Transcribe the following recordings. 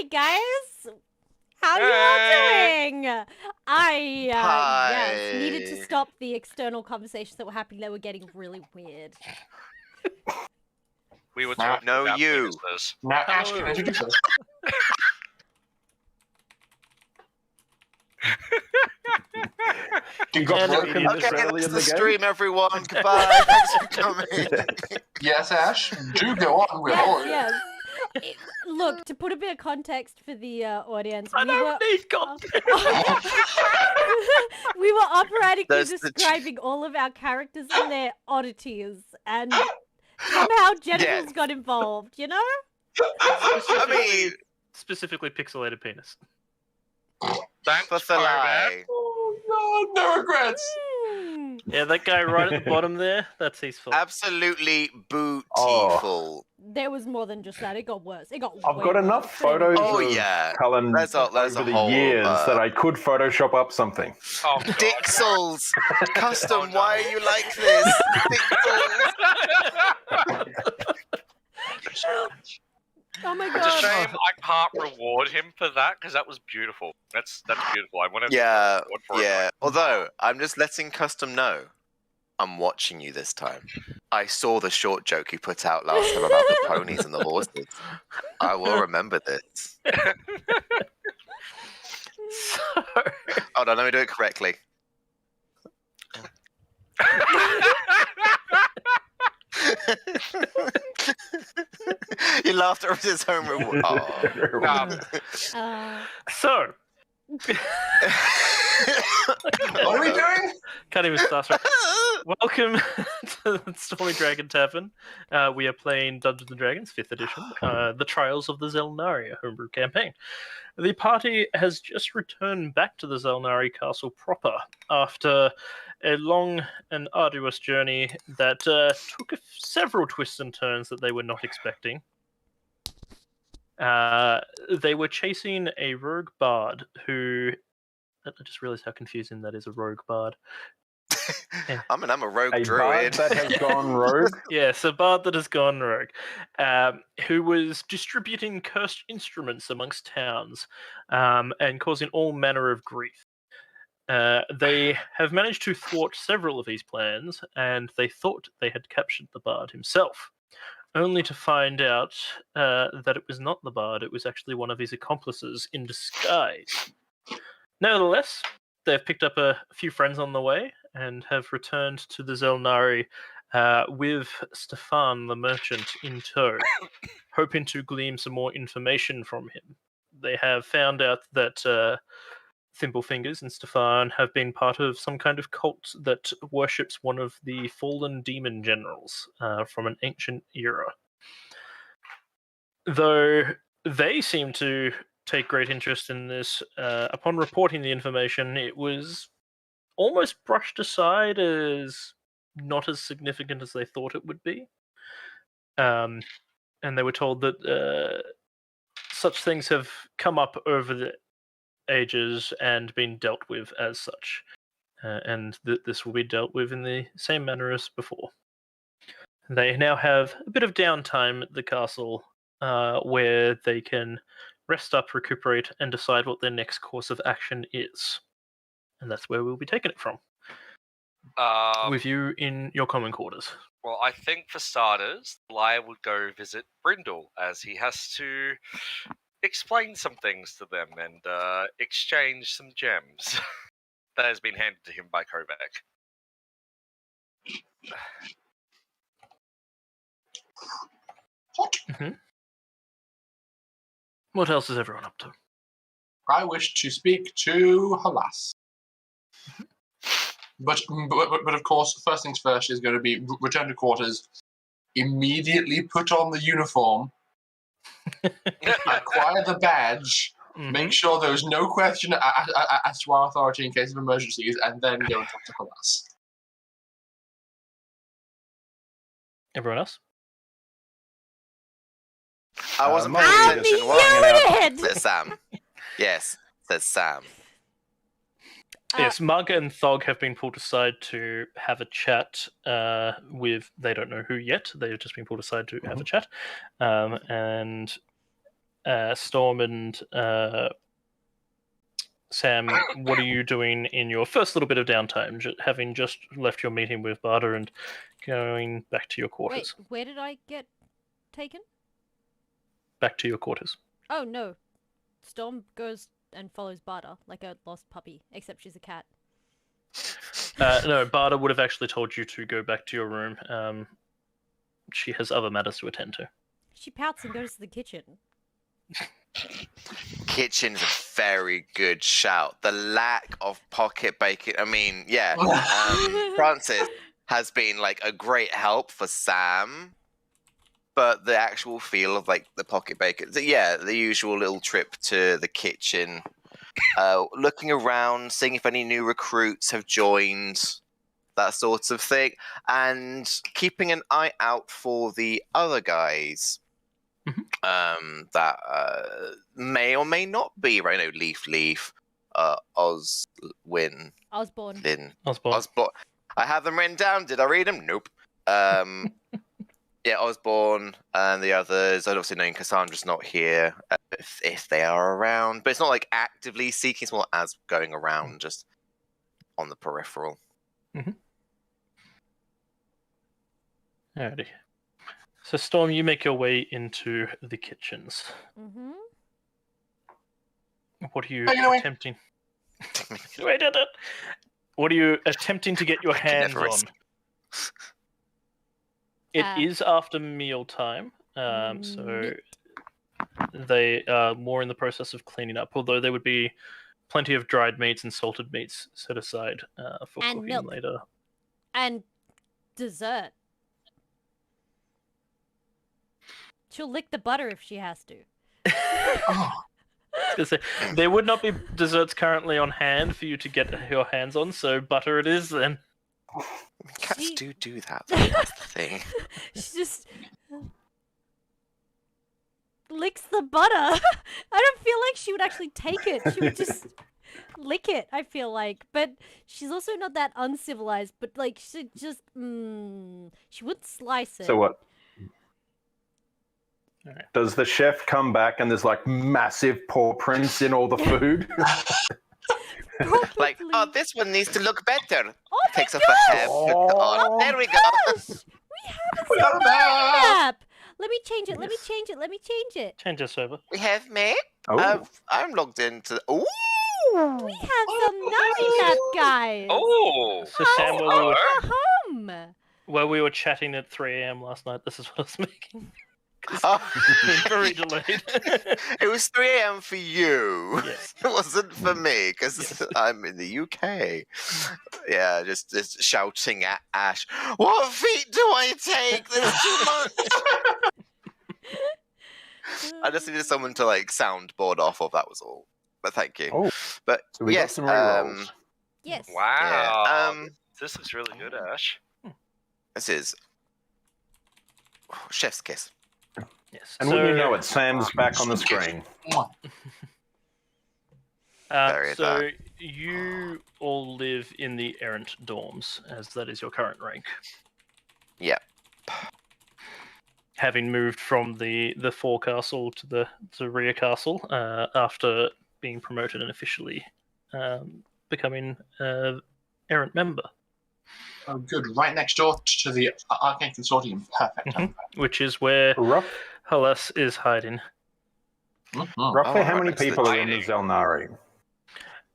guys. How you all doing? Hi. Needed to stop the external conversations that were happening. They were getting really weird. We were talking about you. penises. Now, Ash can introduce us. You got broken Okay, Israeli that's in the the game? stream, everyone. Goodbye. Thanks for coming. Yes, Ash. Do go on. We're all Yes. Look, to put a bit of context for the audience, I we were don't need context. we were operatically That's the describing all of our characters and their oddities, and somehow genitals got involved. You know? I mean, Specifically pixelated penis. thanks for the lie. Oh, no regrets. Yeah, that guy right at the bottom there, that's his fault. Absolutely bootyful. Oh. There was more than just that. It got worse. It got. I've way got worse. enough But anyway. photos Oh, of yeah. Cullen There's a over the whole, years that I could Photoshop up something. Oh, God. Dixels. Custom, Oh, no. why are you like this? Dixels. Oh my It's a god. shame I can't reward him for that, because that was beautiful. That's beautiful. I want to Yeah, reward for it. yeah. Although, I'm just letting Custom know. I'm watching you this time. I saw the short joke you put out last time about the ponies and the horses. I will remember this. So... Hold on, let me do it correctly. You laughed at his own reward. So... What are we doing? Can't even start. Welcome to the Stormy Dragon Tavern. We are playing Dungeons & Dragons 5th edition, The Trials of the Xel'nari, a homebrew campaign. The party has just returned back to the Xel'nari castle proper after a long and arduous journey that took several twists and turns that they were not expecting. They were chasing a rogue bard who... I just realized how confusing that is, a rogue bard. Yeah. I'm a rogue A druid. bard that has gone rogue. Yes, a bard that has gone rogue, who was distributing cursed instruments amongst towns and causing all manner of grief. They have managed to thwart several of his plans, and they thought they had captured the bard himself, only to find out that it was not the bard, it was actually one of his accomplices in disguise. Nevertheless, they've picked up a few friends on the way and have returned to the Xel'nari with Stefan the merchant in tow, hoping to glean some more information from him. They have found out that Thimblefingers and Stefan have been part of some kind of cult that worships one of the fallen demon generals from an ancient era. Though they seem to take great interest in this, upon reporting the information, it was almost brushed aside as not as significant as they thought it would be. And they were told that such things have come up over the ages and been dealt with as such. And that this will be dealt with in the same manner as before. They now have a bit of downtime at the castle where they can rest up, recuperate, and decide what their next course of action is. And that's where we'll be taking it from. With you in your common quarters. Well, I think for starters, Laia would go visit Brindle, as he has to explain some things to them and exchange some gems that has been handed to him by Kovac. Mm-hmm. What else is everyone up to? I wish to speak to Halas. But of course, first things first is going to be return to quarters, immediately put on the uniform, acquire the badge, make sure there is no question as to our authority in case of emergencies, and then go and talk to Halas. Everyone else? I wasn't paying I'm attention. the unit! Says Sam. Yes, says Sam. Yes, Mug and Thog have been pulled aside to have a chat with, they don't know who yet, they've just been pulled aside to have a chat. And Storm and Sam, what are you doing in your first little bit of downtime, having just left your meeting with Barter and going back to your quarters? Wait, where did I get taken? Back to your quarters. Oh no, Storm goes and follows Barter like a lost puppy, except she's a cat. No, Barter would have actually told you to go back to your room. She has other matters to attend to. She pouts and goes to the kitchen. Kitchen is a very good shout. The lack of pocket bacon. I mean, yeah. Francis has been like a great help for Sam, but the actual feel of like the pocket bacon. Yeah, the usual little trip to the kitchen, looking around, seeing if any new recruits have joined, that sort of thing, and keeping an eye out for the other guys. That may or may not be right. No, Leaf, Osborne. I have them written down. Did I read them? Nope. Yeah, Osborne and the others. I'd obviously known Cassandra's not here if they are around, but it's not like actively seeking. It's more as going around, just on the peripheral. Alrighty. So, Storm, you make your way into the kitchens. Mm-hmm. What are you Take it away. attempting? Wait, what are you attempting to get your hands on? It is after mealtime, so they are more in the process of cleaning up, although there would be plenty of dried meats and salted meats set aside for And cooking milk. later. And dessert. She'll lick the butter if she has to. I was gonna say, there would not be desserts currently on hand for you to get your hands on, so butter it is then. Cats do that. That's the thing. She just licks the butter. I don't feel like she would actually take it. She would just lick it, I feel like. But she's also not that uncivilized, but like she just she wouldn't slice it. So what? Does the chef come back and there's like massive paw prints in all the food? Like, oh, this one needs to look better. Oh my Takes off gosh! a hair. Oh, there we go. Gosh! We have a map! Let me change it, let me change it, let me change it. Change us over. We have map. Oh. I'm logged into. Ooh. We have some nutty map, guys! Oh, So, Sam, Home! while we were chatting at 3 a.m. last night, this is what I was making. Oh. Very delayed. It was 3 a.m. for you. Yes. It wasn't for me because I'm in the UK. Yeah, just shouting at Ash. What feet do I take? There's too much. I just needed someone to like soundboard off of. That was all. But thank you. Oh, But so we got yes, some rerolls. Yes. wow. yeah, This looks really good, Ash. this is chef's kiss. Yes. And wouldn't you know it, Sam's back on the screen. Very So dark. you all live in the errant dorms, as that is your current rank. Yeah. Having moved from the forecastle to the rear castle after being promoted and officially becoming errant member. Oh, good. Right next door to the Arcane Consortium. Perfect. Which is where Halas is hiding. Roughly how many next to the people are in the dining.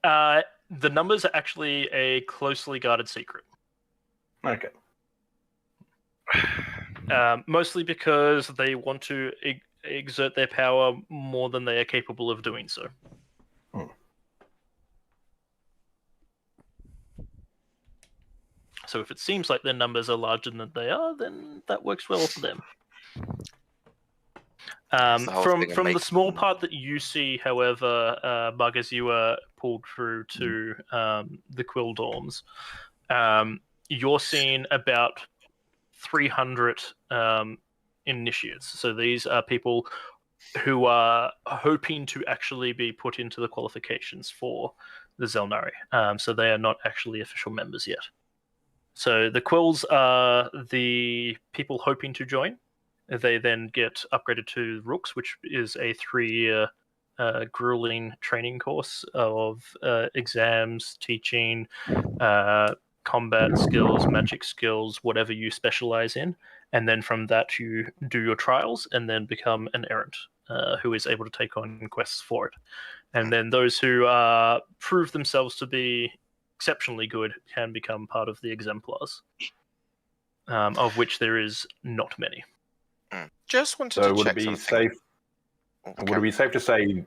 Xel'nari? The numbers are actually a closely guarded secret. Okay. Mostly because they want to exert their power more than they are capable of doing so. So if it seems like their numbers are larger than they are, then that works well for them. the whole thing of From the making small them- part that you see, however, Bug, as you were pulled through to the Quill dorms, you're seeing about 300 initiates. So these are people who are hoping to actually be put into the qualifications for the Xel'nari. So they are not actually official members yet. So the Quills are the people hoping to join, They then get upgraded to Rooks, which is a 3-year grueling training course of exams, teaching, combat skills, magic skills, whatever you specialize in. And then from that, you do your trials and then become an errant who is able to take on quests for it. And then those who prove themselves to be exceptionally good can become part of the exemplars, of which there is not many. Just wanted So to would check it be something. safe? Would it be safe to say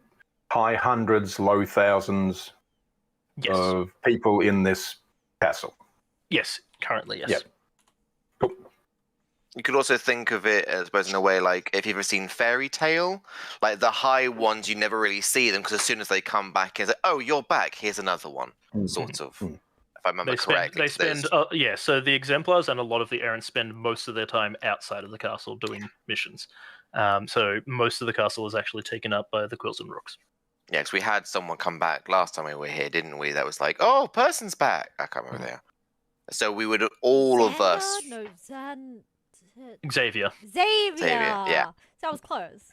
high hundreds, low thousands Yes. of people in this castle? Yes, currently, yes. Yep. Cool. You could also think of it, I suppose, in a way like if you've ever seen Fairy Tale, like the high ones, you never really see them because as soon as they come back, it's like, oh, you're back. Here's another one, sort of. If I remember correctly. They spend, so the exemplars and a lot of the errands spend most of their time outside of the castle doing missions. So most of the castle is actually taken up by the Quills and Rooks. Yeah, because we had someone come back last time we were here, didn't we? That was like, oh, person's back. I can't remember there. So we would all of us. No, Xavier. Xavier. Yeah. So I was close.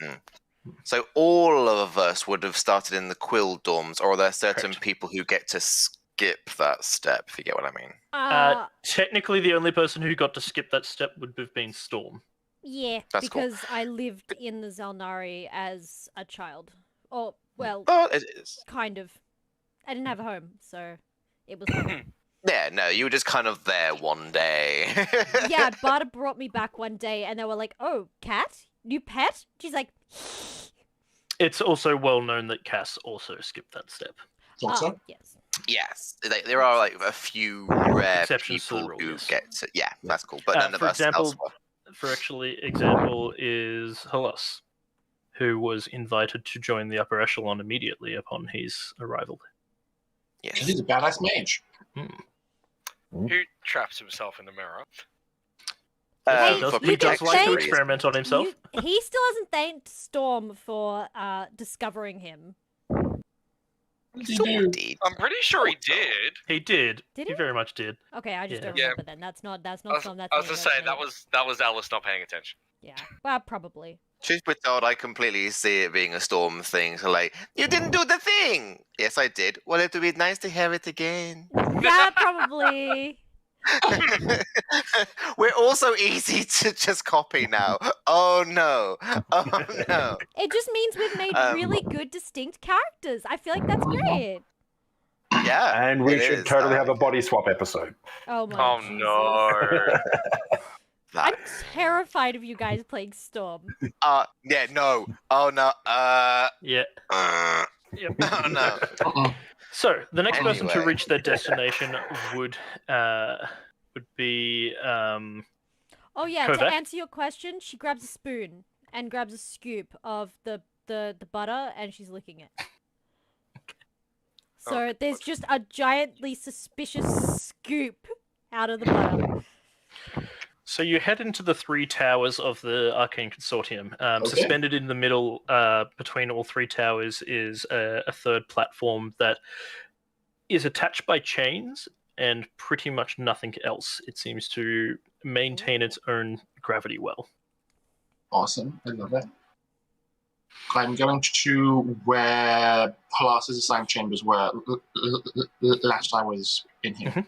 So all of us would have started in the Quill dorms, or are there certain Correct. people who get to skip that step, if you get what I mean? Technically, the only person who got to skip that step would have been Storm. Yeah, That's cool. because I lived in the Xel'nari as a child. Or, well, Oh, it is. kind of. I didn't have a home, so it was fine. Yeah, no, you were just kind of there one day. Yeah, Barta brought me back one day, and they were like, "Oh, cat? New pet?" She's like, It's also well known that Cass also skipped that step. Thought so. yes. Yes, there are like a few rare Exceptions to the people rule, who yes. get to. Yeah, that's cool, but none of For us example, elsewhere. Example is Halas, who was invited to join the upper echelon immediately upon his arrival. Yes. He's a badass mage. Who traps himself in the mirror? Hey, He does like to thank- experiment on himself. He still hasn't thanked Storm for discovering him. What did he do? Indeed. I'm pretty sure he did. He did. Did He he? very much did. Okay, I just Yeah. don't Yeah. remember then. That's not I was, Storm. That's I was me, just that's saying me. that was Alice not paying attention. Yeah, well, probably. Truth be told, I completely see it being a Storm thing. So like, you didn't do the thing. Yes, I did. Well, it would be nice to hear it again. Yeah, probably. We're all so easy to just copy now. Oh no. Oh no. It just means we've made really good, distinct characters. I feel like that's great. Yeah. And we it should is, totally have a body swap episode. Oh my Oh Jesus. no. I'm That. terrified of you guys playing Storm. Yeah, no. Oh no. Yeah. Yep. Oh no. So the next person to Anyway. reach their destination would be Oh yeah, to Kovac? answer your question, she grabs a spoon and grabs a scoop of the butter and she's licking it. So there's just a giantly suspicious scoop out of the butter. So you head into the 3 towers of the Arcane Consortium. Okay. Suspended in the middle, between all 3 towers, is a third platform that is attached by chains and pretty much nothing else. It seems to maintain its own gravity well. Awesome. I love it. I'm going to where Halas's assigned chambers were last I was in here.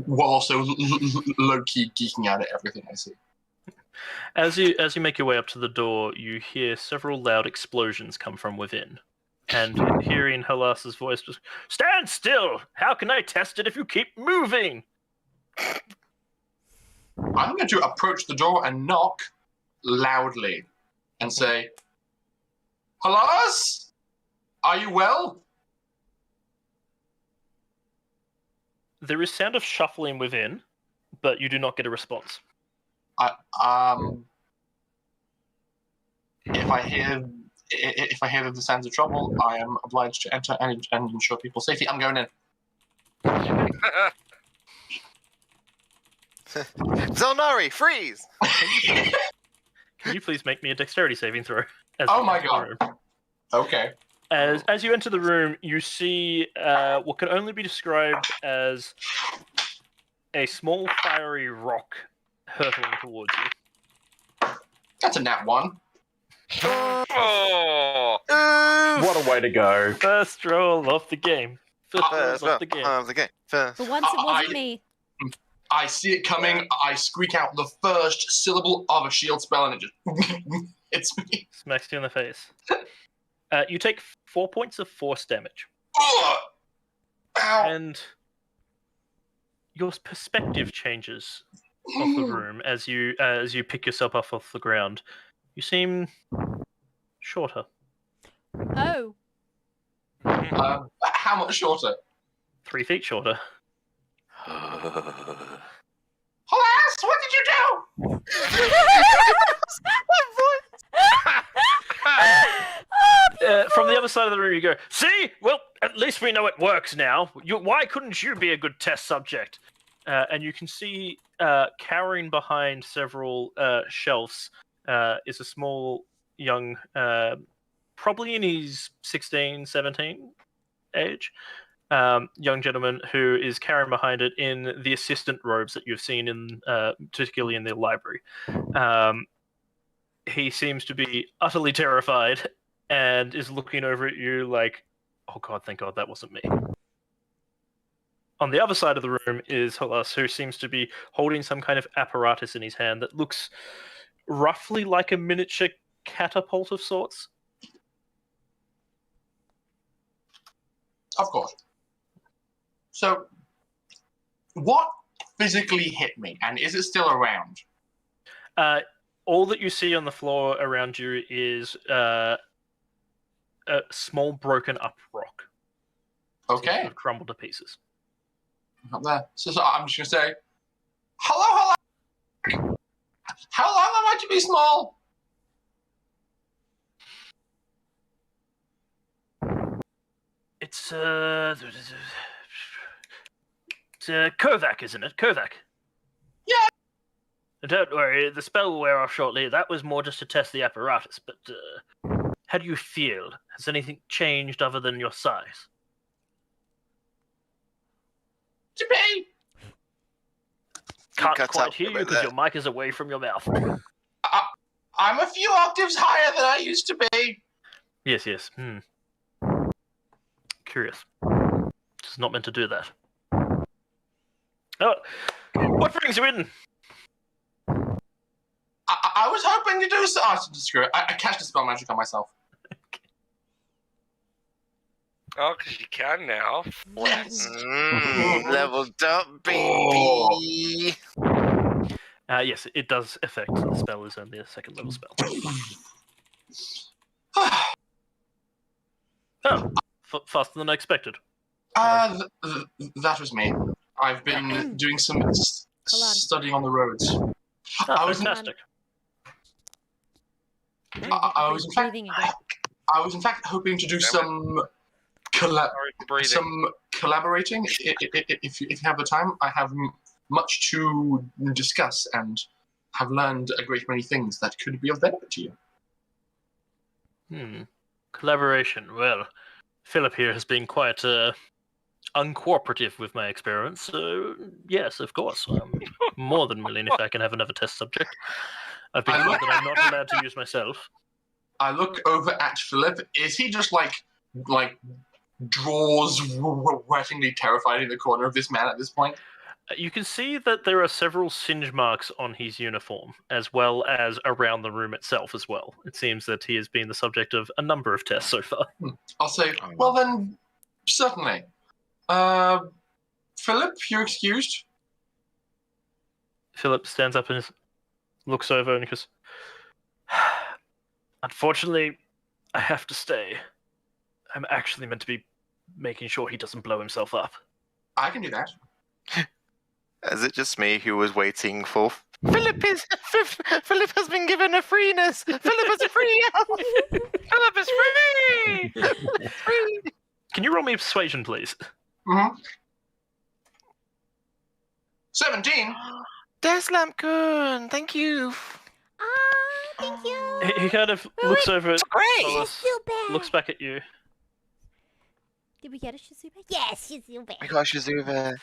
While also low-key geeking out at everything I see. As you make your way up to the door, you hear several loud explosions come from within. And hearing Halas's voice, just stand still! How can I test it if you keep moving? I'm going to approach the door and knock loudly and say, Halas? Are you well? There is sound of shuffling within, but you do not get a response. If I hear the sounds of trouble, I am obliged to enter and ensure people's safety. I'm going in. Xel'nari, freeze! Can you please make me a dexterity saving throw? Oh my god. Okay. As you enter the room, you see what can only be described as a small fiery rock hurtling towards you. That's a nat 1. Oh, What a way to go. First roll of the game. First roll of the game. For once, it wasn't me. I see it coming. I squeak out the first syllable of a shield spell, and it just hits me. Smacks you in the face. You take 4 points of force damage. Ugh! Ow! And your perspective changes of the room as you pick yourself up off the ground. You seem shorter. Oh. How much shorter? 3 feet shorter. Alas, what did you do? From the other side of the room, you go, see? Well, at least we know it works now. Why couldn't you be a good test subject? And you can see cowering behind several shelves is a small young, probably in his 16, 17 age, young gentleman who is carrying behind it in the assistant robes that you've seen in, particularly in the library. He seems to be utterly terrified and is looking over at you like, oh god, thank god that wasn't me. On the other side of the room is Halas, who seems to be holding some kind of apparatus in his hand that looks roughly like a miniature catapult of sorts. Of course. So, what physically hit me, and is it still around? All that you see on the floor around you is a small broken up rock. Okay. Sort of crumbled to pieces. Up there. So I'm just going to say, hello. How long am I to be small? It's Kovac, isn't it? Kovac. Yeah. Don't worry, the spell will wear off shortly. That was more just to test the apparatus, but how do you feel? Has anything changed other than your size? To me. Can't quite hear you because your mic is away from your mouth. I'm a few octaves higher than I used to be. Yes. Curious. It's not meant to do that. Oh, what brings you in? I was hoping to do so. Screw it. I cast a spell magic on myself. oh, because you can now. Yes. Leveled up, baby. Yes, it does affect. The spell is only a second level spell. Oh, faster than I expected. That was me. I've been doing some studying on the roads. Oh, I was fantastic. I was in fact hoping to do some collaborating. If you have the time, I have much to discuss and have learned a great many things that could be of benefit to you. Collaboration. Well, Philip here has been quite uncooperative with my experiments, so yes, of course. I'm more than willing if I can have another test subject. I've been told that I'm not allowed to use myself. I look over at Philip. Is he just like draws wettingly terrified in the corner of this man at this point? You can see that there are several singe marks on his uniform, as well as around the room itself as well. It seems that he has been the subject of a number of tests so far. I'll say, well then, certainly. Philip, you're excused. Philip stands up and looks over and goes, unfortunately, I have to stay. I'm actually meant to be making sure he doesn't blow himself up. I can do that. Is it just me who was waiting for Philip has been given a freeness. Philip is a free. Philip is free. Can you roll me a persuasion, please? 17. Deslamkun, thank you. Thank you. He kind of looks over at Solas, Shizuba. looks back at you. Did we get a Shizuba? Yes, Shizuba. We got Shizuba.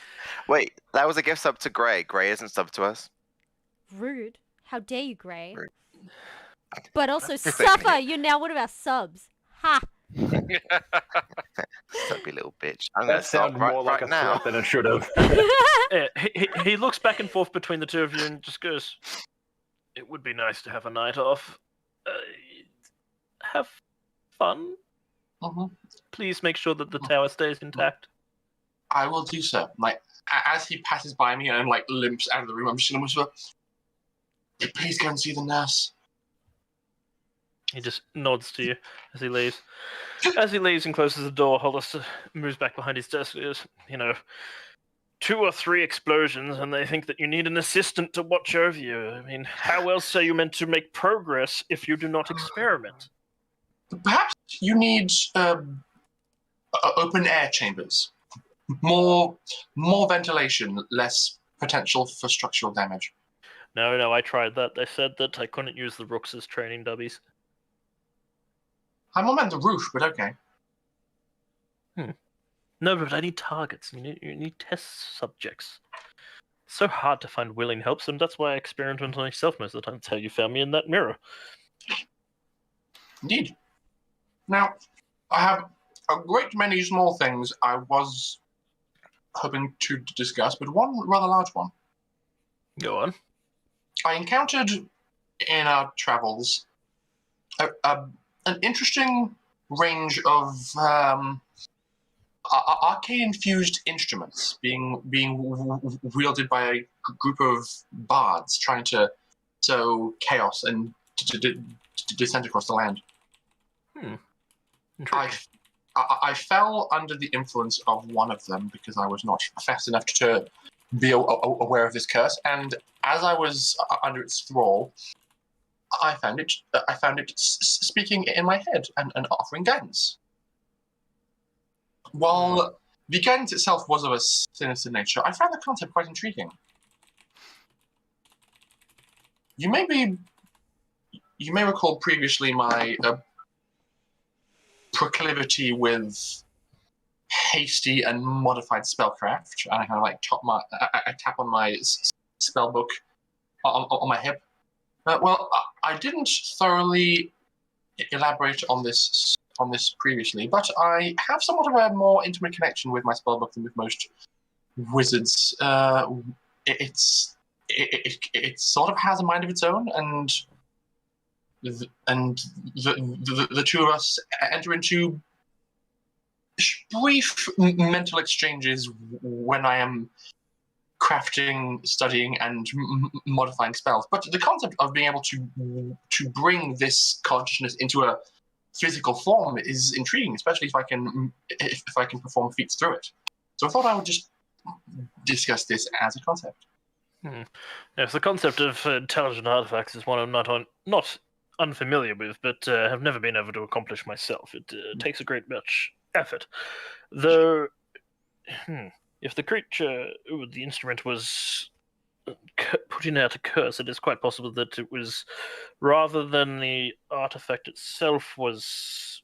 Wait, that was a gift sub to Grey. Grey isn't sub to us. Rude. How dare you, Grey? Rude. But also suffer. You're now one of our subs. Ha! Stubby little bitch. I'm gonna That start sounded more like right a now. threat than it should have. Yeah, he looks back and forth between the two of you and just goes, "It would be nice to have a night off. Have fun. Mhm. Please make sure that the tower stays intact." I will do so. Like as he passes by me and like limps out of the room, I'm just gonna whisper, "Please go and see the nurse." He just nods to you as he leaves. As he leaves and closes the door, Hollister moves back behind his desk and goes, 2 or 3 explosions, and they think that you need an assistant to watch over you. I mean, how else are you meant to make progress if you do not experiment? Perhaps you need open air chambers, more ventilation, less potential for structural damage. No, I tried that. They said that I couldn't use the rooks as training dummies. I'm on the roof, but okay. No, but I need targets. You need test subjects. It's so hard to find willing helps, and that's why I experiment on myself most of the time. That's how you found me in that mirror. Indeed. Now, I have a great many small things I was hoping to discuss, but one rather large one. Go on. I encountered in our travels an interesting range of arcane-infused instruments being wielded by a group of bards trying to sow chaos and descend across the land. I fell under the influence of one of them because I was not fast enough to be aware of this curse, and as I was under its thrall, I found it speaking in my head and offering guidance. While the guidance itself was of a sinister nature, I found the concept quite intriguing. You may recall previously my proclivity with hasty and modified spellcraft, and I kind of like I tap on my spell book on my hip. Well, I didn't thoroughly elaborate on this previously, but I have somewhat of a more intimate connection with my spellbook than with most wizards. It sort of has a mind of its own, and the two of us enter into brief mental exchanges when I am crafting, studying, and modifying spells. But the concept of being able to bring this consciousness into a physical form is intriguing, especially if I can perform feats through it. So I thought I would just discuss this as a concept. Yes, the concept of intelligent artifacts is one I'm not unfamiliar with, but have never been able to accomplish myself. It takes a great much effort. Though, if the creature, the instrument was putting out a curse, it is quite possible that it was, rather than the artifact itself was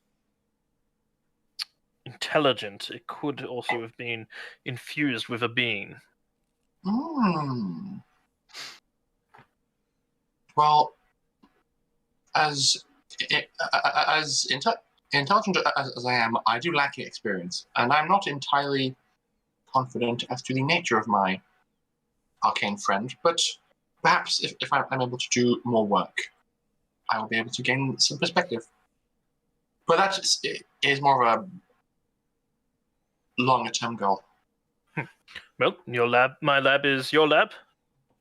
intelligent, it could also have been infused with a being. Well, as intelligent as I am, I do lack experience, and I'm not entirely confident as to the nature of my arcane friend. But perhaps if I'm able to do more work, I will be able to gain some perspective. But that is more of a longer-term goal. Well, my lab is your lab.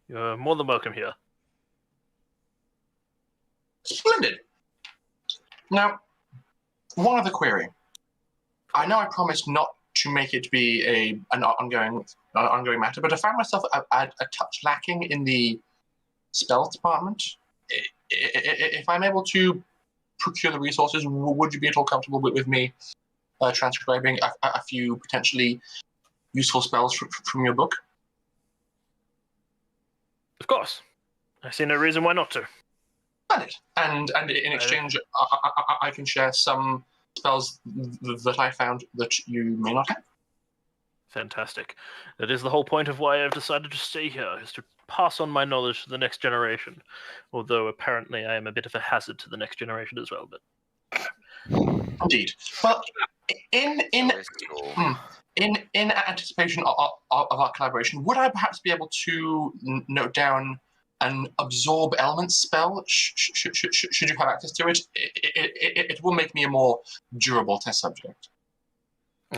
You're more than welcome here. Splendid. Now, one other query. I know I promised not to make it be an ongoing matter, but I found myself a touch lacking in the spell department. If I'm able to procure the resources, would you be at all comfortable with me transcribing a few potentially useful spells from your book? Of course. I see no reason why not to. Splendid. And in exchange, I can share some spells that I found that you may not have. Fantastic. That is the whole point of why I've decided to stay here, is to pass on my knowledge to the next generation. Although apparently I am a bit of a hazard to the next generation as well. But Indeed. Well, in Always cool. in anticipation of our collaboration, would I perhaps be able to note down an absorb element spell? Should you have access to it? It will make me a more durable test subject.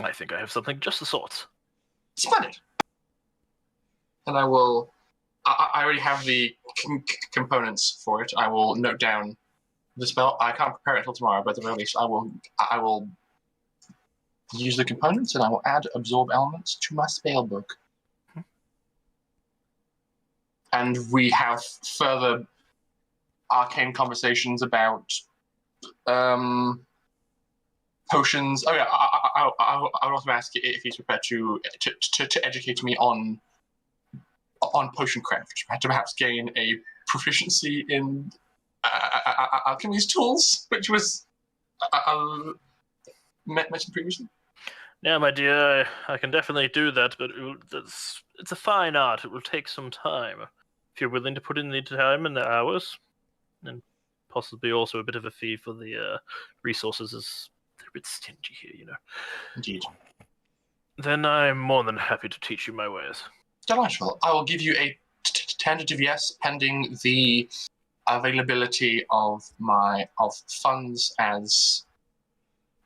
I think I have something just the sort. Splendid. And I will. I already have the components for it. I will note down the spell. I can't prepare it until tomorrow, but at the very least, I will use the components and I will add absorb elements to my spell book. And we have further arcane conversations about potions. Oh yeah, I would also ask if he's prepared to educate me on potion craft, to perhaps gain a proficiency in alchemy's tools, which was mentioned previously. Yeah, my dear, I can definitely do that, but it's a fine art. It will take some time. If you're willing to put in the time and the hours, and possibly also a bit of a fee for the resources, as they're a bit stingy here, you know. Indeed. Then I'm more than happy to teach you my ways. Delightful. I will give you a tentative yes, pending the availability of funds, as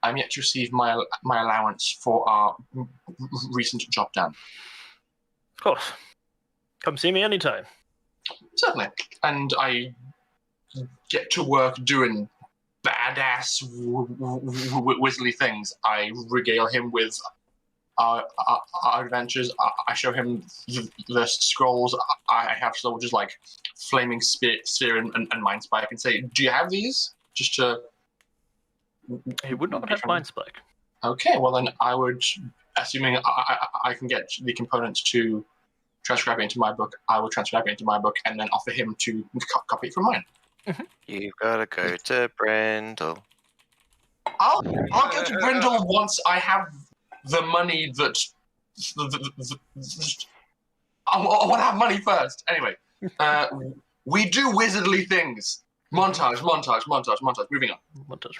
I'm yet to receive my allowance for our recent job done. Of course. Come see me anytime. Certainly. And I get to work doing badass whizzly things. I regale him with our adventures. I show him the scrolls I have soldiers like Flaming Spear and Mind Spike, and say, do you have these? Just to... He would not have Mind Spike. Okay, well then I would, assuming I can get the components to transcribe it into my book, I will transcribe it into my book and then offer him to copy it from mine. You've got to go to Brindle. I'll go to Brindle once I have the money that... I want to have money first. Anyway, we do wizardly things. Montage. Moving on. Montage.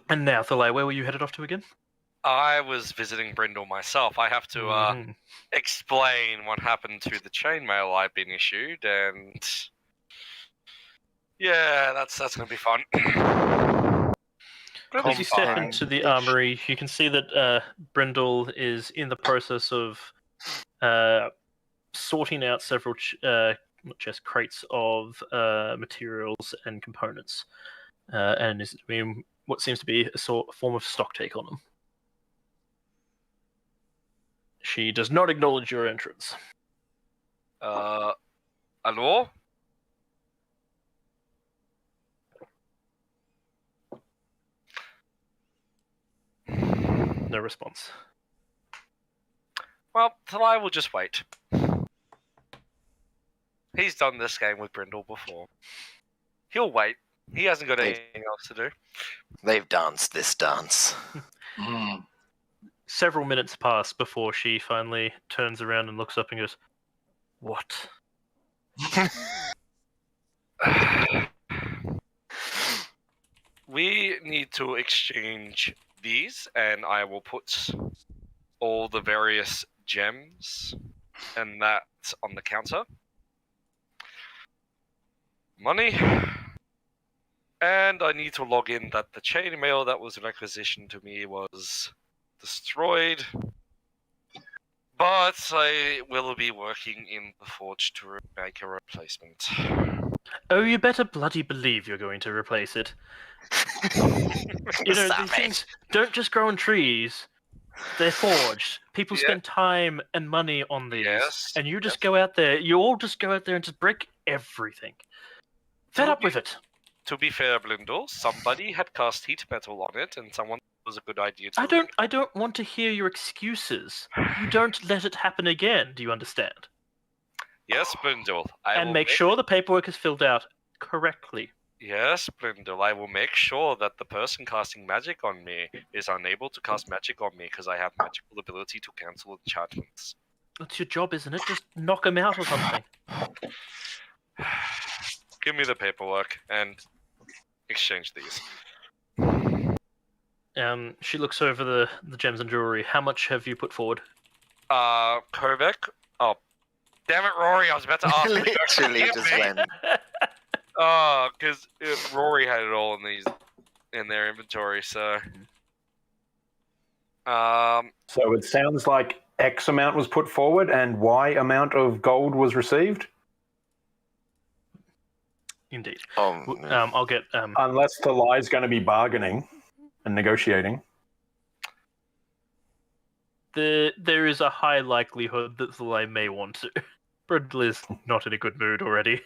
And now, Thalai, where were you headed off to again? I was visiting Brindle myself. I have to explain what happened to the chainmail I've been issued, and yeah, that's going to be fun. As you step into the armory, you can see that Brindle is in the process of sorting out several crates of materials and components, and is doing what seems to be a form of stock take on them. She does not acknowledge your entrance. Hello? No response. Well, Thalai will just wait. He's done this game with Brindle before. He'll wait. He hasn't got anything else to do. They've danced this dance. Several minutes pass before she finally turns around and looks up and goes, "What?" We need to exchange these, and I will put all the various gems and that on the counter. Money. And I need to log in that the chainmail that was requisitioned to me was destroyed. But I will be working in the forge to make a replacement. Oh, you better bloody believe you're going to replace it. You know, these things don't just grow on trees. They're forged. People spend time and money on these. Yes. And you just go out there, you all just go out there and just break everything. Fed up with it. To be fair, Blindle, somebody had cast heat metal on it, and someone was a good idea to... I don't want to hear your excuses. You don't let it happen again, do you understand? Yes, Blindle. And make sure the paperwork is filled out correctly. Yes, Blindle. I will make sure that the person casting magic on me is unable to cast magic on me because I have magical ability to cancel enchantments. That's your job, isn't it? Just knock him out or something. Give me the paperwork and exchange these. She looks over the gems and jewelry. How much have you put forward? Kovac? Oh, damn it, Rory! I was about to ask. Literally just went. Oh, because Rory had it all in their inventory. So, So it sounds like X amount was put forward and Y amount of gold was received. Indeed. Yeah. I'll get. Unless Talai's going to be bargaining and negotiating. There is a high likelihood that Thalai may want to. Brindle is not in a good mood already.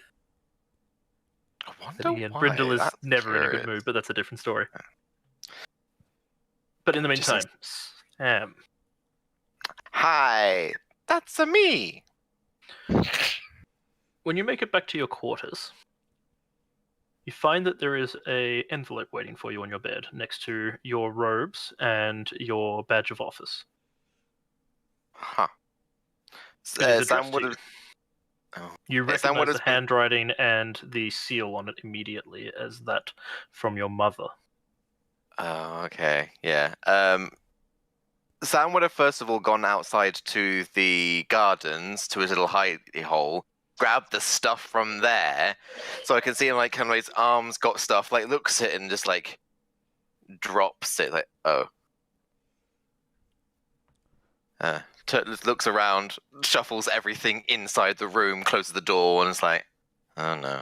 I But wonder again, why. Brindle is That's never in a good curious. mood, but that's a different story. But in the Just meantime, Sam, Hi, that's a me. when you make it back to your quarters, you find that there is a envelope waiting for you on your bed next to your robes and your badge of office. Huh. It is addressed Sam to would you. have. Oh. You Yeah, Sam recognize would've the handwriting and the seal on it immediately as that from your mother. Oh, okay. Yeah. Sam would have first of all gone outside to the gardens to his little hidey hole, grabbed the stuff from there, so I can see him like kind of his arms got stuff, like looks at it and just like drops it, like looks around, shuffles everything inside the room, closes the door, and is like, oh no.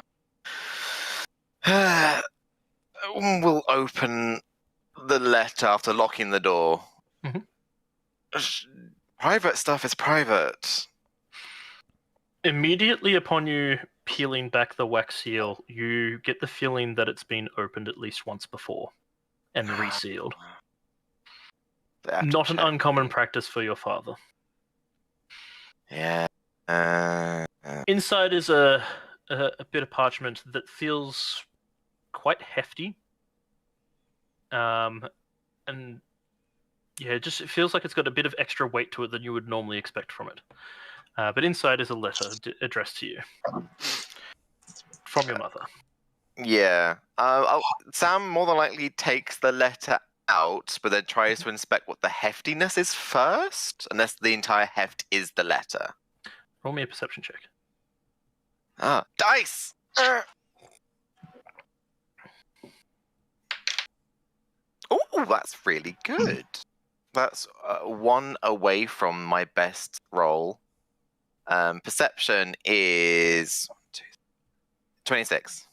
We'll open the letter after locking the door. Mhm. Private stuff is private. Immediately upon you peeling back the wax seal, you get the feeling that it's been opened at least once before and resealed. Not an uncommon practice for your father. Yeah. Inside is a bit of parchment that feels quite hefty. And yeah, it feels like it's got a bit of extra weight to it than you would normally expect from it. But inside is a letter addressed to you from your mother. Yeah. Sam more than likely takes the letter out, but then tries to inspect what the heftiness is first, unless the entire heft is the letter. Roll me a perception check. Dice! Oh, that's really good. That's one away from my best roll. Perception is 26.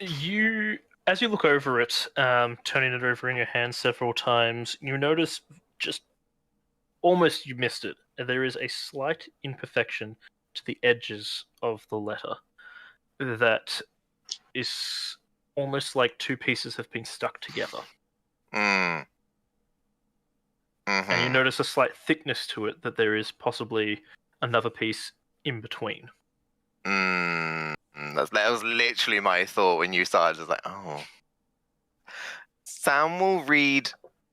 As you look over it, turning it over in your hand several times, you notice just almost you missed it. There is a slight imperfection to the edges of the letter that is almost like two pieces have been stuck together. Mm. And you notice a slight thickness to it that there is possibly another piece in between. That was literally my thought when you started. I was like, oh. Sam will read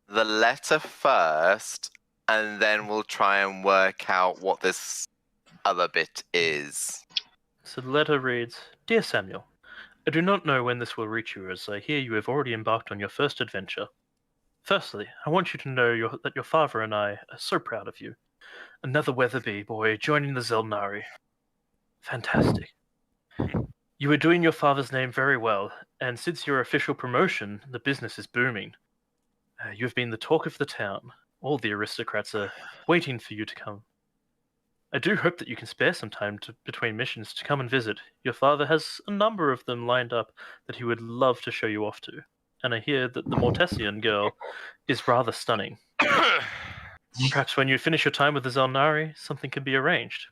the letter first, and then we'll try and work out what this other bit is. So the letter reads, Dear Samuel, I do not know when this will reach you, as I hear you have already embarked on your first adventure. Firstly, I want you to know that your father and I are so proud of you. Another Weatherby boy joining the Xel'nari. Fantastic. You are doing your father's name very well, and since your official promotion, the business is booming. You have been the talk of the town. All the aristocrats are waiting for you to come. I do hope that you can spare some time between missions to come and visit. Your father has a number of them lined up that he would love to show you off to. And I hear that the Mortesian girl is rather stunning. Perhaps when you finish your time with the Xel'nari, something can be arranged.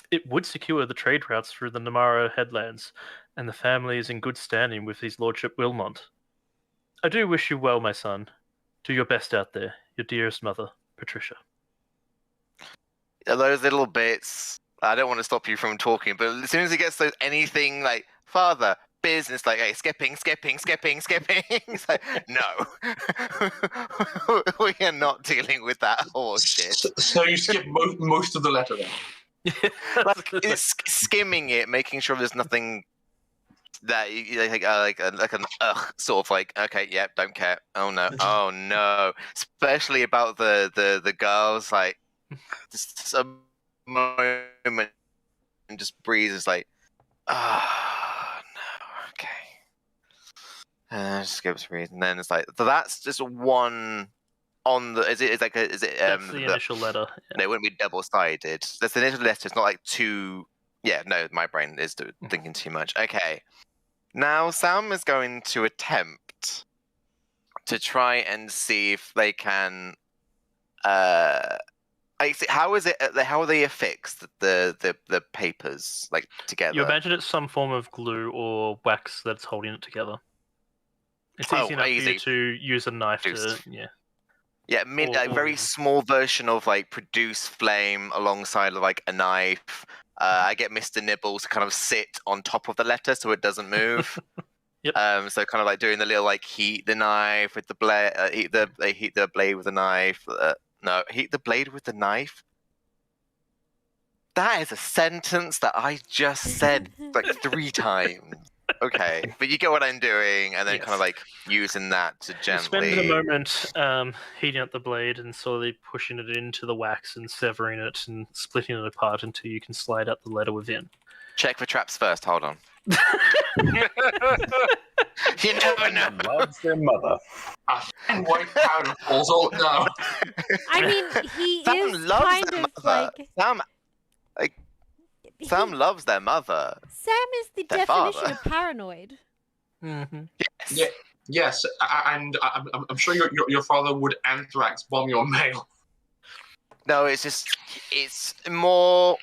It would secure the trade routes through the Namara headlands, and the family is in good standing with his lordship Wilmont. I do wish you well, my son. Do your best out there. Your dearest mother, Patricia. Those little bits, I don't want to stop you from talking, but as soon as he gets those anything like father, business, like, hey, skipping. It's like, no. We are not dealing with that horse shit. So you skip most of the letter then? Like, it's skimming it, making sure there's nothing that you like an sort of like, okay, yeah, don't care. Oh no, especially about the girls, like just a moment and just breathes like, oh no, okay. Just gives a breathe, and then it's like, so that's just one on the. Is it That's the initial letter. Yeah. No, it wouldn't be double-sided. That's the initial letter. It's not like two. Yeah, no, my brain is thinking too much. Okay. Now, Sam is going to attempt to try and see if they can. How is it? How are they affixed? The papers like together. You imagine it's some form of glue or wax that's holding it together. It's easy enough for you to use a knife to. Yeah. Yeah, a very small version of like produce flame alongside like a knife. I get Mr. Nibble to kind of sit on top of the letter so it doesn't move. Yep. So kind of like doing the little like heat the knife with the blade, heat the blade with the knife. No, heat the blade with the knife. That is a sentence that I just said like 3 times. Okay, but you get what I'm doing, and then Yes. kind of like using that to You gently. spend a moment heating up the blade and slowly pushing it into the wax and severing it and splitting it apart until you can slide out the letter within. Check for traps first. Hold on. You never know. Loves their mother. A thin white powder falls all no. I mean, he Sam is loves kind their of mother. like. Sam loves their mother. Sam is the Their definition father. of paranoid. Mm-hmm. Yes. Yeah. Yes, and I'm sure your father would anthrax bomb your mail. No, it's more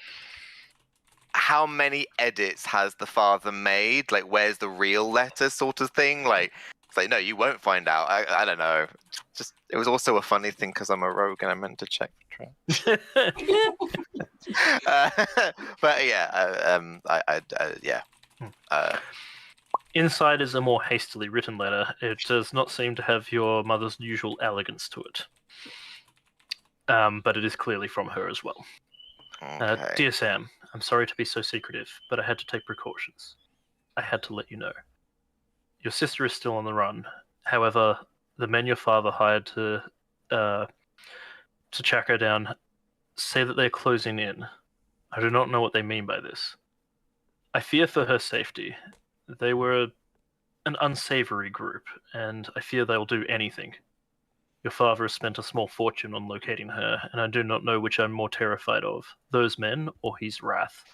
how many edits has the father made? Like, where's the real letter sort of thing? Like, it's like, no, you won't find out. I don't know. Just, it was also a funny thing because I'm a rogue and I meant to check for traps. But yeah, yeah. Inside is a more hastily written letter. It does not seem to have your mother's usual elegance to it. But it is clearly from her as well. Okay. Dear Sam, I'm sorry to be so secretive, but I had to take precautions. I had to let you know. Your sister is still on the run. However, the men your father hired to track her down say that they're closing in. I do not know what they mean by this. I fear for her safety. They were an unsavory group, and I fear they'll do anything. Your father has spent a small fortune on locating her, and I do not know which I'm more terrified of, those men or his wrath.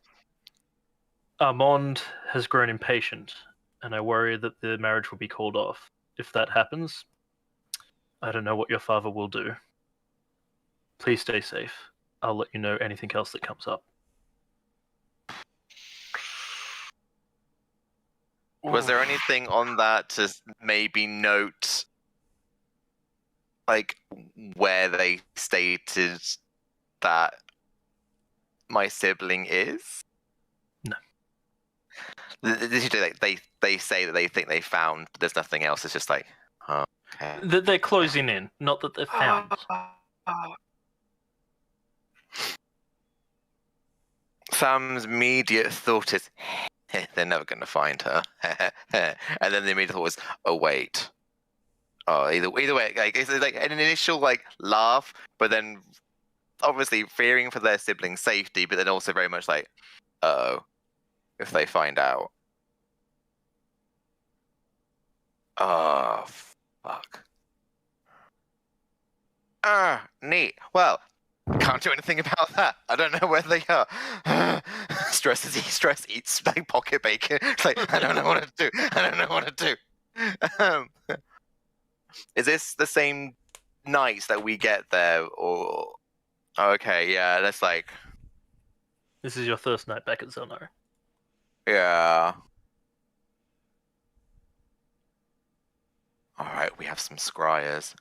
Armand has grown impatient, and I worry that the marriage will be called off. If that happens, I don't know what your father will do. Please stay safe. I'll let you know anything else that comes up. Was there anything on that to maybe note, like, where they stated that my sibling is? No. They say that they think they found, but there's nothing else. It's just like, oh, okay. They're closing in, not that they're found. Sam's immediate thought is, they're never going to find her. And then the immediate thought was, oh, wait. Oh, either way, like, it's like an initial like laugh, but then obviously fearing for their siblings' safety, but then also very much like, uh-oh, if they find out. Oh, fuck. Ah, neat. Well, can't do anything about that. I don't know where they are. Stress eats like pocket bacon. It's like, I don't know what to do. Is this the same nights that we get there, or? Okay, yeah, that's like, This is your first night back at Xel'nari. yeah. All right, we have some scryers.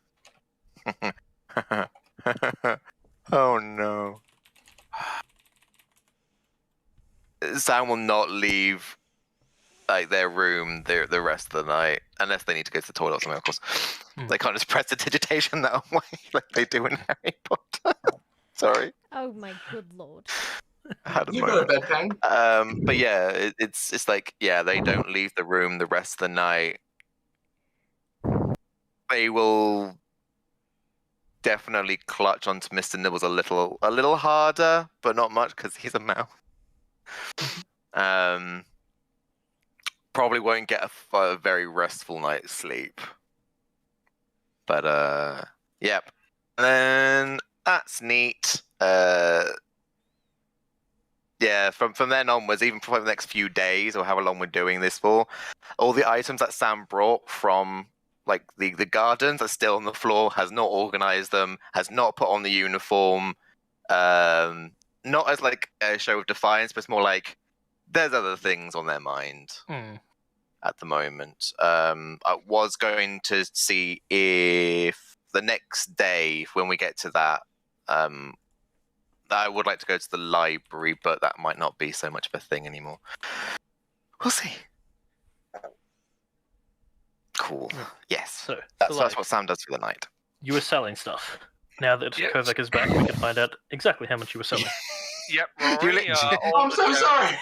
Oh no. Sam will not leave like their room the rest of the night, unless they need to go to the toilet or something. Of course, they can't just press the digitation that way like they do in Harry Potter. Sorry, Oh my good lord. I had a You got a moment. bedpan. But yeah, it's like they don't leave the room the rest of the night. They will definitely clutch onto Mr. Nibbles a little harder, but not much because he's a mouse. Probably won't get a very restful night's sleep. But yep. And then that's neat. Yeah, from then onwards, even for the next few days or however long we're doing this for, all the items that Sam brought from like the gardens are still on the floor, has not organized them, has not put on the uniform. Not as like a show of defiance, but it's more like there's other things on their mind at the moment. I was going to see if the next day, when we get to that, I would like to go to the library, but that might not be so much of a thing anymore. We'll see. Cool. Yes. So That's what Sam does for the night. you were selling stuff. Now that Yep. Kovac is back, we can find out exactly how much you were selling. Yep, You Rory. literally- I'm so sorry.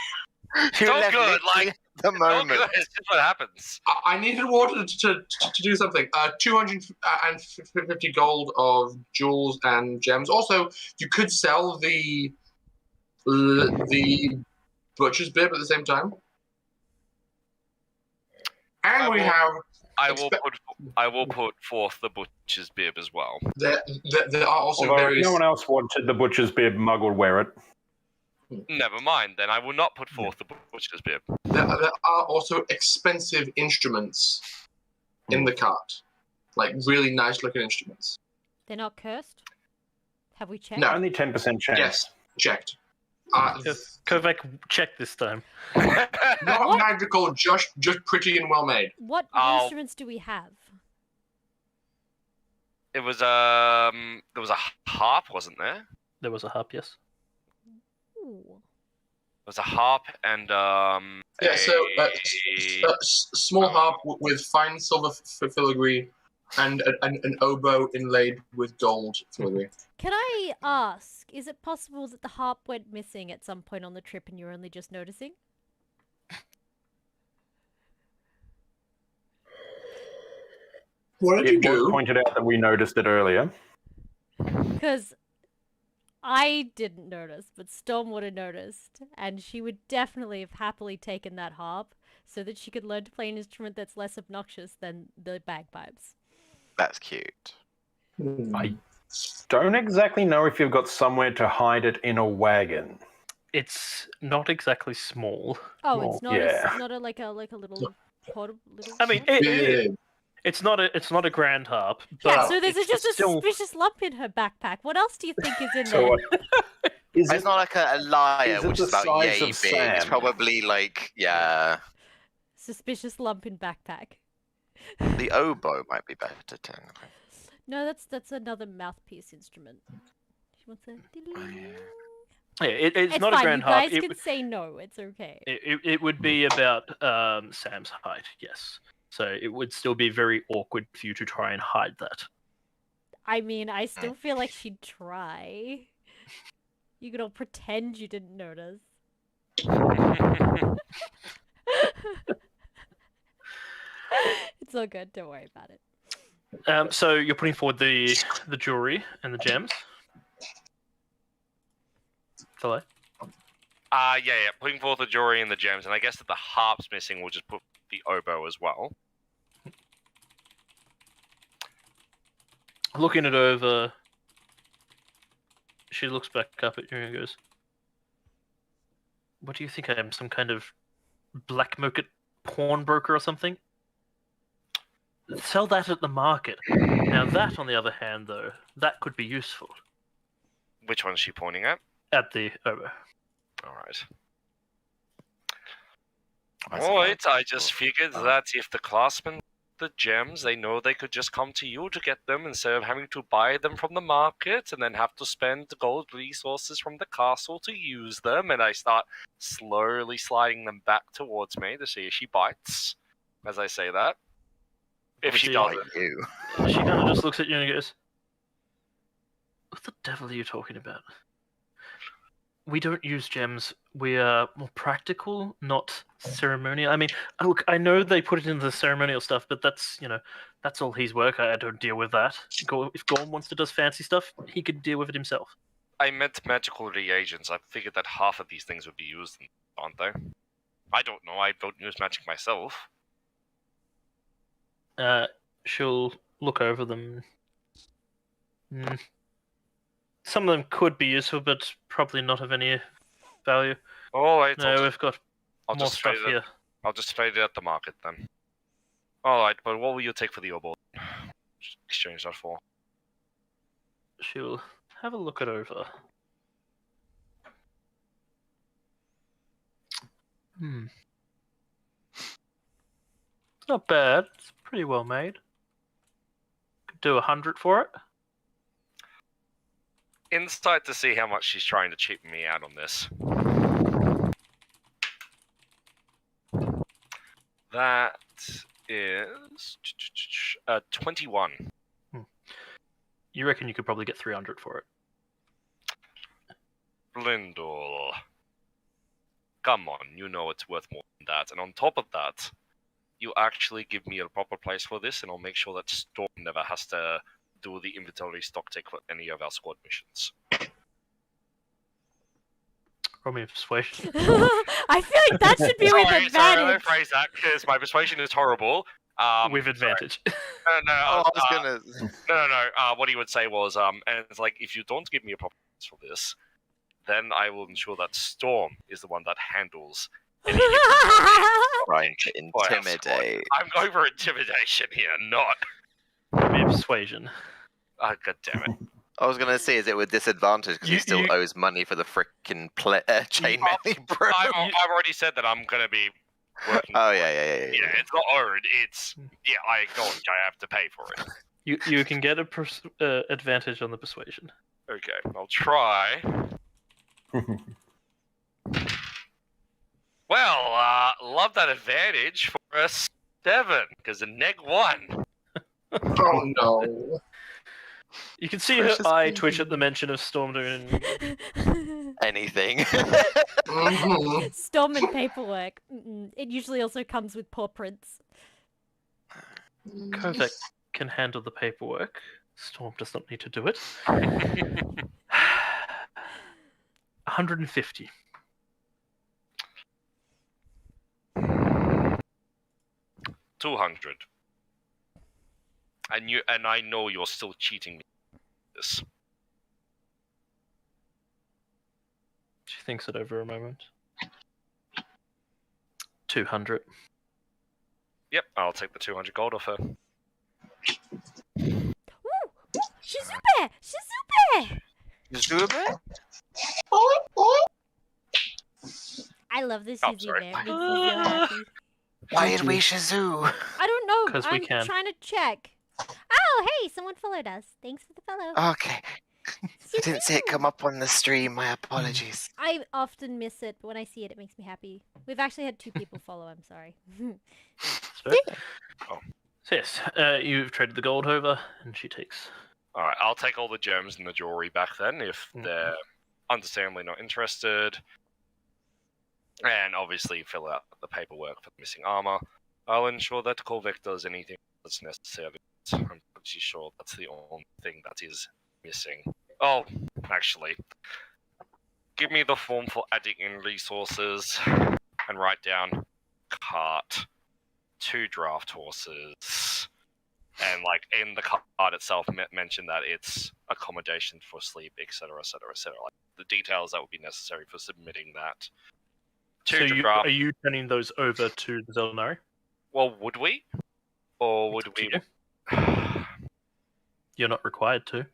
You all left good, literally like, at the Oh, moment. good. It's just what happens. I needed water to do something. 250 gold of jewels and gems. Also, you could sell the butcher's bib at the same time. And we have I will put forth the butcher's bib as well. there are also Although various. no one else wanted the butcher's bib, Mug will wear it. Never mind. Then I will not put forth the butcher's bib. There are also expensive instruments in the cart, like really nice looking instruments. They're not cursed? Have we checked? No. Only 10% chance. Yes, checked. Kovac, check this time. Not What? magical, just pretty and well made. What I'll- instruments do we have? It was there was a harp, wasn't there? There was a harp, yes. Ooh. There was a harp and Yeah, small harp with fine silver filigree and an oboe inlaid with gold filigree. Can I ask, is it possible that the harp went missing at some point on the trip and you're only just noticing? What did you It was do? pointed out that we noticed it earlier. Because I didn't notice, but Storm would have noticed, and she would definitely have happily taken that harp so that she could learn to play an instrument that's less obnoxious than the bagpipes. That's cute. I don't exactly know if you've got somewhere to hide it in a wagon. It's not exactly small. Oh, Well, it's not yeah. not a like a little portable little. I mean, sword? it's not a grand harp. Yeah, but so there's it's just a still- suspicious lump in her backpack. What else do you think is in So there? what? Is It's it, not like a liar, is it which the is about size yay of big. It's sand? probably like, Suspicious lump in backpack. the oboe might be better technically. No, that's another mouthpiece instrument. She wants a. Yeah, it's It's not fine. a grand You guys harp. can say no. It's okay. It would be about Sam's height, yes. So it would still be very awkward for you to try and hide that. I mean, I still feel like she'd try. You could all pretend you didn't notice. It's all good. Don't worry about it. So you're putting forward the jewelry and the gems. Hello. Yeah. Putting forth the jewelry and the gems, and I guess that the harp's missing. We'll just put the oboe as well. Looking it over, she looks back up at you and goes, "What do you think I am? Some kind of black market pawnbroker or something? Sell that at the market. Now that, on the other hand, though, that could be useful Which one's she pointing at? at the oboe." All right. I All right. suppose. I just figured that if the classmen the gems, they know they could just come to you to get them instead of having to buy them from the market and then have to spend gold resources from the castle to use them. And I start slowly sliding them back towards me to see if she bites as I say that. If she doesn't. You. She kind of just looks at you and goes, "What the devil are you talking about? We don't use gems. We are more practical, not ceremonial. I mean, look, I know they put it into the ceremonial stuff, but that's, that's all his work. I don't deal with that. If Gorm wants to do fancy stuff, he could deal with it himself." I meant magical reagents. I figured that half of these things would be used, aren't they? I don't know. I don't use magic myself. She'll look over them. Some of them could be useful, but probably not of any value. All right. No, we've got more stuff here. I'll just trade it at the market then. All right, but what will you take for the obol? Exchange that for. She'll have a look it over. It's not bad. It's pretty well made. Could do 100 for it. Insight to see how much she's trying to cheapen me out on this. That is 21. You reckon you could probably get 300 for it? Blindle. Come on, you know it's worth more than that. And on top of that, you actually give me a proper price for this, and I'll make sure that Storm never has to do the inventory stock take for any of our squad missions. Roll me a persuasion. I feel like that should be with Sorry, advantage. let me phrase that, because my persuasion is horrible. With advantage. No, gonna. what he would say was, and it's like, if you don't give me a proper price for this, then I will ensure that Storm is the one that handles any Trying to intimidate. I'm going for intimidation here, not. Roll me a persuasion. Oh, God damn it. I was gonna say, is it with disadvantage because he still owes money for the frickin' chainmail, bro? I've already said that I'm gonna be working. Oh yeah. Yeah, it's not owed. It's I acknowledge I have to pay for it. You can get a advantage on the persuasion. Okay, I'll try. Well, love that advantage for a 7 because a -1. Oh no. You can see her eye twitch at the mention of Storm doing. Anything. Storm and paperwork. It usually also comes with paw prints. Kovac can handle the paperwork. Storm does not need to do it. 150. $200. And I know you're still cheating me. This. She thinks it over a moment. 200. Yep, I'll take the 200 gold off her. Woo! Shizupe! Shizupe! Zuba? I love this Oh, Shizupe. sorry. It makes me so happy. Why did we Shizoo? I don't know. 'Cause we I'm can. trying to check. Oh, hey, someone followed us. Thanks for the follow. Okay. I didn't see it come up on the stream. My apologies. I often miss it, but when I see it, it makes me happy. We've actually had 2 people follow. I'm sorry. So yes, you've traded the gold over, and she takes. Alright, I'll take all the gems and the jewelry back then if they're understandably not interested. And obviously fill out the paperwork for the missing armor. I'll ensure that Korvik does anything that's necessary. I'm pretty sure that's the only thing that is missing. Oh, actually. Give me the form for adding in resources and write down cart, 2 draft horses, and like in the card itself mention that it's accommodation for sleep, etc., etc., etc. Like the details that would be necessary for submitting that. So are you turning those over to the Xel'nari? Well, would we? Or would we? You're not required to.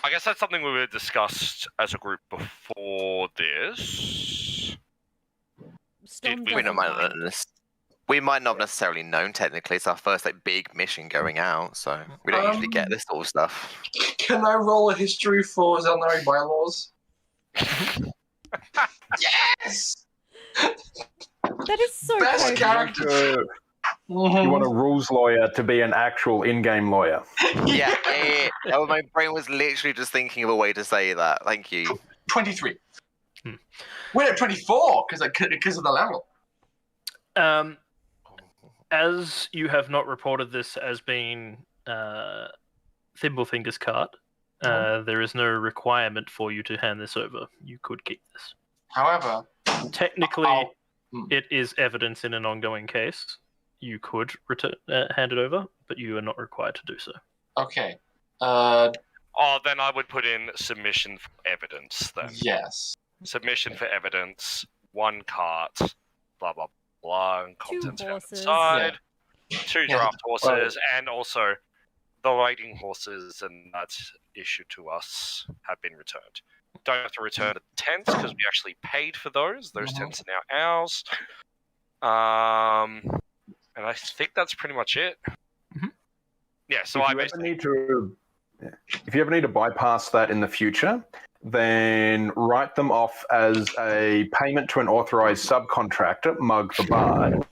I guess that's something we were discussed as a group before this. Storm We don't doesn't mind mind. letting this. We might not have necessarily known technically. It's our first like big mission going out, so we don't usually get this sort of stuff. Can I roll a history for Xel'nari bylaws? Yes! That is so Best crazy. character. You want a rules lawyer to be an actual in-game lawyer. Yeah. Oh, my brain was literally just thinking of a way to say that. Thank you. 23. We're at 24 because of the level. As you have not reported this as being Thimblefinger's cart, there is no requirement for you to hand this over. You could keep this. However, Technically, it is evidence in an ongoing case. You could hand it over, but you are not required to do so. okay. Then I would put in submission for evidence then. Yes. Submission for evidence, 1 cart, blah, blah, blah, and 2 contents found horses. inside, 2 Yeah. draft horses, and also the waiting horses and that issued to us have been returned. Don't have to return the tents because we actually paid for those. Those tents are now ours. And I think that's pretty much it. Mm-hmm. Yeah, so if I you basically... if you ever need to bypass that in the future, then write them off as a payment to an authorized subcontractor, Mug the Bard.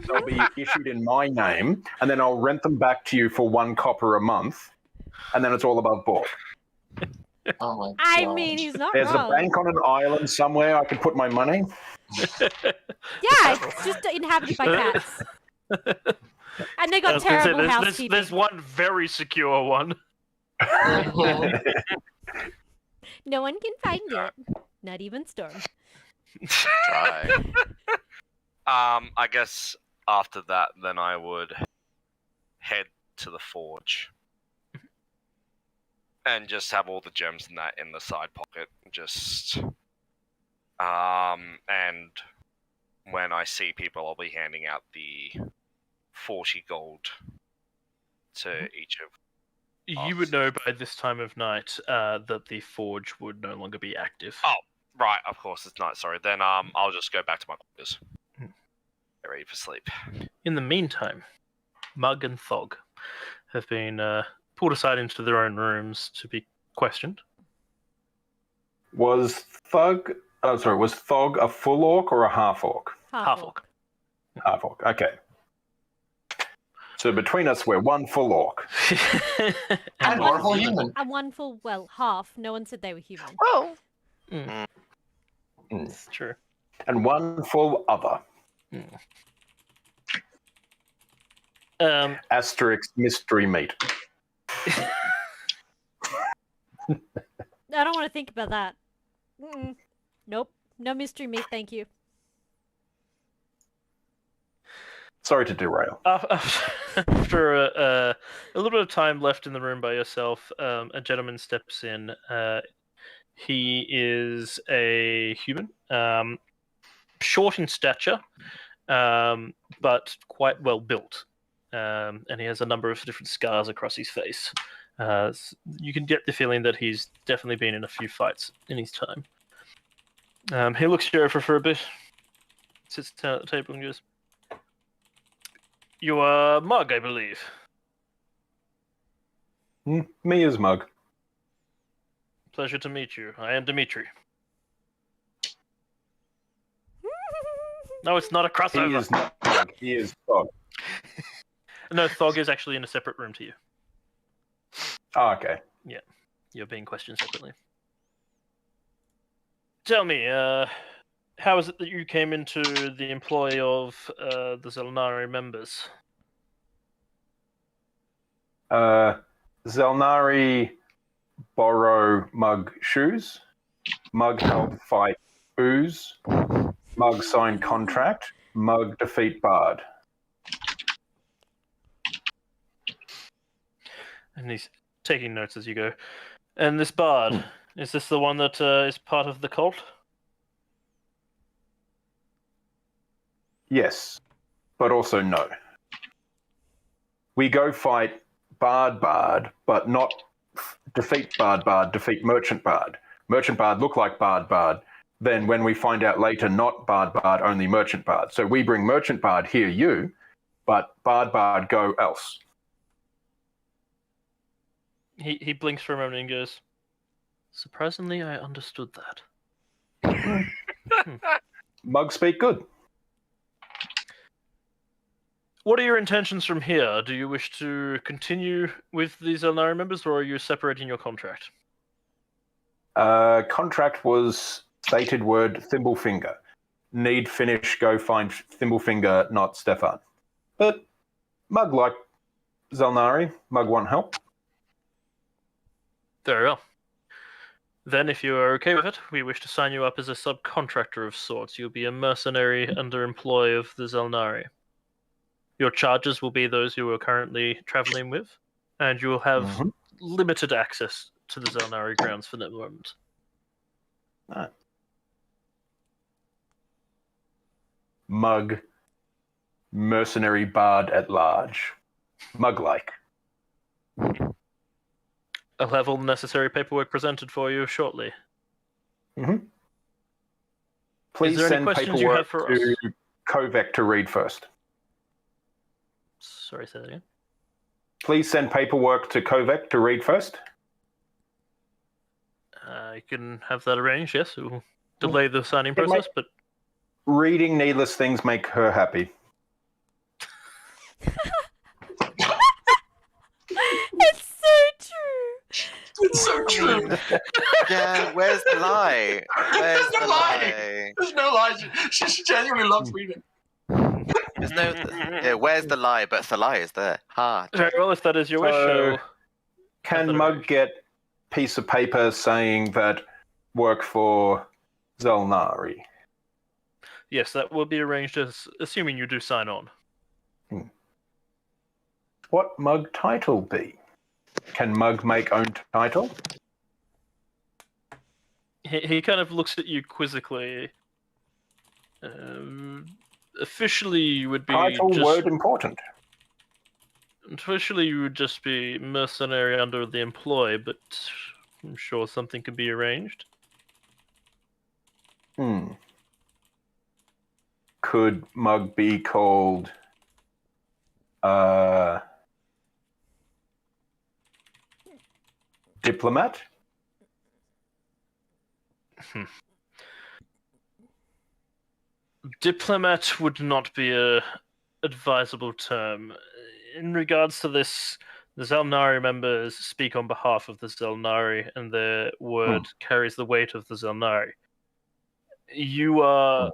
They'll be issued in my name, and then I'll rent them back to you for 1 copper a month, and then it's all above board. Oh my god. I mean, he's not There's wrong. a bank on an island somewhere I could put my money. Yeah, it's just inhabited by cats. And they I got was gonna say, terrible housekeeping. there's one very secure one. No one can find it. Not even Storm. Try. I guess after that, then I would head to the forge and just have all the gems and that in the side pocket. Just and when I see people, I'll be handing out the 40 gold to each of. You would know by this time of night that the forge would no longer be active. Oh, right, of course it's night. Sorry. Then I'll just go back to my quarters. Get ready for sleep. In the meantime, Mug and Thog have been pulled aside into their own rooms to be questioned. Was Thog a full orc or a half orc? Half orc. Half orc, okay. So between us, we're 1 full orc. And one one full human. And one full, well, half. No one said they were human. Oh. It's true. And 1 full other. Asterisk mystery meat. I don't want to think about that. Mm-mm. Nope. No mystery meat, thank you. Sorry to derail. After a little bit of time left in the room by yourself, a gentleman steps in. He is a human, short in stature, but quite well built. And he has a number of different scars across his face. You can get the feeling that he's definitely been in a few fights in his time. He looks you over for a bit, sits down at the table and goes, "You are Mug, I believe." Me as Mug. Pleasure to meet you. I am Dimitri. No, it's not a He crossover. is not Mug. He is Thog. No, Thog is actually in a separate room to you. Oh, okay. You're being questioned separately. Tell me, how is it that you came into the employ of the Xel'nari members? Xel'nari borrow Mug shoes. Mug help fight ooze. Mug sign contract. Mug defeat Bard. And he's taking notes as you go. And this Bard, is this the one that is part of the cult? Yes, but also no. We go fight Bard, but not defeat Bard, defeat Merchant Bard. Merchant Bard look like Bard, then when we find out later, not Bard, only Merchant Bard. So we bring Merchant Bard here, you, but Bard, go else. He blinks for a moment and goes, surprisingly, I understood that. Mug speak good. What are your intentions from here? Do you wish to continue with these Xel'nari members, or are you separating your contract? Contract was stated word Thimblefinger. Need finish, go find Thimblefinger, not Stefan. But Mug like Xel'nari. Mug want help. Very well. Then, if you are okay with it, we wish to sign you up as a subcontractor of sorts. You'll be a mercenary underemployee of the Xel'nari. Your charges will be those you are currently traveling with, and you will have limited access to the Xel'nari grounds for the moment. Right. Mug, mercenary bard at large. Mug-like. I'll have all the necessary paperwork presented for you shortly. Please there any send questions you have paperwork for to Kovac to read first. Sorry, say that again. Please send paperwork to Kovac to read first. I can have that arranged, yes. It will delay the signing process, but... Reading needless things make her happy. It's so true. It's so true. Yeah, where's the lie? Where's There's no the lie. lie? There's no lie. She genuinely loves reading. There's no. Yeah, where's the lie? But the lie is there. Ha. Very well, if that is your wish, So, can that Mug arranged. get piece of paper saying that work for Xel'nari? yes, that will be arranged, as assuming you do sign on. What Mug title be? Can Mug make own title? He kind of looks at you quizzically. Officially, you would be Title just... word important. Officially, you would just be mercenary under the employ, but I'm sure something could be arranged. Could Mug be called diplomat? Diplomat would not be a advisable term. In regards to this, the Xel'nari members speak on behalf of the Xel'nari, and their word carries the weight of the Xel'nari. You are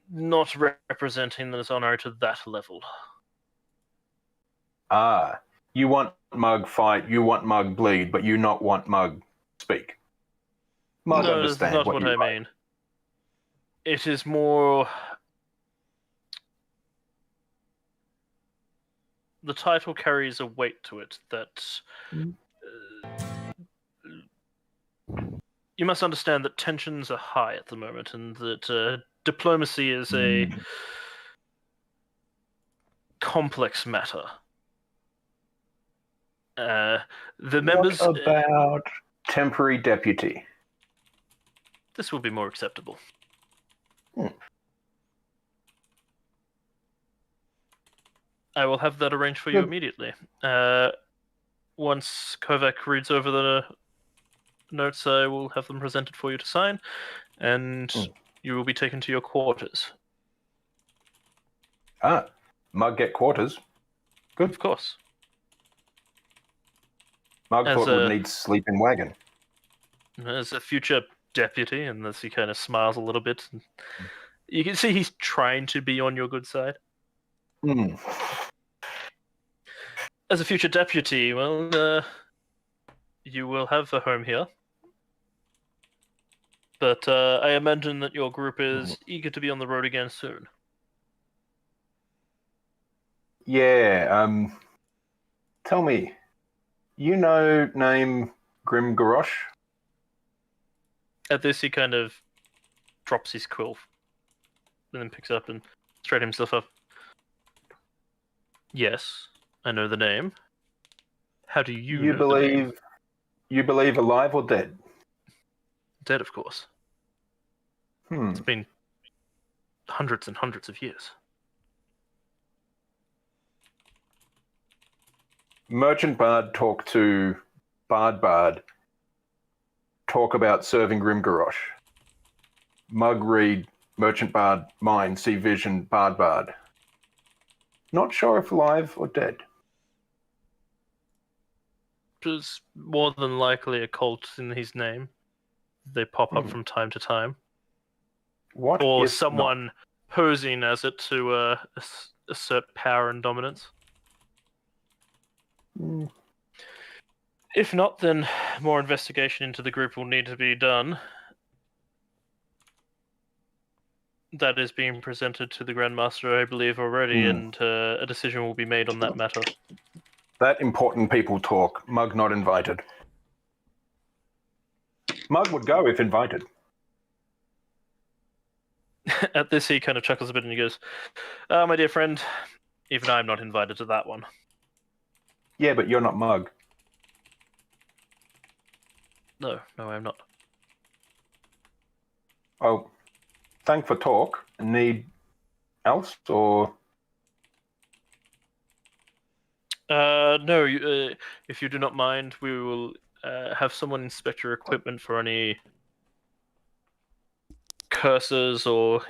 not representing the Xel'nari to that level. Ah, you want Mug fight, you want Mug bleed, but you not want Mug speak. Mug No, that's understand not what what you I like. mean. It is more... The title carries a weight to it that... you must understand that tensions are high at the moment, and that diplomacy is a complex matter. The members... What about temporary deputy? This will be more acceptable. I will have that arranged for you Good. immediately. Once Kovac reads over the notes, I will have them presented for you to sign, and you will be taken to your quarters. Ah, Mug get quarters. Good. Of course. Mug As thought a- would need sleeping wagon. As a future deputy, and as he kind of smiles a little bit, you can see he's trying to be on your good side. As a future deputy, well, you will have a home here. But I imagine that your group is eager to be on the road again soon. Yeah, tell me, you know name Grim Garosh? At this, he kind of drops his quill, and then picks up and straightens himself up. Yes, I know the name. How do you know the name? You believe alive or dead? Dead, of course. It's been hundreds and hundreds of years. Merchant Bard talk to Bard. Talk about serving Grimgarosh. Mug read Merchant Bard mind, see vision Bard. Not sure if alive or dead. There's more than likely a cult in his name. They pop up from time to time. What Or if someone posing as it to assert power and dominance. not? If not, then more investigation into the group will need to be done. That is being presented to the Grandmaster, I believe, already, and a decision will be made on that matter. That important people talk. Mug not invited. Mug would go if invited. At this, he kind of chuckles a bit and he goes, my dear friend, even I'm not invited to that one. Yeah, but you're not Mug. No, I'm not. Oh, thank for talk. Need else or? No, if you do not mind, we will have someone inspect your equipment for any curses or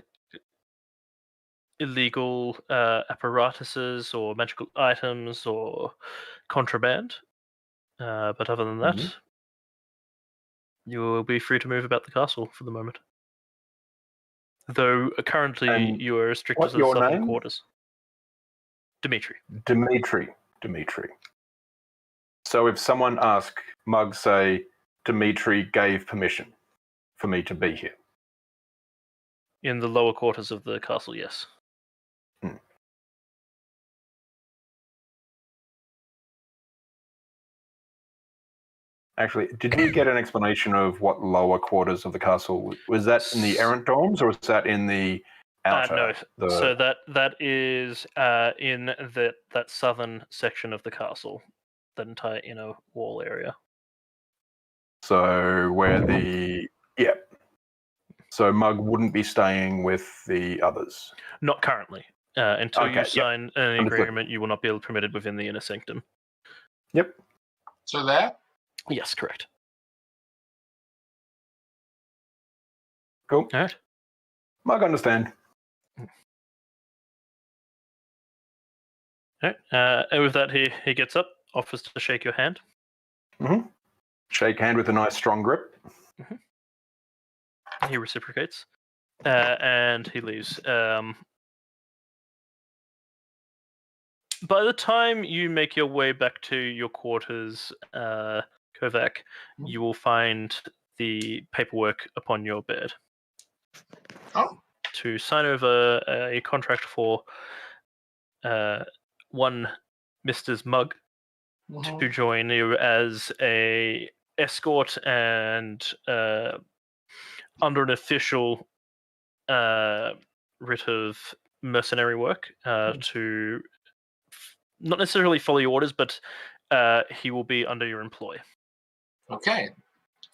illegal apparatuses or magical items or contraband. But other than that, you will be free to move about the castle for the moment. Though currently you are restricted to the southern quarters. Dimitri. So if someone asks, Mug say, Dimitri gave permission for me to be here. In the lower quarters of the castle, yes. Actually, did we get an explanation of what lower quarters of the castle? Was that in the errant dorms or was that in the outer? No. So that is in that southern section of the castle, that entire inner wall area. So So Mug wouldn't be staying with the others? Not currently. Until you sign an Understood. agreement, you will not be permitted within the inner sanctum. Yep. So there? Yes, correct. Cool. All right. Mug understand. All right. And with that, he gets up, offers to shake your hand. Mm-hmm. Shake hand with a nice strong grip. He reciprocates, and he leaves. By the time you make your way back to your quarters, Kovac, you will find the paperwork upon your bed. Oh. To sign over a contract for one Mr. Mug to join you as a escort and under an official writ of mercenary work to not necessarily follow your orders, but he will be under your employ. Okay.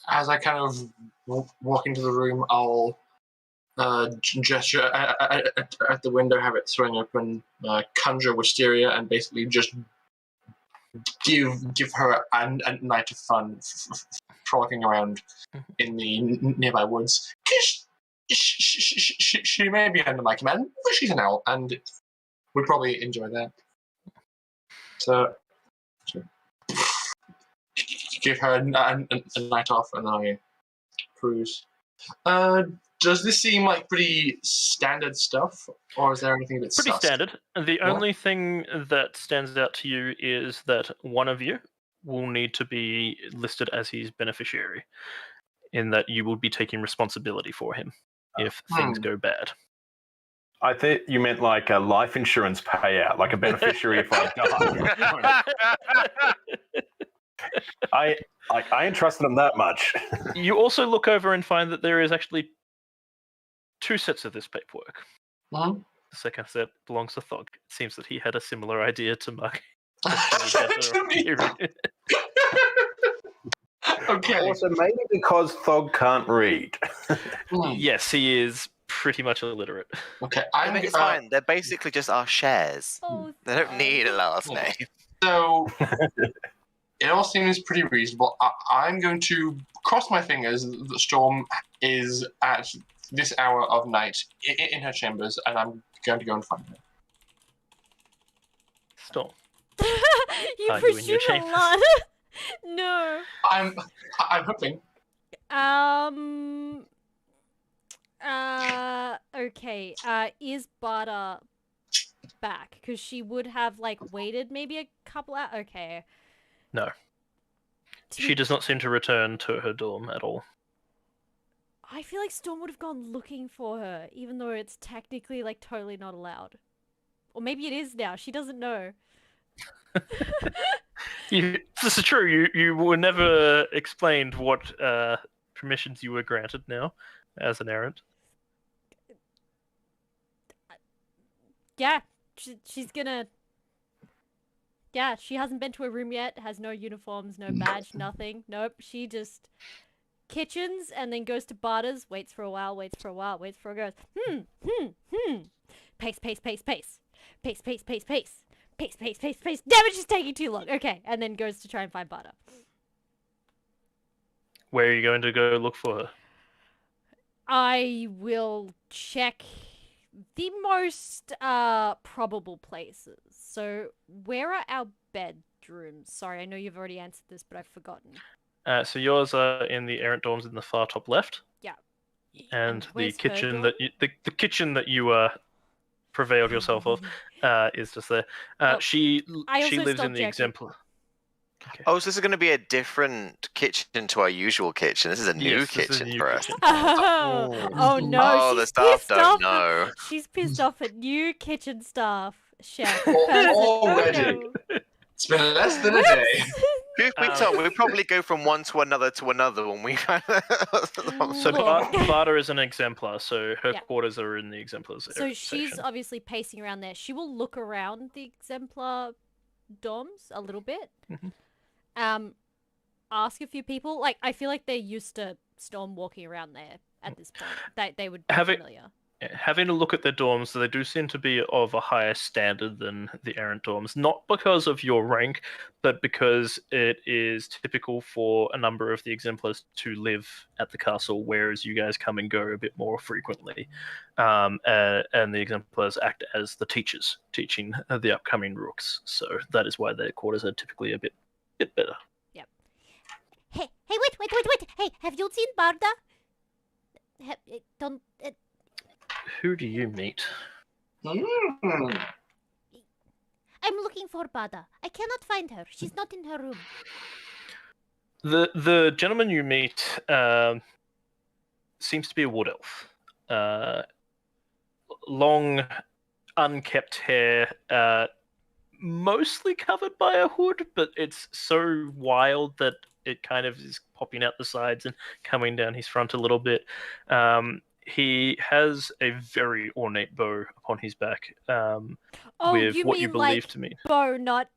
As I kind of walk into the room, I'll gesture at the window, have it swing open, conjure Wisteria, and basically just give her a night of fun, frolicking around in the nearby woods. She may be under my command, but she's an owl, and would probably enjoy that. So give her a night off, and then I cruise. Does this seem like pretty standard stuff, or is there anything that's pretty sus? standard? The only thing that stands out to you is that one of you will need to be listed as his beneficiary, in that you will be taking responsibility for him if things go bad. I think you meant like a life insurance payout, like a beneficiary if I die. I ain't trusting him that much. You also look over and find that there is actually 2 sets of this paperwork. Mm-hmm. The second set belongs to Thog. It seems that he had a similar idea to Mug. Okay. Also, maybe because Thog can't read. Yes, he is pretty much illiterate. Okay. It's fine. They're basically just our shares. Oh, They don't need a last Yeah. name. So it all seems pretty reasonable. I'm going to cross my fingers that Storm is at this hour of night in her chambers, and I'm going to go and find her. Storm. you Are you in your presume a chambers? lot. No. I'm hoping. Okay. Is Barda back? Because she would have waited maybe a couple hours. Okay. No. She does not seem to return to her dorm at all. I feel like Storm would have gone looking for her, even though it's technically totally not allowed. Or maybe it is now. She doesn't know. This is true. You were never explained what permissions you were granted now as an errant. Yeah, she's gonna. Yeah, she hasn't been to her room yet. Has no uniforms, no badge, nothing. Nope. She just kitchens and then goes to Barter's. Waits for a while. Waits for a while. Waits for a goes. Pace. Pace. Pace. Pace. Pace. Pace. Pace. Pace. Pace. Pace. Pace. Pace. Damn it! She's taking too long. Okay, and then goes to try and find Barter. Where are you going to go look for her? I will check the most probable places. So, where are our bedrooms? Sorry, I know you've already answered this, but I've forgotten. So yours are in the errant dorms in the far top left. Yeah. And the where's her kitchen dorm? the kitchen that you prevailed yourself of is just there. She also lives stole in the jerky. exemplar. Okay. Oh, so this is going to be a different kitchen to our usual kitchen. This is a new Yes, this is a kitchen new for us. kitchen. Oh no! Oh, the she's staff pissed don't off. know. She's pissed off at new kitchen staff chef. Already. no. It's been less than a day. Truth be told, we probably go from one to another when we kind of. So Look. Barter is an exemplar, so her Yeah. quarters are in the exemplars. So she's section. obviously pacing around there. She will look around the exemplar dorms a little bit. Ask a few people. I feel like they're used to Storm walking around there at this point. They would be familiar. Having a look at their dorms, they do seem to be of a higher standard than the errant dorms. Not because of your rank, but because it is typical for a number of the exemplars to live at the castle, whereas you guys come and go a bit more frequently. And the exemplars act as the teachers, teaching the upcoming rooks. So that is why their quarters are typically a bit better. Yep. Hey, wait. Hey, have you seen Barda? Don't... Who do you meet? Hmm. I'm looking for Barda. I cannot find her. She's not in her room. The gentleman you meet seems to be a wood elf. Long, unkept hair, mostly covered by a hood, but it's so wild that it kind of is popping out the sides and coming down his front a little bit. He has a very ornate bow upon his back, with you what mean you believe to mean. bow, not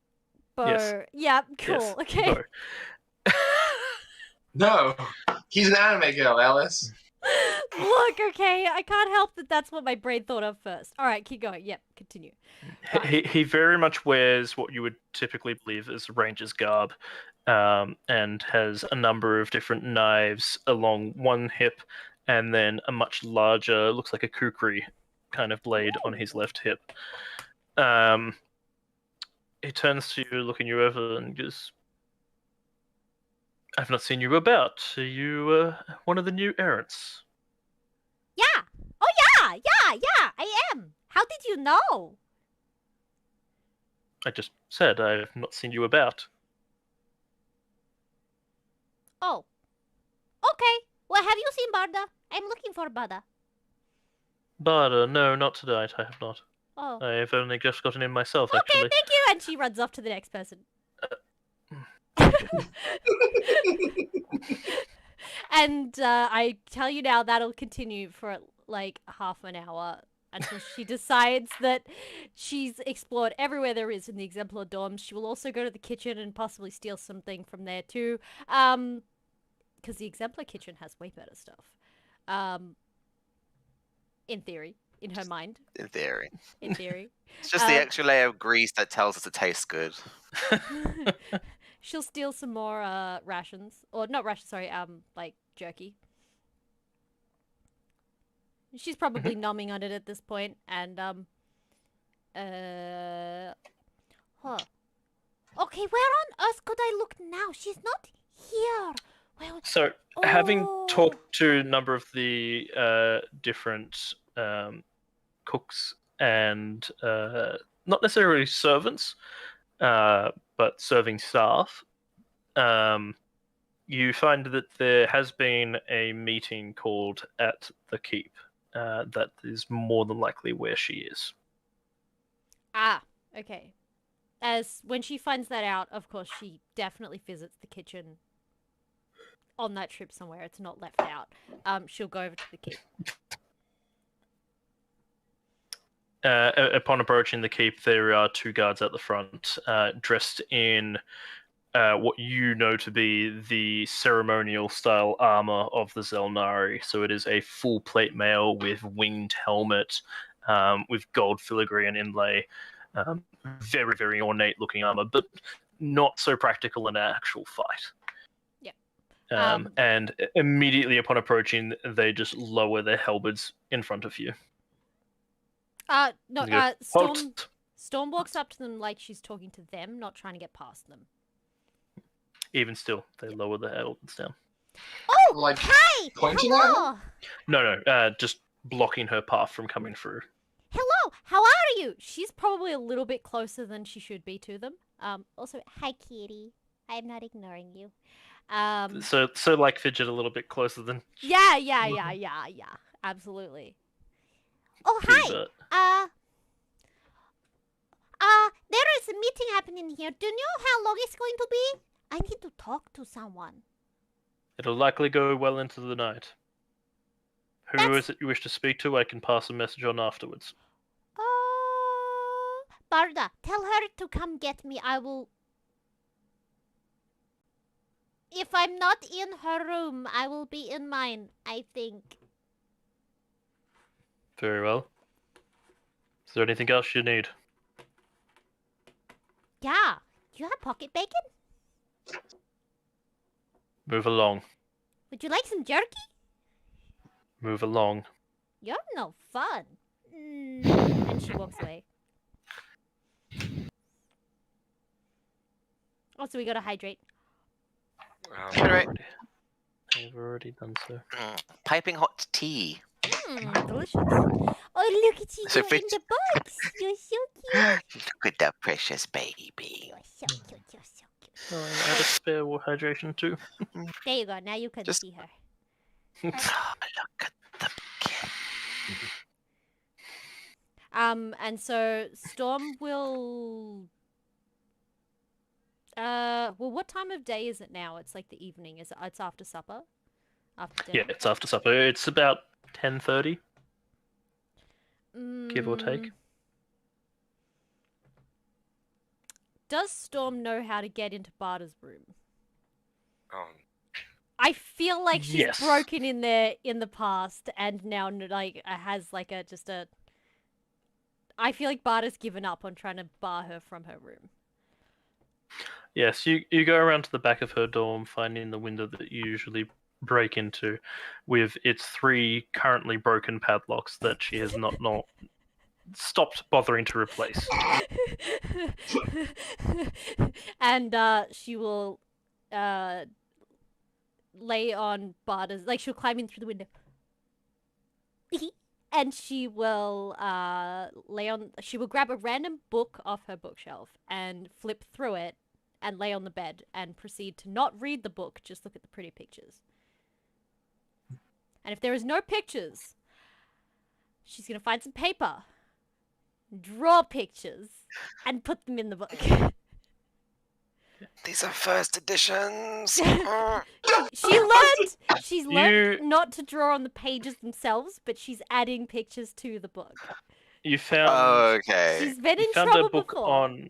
bow. Yes. Yeah, cool. Yes, Okay. bow. No, he's an anime girl, Alice. Look, okay, I can't help that that's what my brain thought of first. All right, keep going. Yep, continue. He very much wears what you would typically believe is ranger's garb, and has a number of different knives along one hip, and then a much larger, looks like a kukri kind of blade on his left hip. He turns to you, looking you over, and goes, "I've not seen you about. Are you one of the new errants?" Yeah. Oh, yeah, I am. How did you know? I just said I've not seen you about. Oh. Okay. Well, have you seen Barda? I'm looking for Barda. But no, not tonight. I have not. Oh. I've only just gotten in myself, Okay, actually. thank you. And she runs off to the next person. And I tell you now, that'll continue for like half an hour until she decides that she's explored everywhere there is in the exemplar dorms. She will also go to the kitchen and possibly steal something from there too. because the exemplar kitchen has way better stuff. In theory, in her mind, In theory. in theory. It's just the extra layer of grease that tells us it tastes good. She'll steal some more rations, or not rations. Sorry, like jerky. She's probably numbing on it at this point, and huh. Okay, where on earth could I look now? She's not here. Well, So, having oh. talked to a number of the different cooks and not necessarily servants, but serving staff, you find that there has been a meeting called at the keep. That is more than likely where she is. Ah, okay. As when she finds that out, of course, she definitely visits the kitchen on that trip somewhere. It's not left out. She'll go over to the keep. Upon approaching the keep, there are 2 guards at the front, dressed in what you know to be the ceremonial style armor of the Xel'nari. So it is a full plate mail with winged helmet, with gold filigree and inlay. Very, very ornate looking armor, but not so practical in an actual fight. Yeah. And immediately upon approaching, they just lower their halberds in front of you. No, They go, "Halt!" Storm walks up to them like she's talking to them, not trying to get past them. Even still, they lower the halberds down. Oh, Like, hi! pointing at Hello! No, just blocking her path from coming through. Hello! How are you? She's probably a little bit closer than she should be to them. Also, hi, kitty. I am not ignoring you. So like fidget a little bit closer than Yeah. Absolutely. Oh, hi! But There is a meeting happening here. Do you know how long it's going to be? I need to talk to someone. it'll likely go well into the night. Who That's- is it you wish to speak to? I can pass a message on afterwards. Barda, tell her to come get me. I will... If I'm not in her room, I will be in mine, I think. Very well. Is there anything else you need? Yeah. Do you have pocket bacon? Move along. Would you like some jerky? Move along. You're no fun. And she walks away. Also, we gotta hydrate. Right. I've already done so. Piping hot tea. Delicious. Oh, look at you, So you're in fit- the box. You're so cute. Look at that precious baby. You're so cute, you're so cute. Oh, I add a spare hydration too. There you go, now you can Just- see her. Oh, look at them. And so Storm will... well, what time of day is it now? It's like the evening. It's after supper? After Yeah, dinner? it's after supper. It's about 10:30, give or take. Does Storm know how to get into Barda's room? Oh, I feel like she's Yes. broken in there in the past and now like has like a just a... I feel like Barda's given up on trying to bar her from her room. Yes, you go around to the back of her dorm, finding the window that you usually break into, with its 3 currently broken padlocks that she has not stopped bothering to replace. And she will lay on Barda's, like she'll climb in through the window. And she will she will grab a random book off her bookshelf and flip through it and lay on the bed and proceed to not read the book, just look at the pretty pictures. And if there is no pictures, she's going to find some paper, draw pictures, and put them in the book. These are first editions. She's learned not to draw on the pages themselves, but she's adding pictures to the book. You found Okay. She's been in you found trouble a book before. on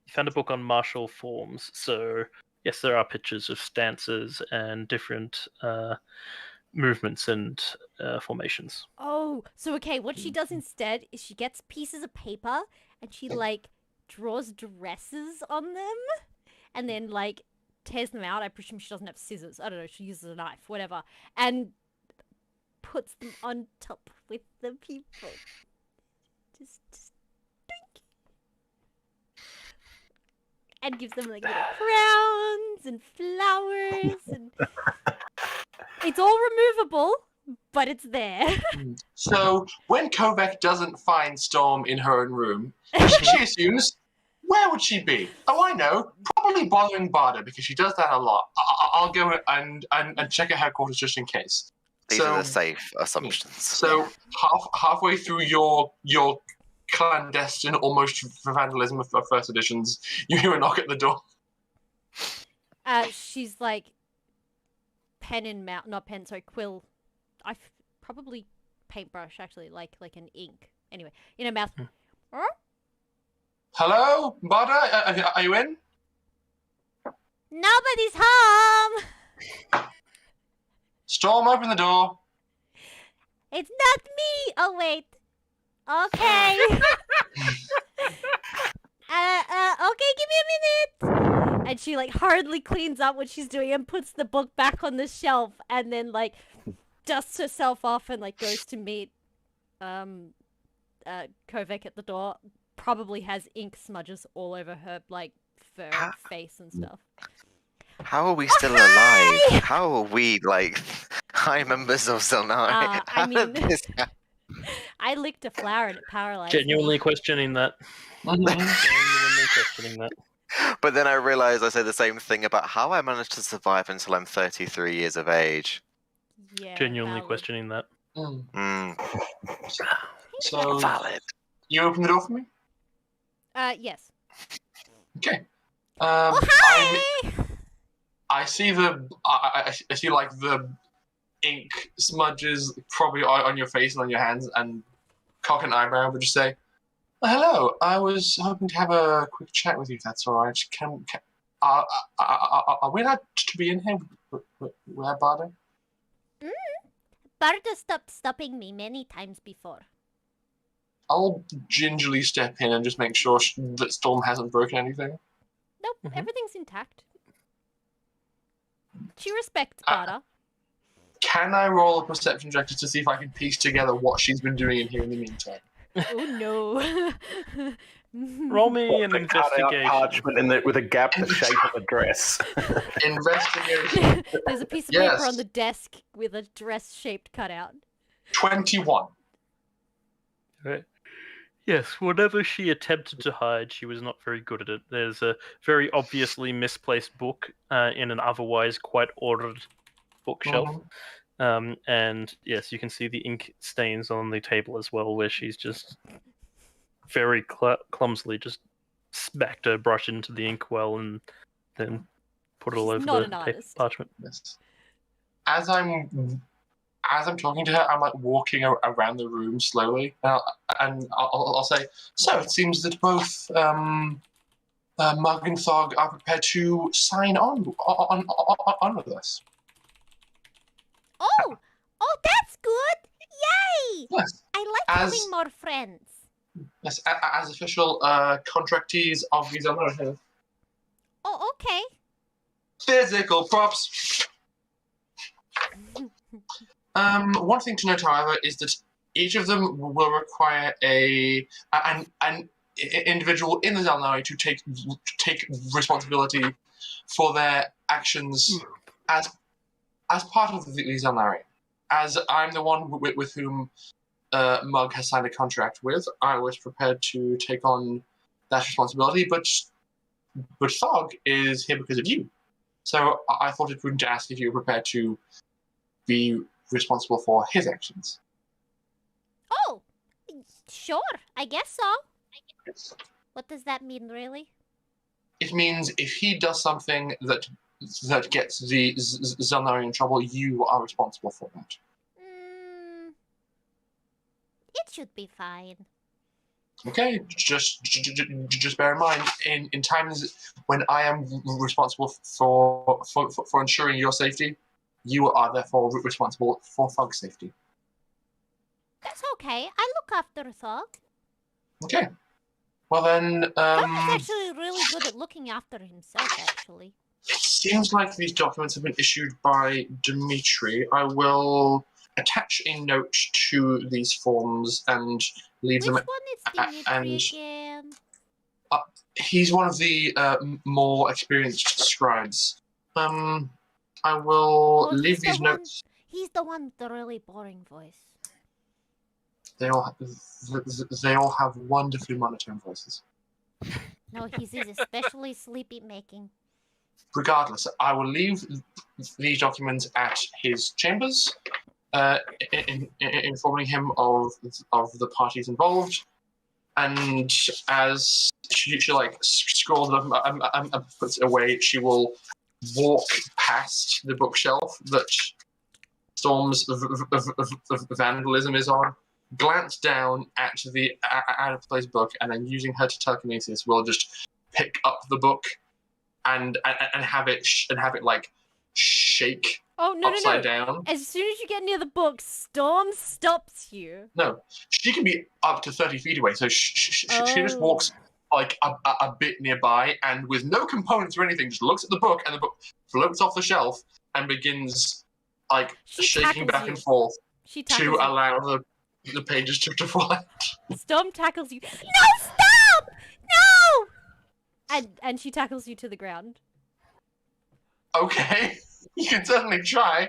you found a book on martial forms, so yes, there are pictures of stances and different movements and formations. Oh, so okay, what she does instead is she gets pieces of paper and she like draws dresses on them and then like tears them out. I presume she doesn't have scissors. I don't know, she uses a knife, whatever. And puts them on top with the people. Just doink. And gives them like little crowns and flowers and it's all removable, but it's there. So when Kovac doesn't find Storm in her own room, she assumes, where would she be? Oh, I know. Probably bothering Barda, because she does that a lot. I'll go and check at her quarters just in case. These are the safe assumptions. So halfway through your clandestine, almost vandalism of first editions, you hear a knock at the door. She's like pen in mouth, not pen, sorry, quill. Probably paintbrush actually, like an ink. Anyway, in her mouth. Hello, Barda, are you in? Nobody's home. Storm, open the door. It's not me. Oh wait. Okay. Okay, give me a minute. And she like hurriedly cleans up what she's doing and puts the book back on the shelf and then like dusts herself off and like goes to meet Kovac at the door. Probably has ink smudges all over her like fur and face and stuff. How are we still alive? How are we like high members of Xel'nari? I mean, I licked a flower and it paralyzed Genuinely me. questioning that. Genuinely questioning that. But then I realised I say the same thing about how I managed to survive until I'm 33 years of age. Yeah, Genuinely valid. questioning that. So Valid. you open the door for me? Yes. Okay. Oh, hi! I see I see like the ink smudges probably on your face and on your hands, and cock an eyebrow, but just say, "Hello. I was hoping to have a quick chat with you. If that's all right. Are we allowed to be in here? Where, Barda? Barda stopped stopping me many times before. I'll gingerly step in and just make sure that Storm hasn't broken anything. Nope, everything's intact. She respects Barda. Can I roll a perception check just to see if I can piece together what she's been doing in here in the meantime? Oh no. Roll me an The cut-out investigation. parchment with a gap the shape of a dress. Investigation. There's a piece of Yes. paper on the desk with a dress-shaped cutout. 21. Right. Yes, whatever she attempted to hide, she was not very good at it. There's a very obviously misplaced book in an otherwise quite ordered bookshelf. And yes, you can see the ink stains on the table as well, where she's just very clumsily just smacked her brush into the inkwell and then put it all She's over not the an paper artist. parchment. Yes. As I'm talking to her, I'm like walking around the room slowly, and I'll say, "So it seems that both Mug and Thog are prepared to sign on with us." Oh, that's good! Yay! Yes. I like As- having more friends. Yes, as official contractees of these other Oh, okay. physical props. One thing to note, however, is that each of them will require an individual in the Xel'nari to take responsibility for their actions as part of the Xel'nari. As I'm the one with whom Mug has signed a contract with, I was prepared to take on that responsibility, but Thog is here because of you. So I thought it prudent to ask if you were prepared to be responsible for his actions. Oh, sure. I guess so. What does that mean, really? It means if he does something that gets the Xel'nari in trouble, you are responsible for that. It should be fine. Okay, just bear in mind, in times when I am responsible for ensuring your safety, you are therefore responsible for Thug's safety. That's okay. I look after Thug. Okay. Well then, Thug is actually really good at looking after himself, actually. it seems like these documents have been issued by Dimitri. I will attach a note to these forms and leave Which them. one is Dimitri again? He's one of the more experienced scribes. I will leave these notes. He's the one with the really boring voice. They all have wonderfully monotone voices. No, he's especially sleepy making. Regardless, I will leave these documents at his chambers, informing him of the parties involved. And as she like scrolls it up and puts it away, she will walk past the bookshelf that Storm's vandalism is on, glance down at the out-of-place book, and then using her telekinesis, will just pick up the book and have it like shake upside down. As soon as you get near the book, Storm stops you. No, she can be up to 30 feet away, so she just walks like a bit nearby, and with no components or anything, just looks at the book, and the book floats off the shelf and begins like shaking back and forth to allow the pages to fly. Storm tackles you. No, stop! No! And she tackles you to the ground. Okay, you can certainly try.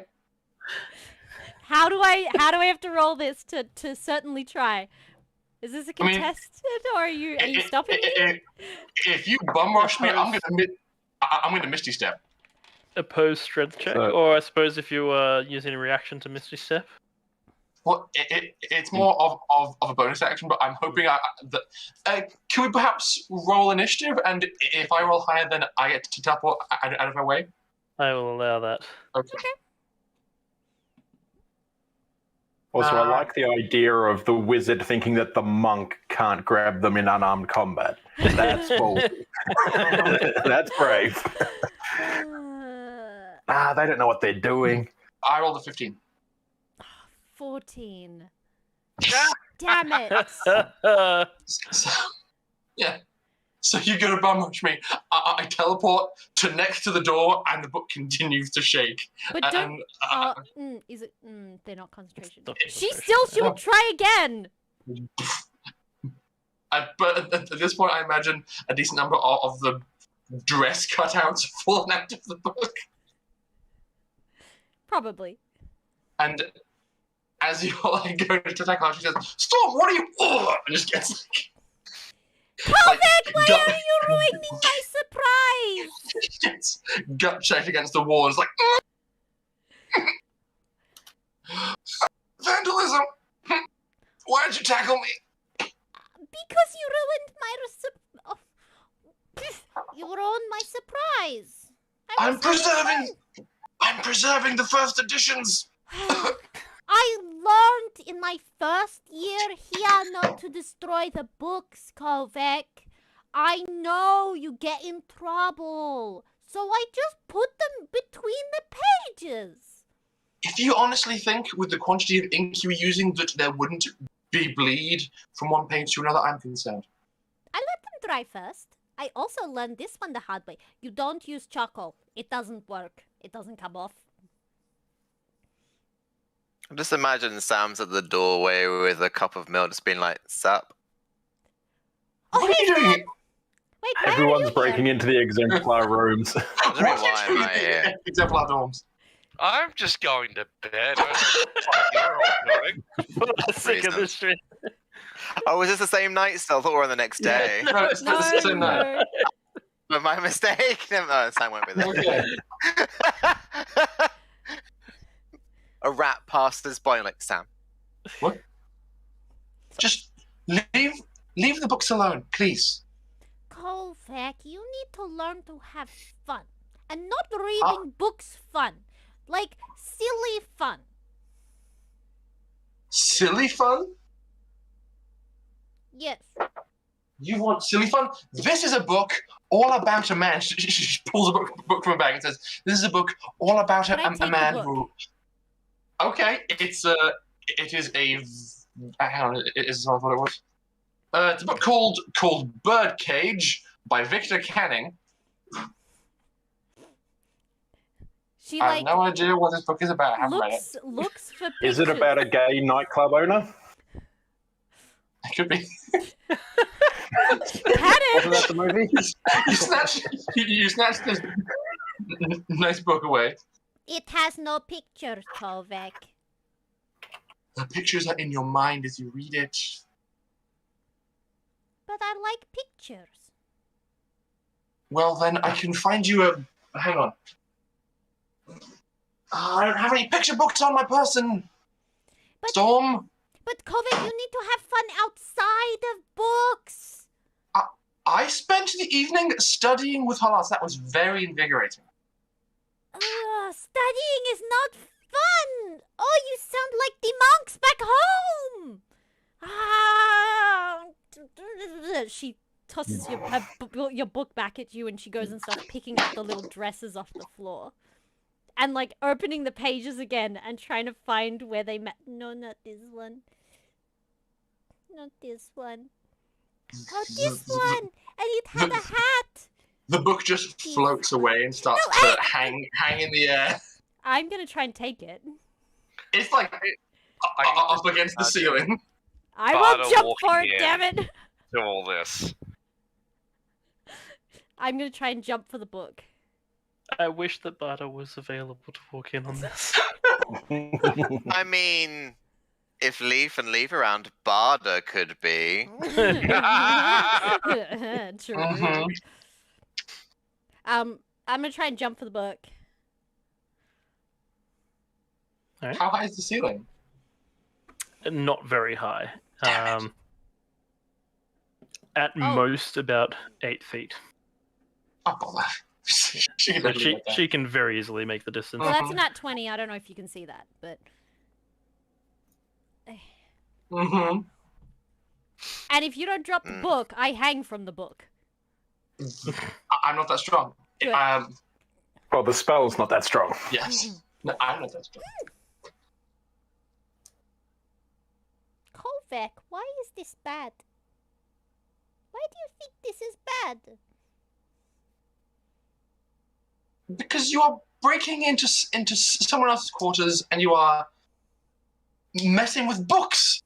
How do I have to roll this to certainly try? Is this a contested, or are you stopping me? If you bum rush me, I'm gonna Misty Step. Opposed strength check, or I suppose if you were using a reaction to Misty Step. Well, it's more of a bonus action, but I'm hoping that. Can we perhaps roll initiative? And if I roll higher, then I get to teleport out of my way. I will allow that. Okay. Also, I like the idea of the wizard thinking that the monk can't grab them in unarmed combat. That's bold. That's brave. They don't know what they're doing. I rolled a 15. 14. Damn it. So, yeah. So you're going to bum rush me. I teleport to next to the door, and the book continues to shake. But don't... is it... they're not concentration. She would try again! But at this point, I imagine a decent number of the dress cutouts fallen out of the book. Probably. And as you're like going to attack her, she says, "Storm, what are you?" And just gets like... Kovac, why are you ruining my surprise? She gets gut checked against the wall. It's like... Vandalism! Why'd you tackle me? Because you ruined my you ruined my surprise. I'm preserving the first editions. I learned in my first year here not to destroy the books, Kovac. I know you get in trouble, so I just put them between the pages. If you honestly think with the quantity of ink you were using that there wouldn't be bleed from one page to another, I'm concerned. I let them dry first. I also learned this one the hard way. You don't use charcoal. It doesn't work. It doesn't come off. Just imagine Sam's at the doorway with a cup of milk, just being like, "Sup?" Oh, What are you doing? Wait, Everyone's breaking into the exemplar rooms. Why am I here? Exemplar dorms. I'm just going to bed. I don't know what you're all doing. Sick of this shit. Oh, is this the same night still? I thought we were on the next day. No, it's the same night. But my mistake. No, Sam won't be there. Okay. A rat passed us by, like, Sam. What? Just leave the books alone, please. Kovac, you need to learn to have fun. And not reading books fun. Like, silly fun. Silly fun? Yes. You want silly fun? This is a book all about a man. She pulls a book from her bag and says, "This is a book all about Can I a take the man book? who." Okay, it is a. Hang on, is not what it was. It's a book called Birdcage by Victor Canning. She I have like no idea what this book is about. I haven't read it. looks for pictures. Is it about a gay nightclub owner? It could be. Wasn't that the movie? You snatched this nice book away. It has no pictures, Kovek. The pictures are in your mind as you read it. But I like pictures. Well, then I can find you a. Hang on. I don't have any picture books on my person. But- Storm, But Kovek, you need to have fun outside of books. I spent the evening studying with Halas. That was very invigorating. Studying is not fun. Oh, you sound like the monks back home. She tosses your book back at you, and she goes and starts picking up the little dresses off the floor. And, like, opening the pages again and trying to find where they met. No, not this one. Not this one. Oh, this one! And it had a hat! The book just floats away and starts to hang in the air. I'm gonna try and take it. It's like up against the ceiling. I Bada will jump walking for it, in. damn it! To all this. I'm gonna try and jump for the book. I wish that Barda was available to walk in on this. I mean, if Leaf and Leaf around, Barda could be. True. Mhm. I'm gonna try and jump for the book. How high is the ceiling? Not very high. Damn it. At most about 8 feet. Oh, bother. She can But definitely get that. she can very easily make the distance. Well, that's not 20. I don't know if you can see that, but. Mm-hmm. And if you don't drop the book, I hang from the book. I'm not that strong. Good. Well, the spell's not that strong. Yes. No, I'm not that strong. Kovek, why is this bad? Why do you think this is bad? Because you are breaking into someone else's quarters and you are messing with books.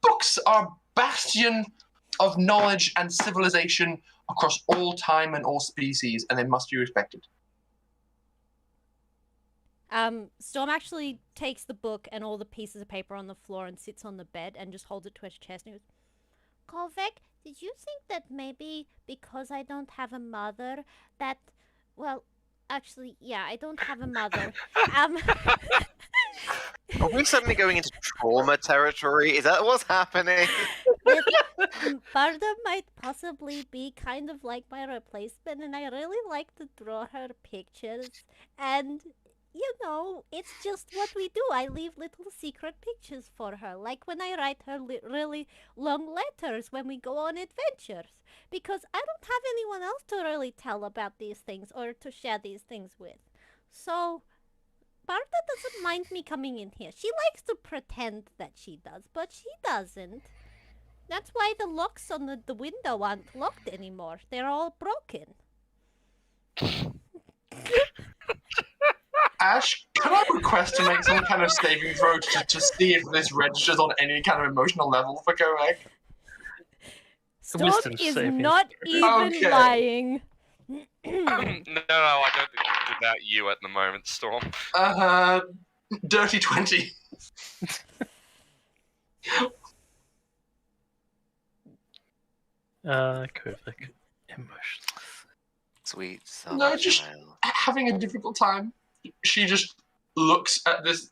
Books are a bastion of knowledge and civilization across all time and all species, and they must be respected. Storm actually takes the book and all the pieces of paper on the floor and sits on the bed and just holds it to her chest and goes, Kovek, did you think that maybe because I don't have a mother that, well, actually, yeah, I don't have a mother. Are we suddenly going into trauma territory? Is that what's happening? Barda might possibly be kind of like my replacement, and I really like to draw her pictures. And, you know, it's just what we do. I leave little secret pictures for her, like when I write her really long letters when we go on adventures. Because I don't have anyone else to really tell about these things or to share these things with. So, Barda doesn't mind me coming in here. She likes to pretend that she does, but she doesn't. That's why the locks on the window aren't locked anymore. They're all broken. Ash, can I request to make some kind of saving throw to see if this registers on any kind of emotional level for Kovek? Storm Wisdom is saving not throw. even Okay. lying. No, I don't think it's about you at the moment, Storm. Dirty 20. Kovac. Emotionless. Sweet son No, just- child. Having a difficult time. She just looks at this.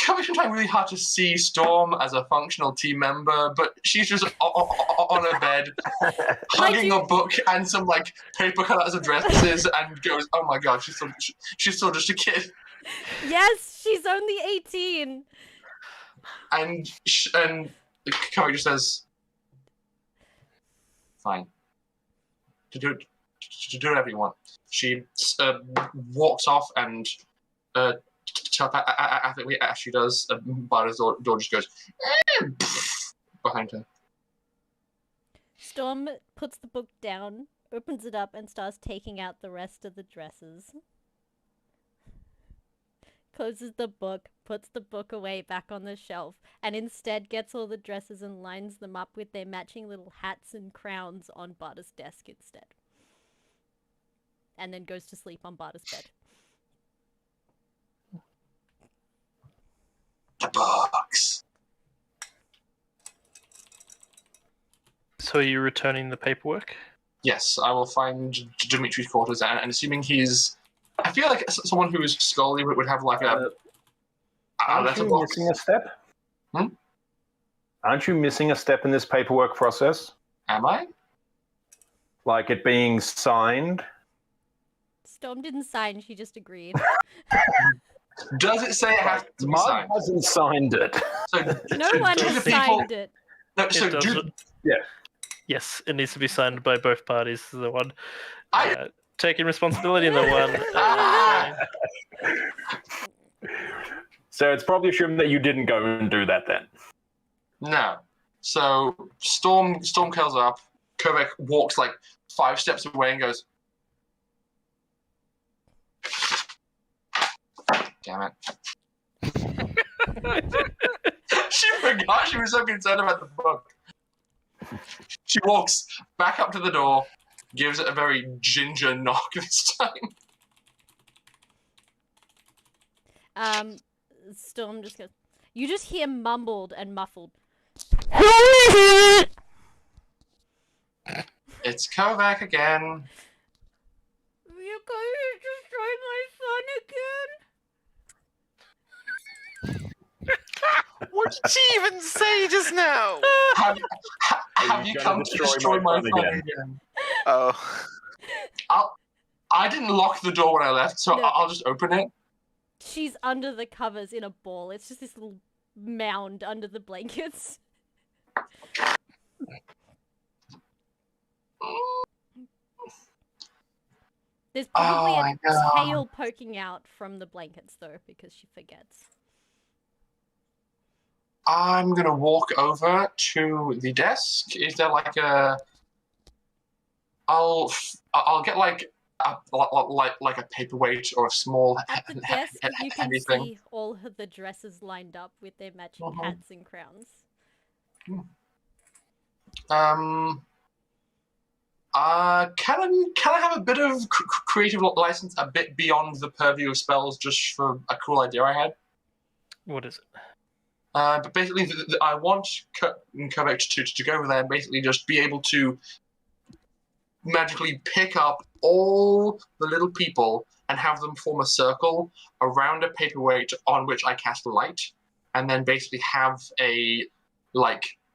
Kovik's trying really hard to see Storm as a functional team member, but she's just on her bed, hugging a book and some like paper cutouts of dresses, and goes, "Oh my god, she's still just a kid." Yes, she's only 18. And Kovac just says, "Fine. To do whatever you want." She walks off and telepathically, as she does, Barda's door just goes behind her. Storm puts the book down, opens it up, and starts taking out the rest of the dresses. Closes the book, puts the book away back on the shelf, and instead gets all the dresses and lines them up with their matching little hats and crowns on Barda's desk instead. And then goes to sleep on Barda's bed. The books. So are you returning the paperwork? Yes, I will find Dimitri's quarters, and assuming he's... I feel like someone who is Scully would have like a Aren't you letterbox. missing a step? Aren't you missing a step in this paperwork process? Am I? Like it being signed? Storm didn't sign, she just agreed. Does it say it has to be Mug signed? hasn't signed it. So, No so one do has the people- signed it. No, so It do, doesn't. Yeah. Yes, it needs to be signed by both parties. The one I- taking responsibility and the one. Ah! So it's probably assumed that you didn't go and do that then. No. So Storm curls up. Kovac walks like 5 steps away and goes, "Damn it." She forgot she was so concerned about the book. She walks back up to the door, gives it a very ginger knock this time. Storm just goes. You just hear mumbled and muffled. It's Kovac again. You guys destroyed my fun again. What did she even say just now? Have you you gonna come to destroy my fun again? Oh. I didn't lock the door when I left, so No. I'll just open it. She's under the covers in a ball. It's just this little mound under the blankets. There's probably Oh, a I know. tail poking out from the blankets, though, because she forgets. I'm gonna walk over to the desk. Is there like a? I'll get like a paperweight or a small At the desk, you can heavy thing. see all of the dresses lined up with their matching Mhm. hats and crowns. Can I have a bit of creative license, a bit beyond the purview of spells, just for a cool idea I had? What is it? But basically, I want Kovac to go over there and basically just be able to magically pick up all the little people and have them form a circle around a paperweight on which I cast light, and then basically have a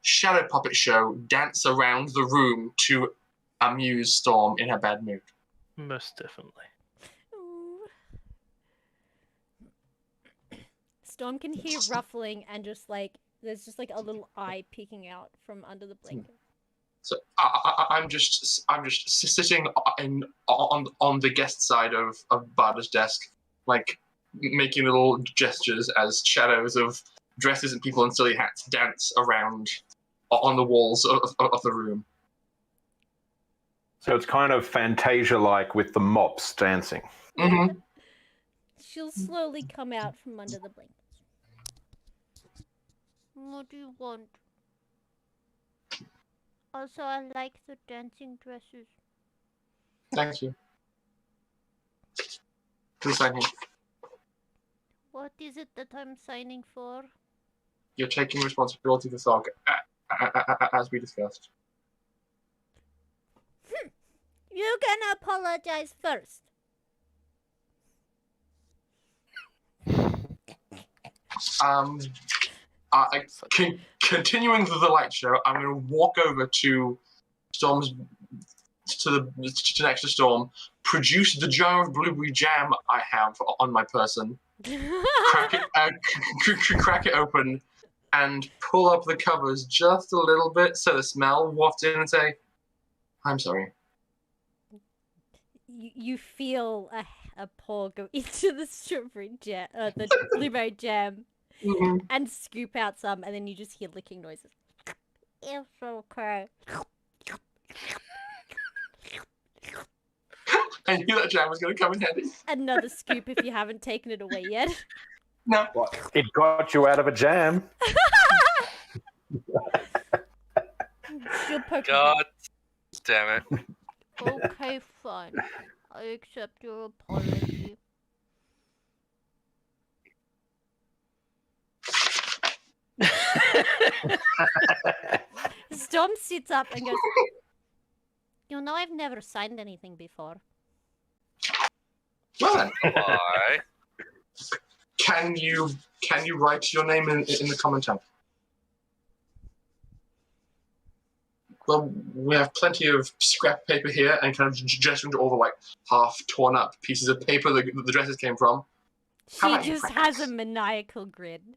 shadow puppet show dance around the room to amuse Storm in her bad mood. Most definitely. Ooh. Storm can hear ruffling and just there's just a little eye peeking out from under the blanket. So I'm just sitting on the guest side of Barda's desk, making little gestures as shadows of dresses and people in silly hats dance around on the walls of the room. So it's kind of Fantasia-like with the mops dancing. Mm-hmm. She'll slowly come out from under the blankets. What do you want? Also, I like the dancing dresses. Thank you. Please sign here. What is it that I'm signing for? You're taking responsibility for Thog, as we discussed. You can apologize first. Continuing the light show, I'm going to walk over to Storm's next to Storm, produce the jar of blueberry jam I have on my person, crack it open, and pull up the covers just a little bit so the smell wafts in and say, "I'm sorry." You feel a paw go into the strawberry jam, the blueberry jam, Mhm. and scoop out some, and then you just hear licking noises. It's okay. I knew that jam was going to come in handy. Another scoop if you haven't taken it away yet. No. What? It got you out of a jam. She'll poke you God damn it. back. Okay, fine. I accept your apology. Storm sits up and goes, "You know, I've never signed anything before." Well then, Why? can you write your name in the comment tab? Well, we have plenty of scrap paper here, and kind of gesturing to all the like half torn up pieces of paper that the dresses came from. How She about you just practice? has a maniacal grin.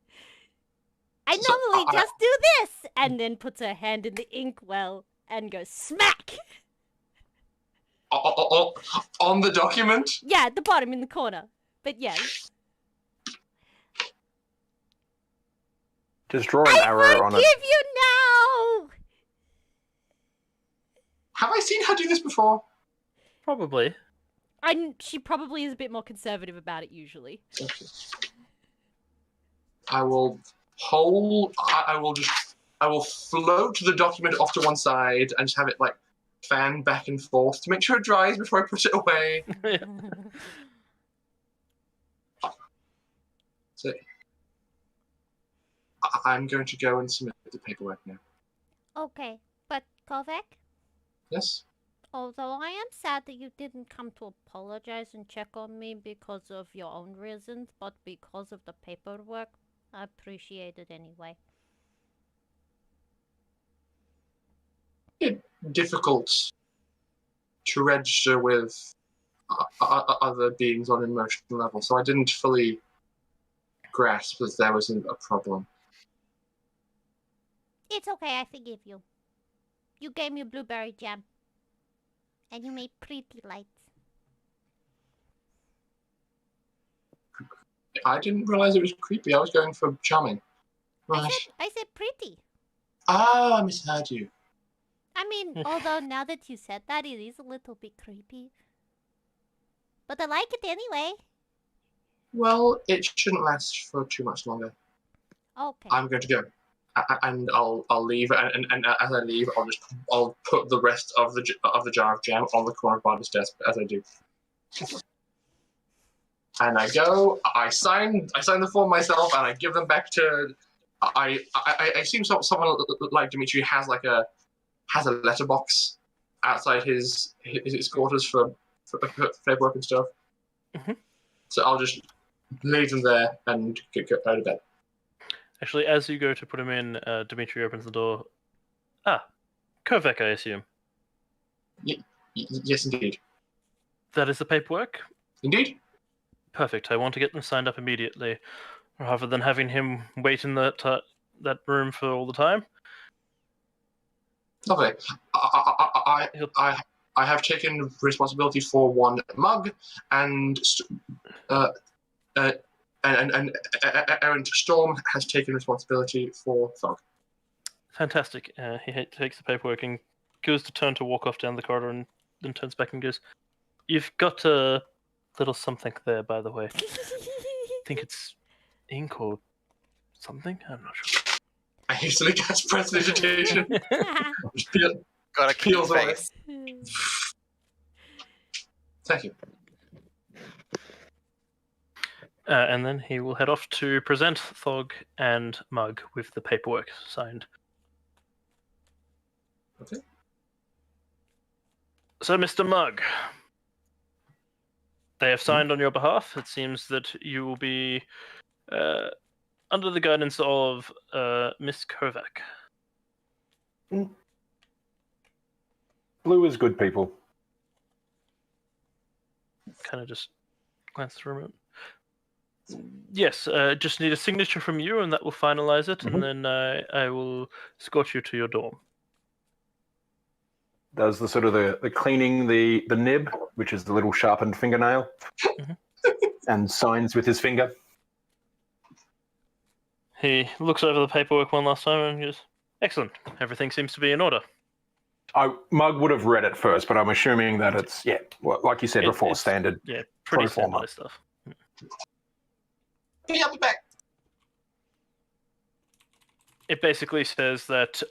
I So, normally just do this, and then puts her hand in the inkwell and goes smack. On the document? Yeah, at the bottom in the corner. But yes, Just draw an arrow on forgive it. you now. Have I seen her do this before? Probably. She probably is a bit more conservative about it usually. Okay. I will hold. I will float the document off to one side and just have it like fan back and forth to make sure it dries before I put it away. So I'm going to go and submit the paperwork now. Okay, but Kovac, Yes. although I am sad that you didn't come to apologize and check on me because of your own reasons, but because of the paperwork, I appreciate it anyway. Difficult to register with other beings on an emotional level, so I didn't fully grasp that there was a problem. It's okay, I forgive you. You gave me blueberry jam. And you made pretty lights. I didn't realize it was creepy. I was going for charming. Right. I said pretty. Ah, I misheard you. I mean, although now that you said that, it is a little bit creepy. But I like it anyway. Well, it shouldn't last for too much longer. Okay. I'm going to go, and I'll leave. And as I leave, I'll put the rest of the jar of jam on the corner of Barda's desk as I do. And I go. I sign the form myself, and I give them back to. I assume someone like Dimitri has a letterbox outside his quarters for paperwork and stuff. Mhm. So I'll just leave them there and go to bed. Actually, as you go to put him in, Dimitri opens the door. Ah, Kovac, I assume. Yes, indeed. That is the paperwork? Indeed. Perfect. I want to get them signed up immediately, rather than having him wait in that room for all the time. Lovely. I have taken responsibility for one mug, and Aaron Storm has taken responsibility for Thog. Fantastic. He takes the paperwork and goes to turn to walk off down the corridor, and then turns back and goes, "You've got a little something there, by the way. I think it's ink or something. I'm not sure." I hastily cast prestidigitation. Gotta keep Peels away. face. Thank you. And then he will head off to present Thog and Mug with the paperwork signed. Okay. So, Mr. Mug, they have signed on your behalf. It seems that you will be under the guidance of Miss Kovac. Blue is good people. Kind of just glance through it. Yes, just need a signature from you, and that will finalize it, and then I will escort you to your dorm. Does the sort of the cleaning the nib, which is the little sharpened fingernail, and signs with his finger. He looks over the paperwork one last time and goes, "Excellent. Everything seems to be in order." Mug would have read it first, but I'm assuming that it's like you said before, It's standard. pretty pro forma. standard stuff. Yeah, I'll be back. It basically says that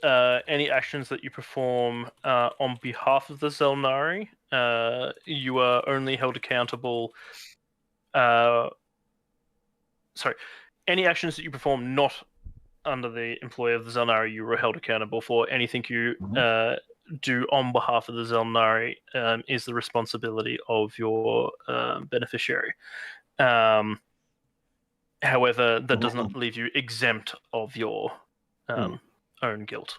any actions that you perform on behalf of the Xel'nari, you are only held accountable. Any actions that you perform not under the employ of the Xel'nari, you are held accountable for. Anything you do on behalf of the Xel'nari is the responsibility of your beneficiary. However, that does not leave you exempt of your own guilt.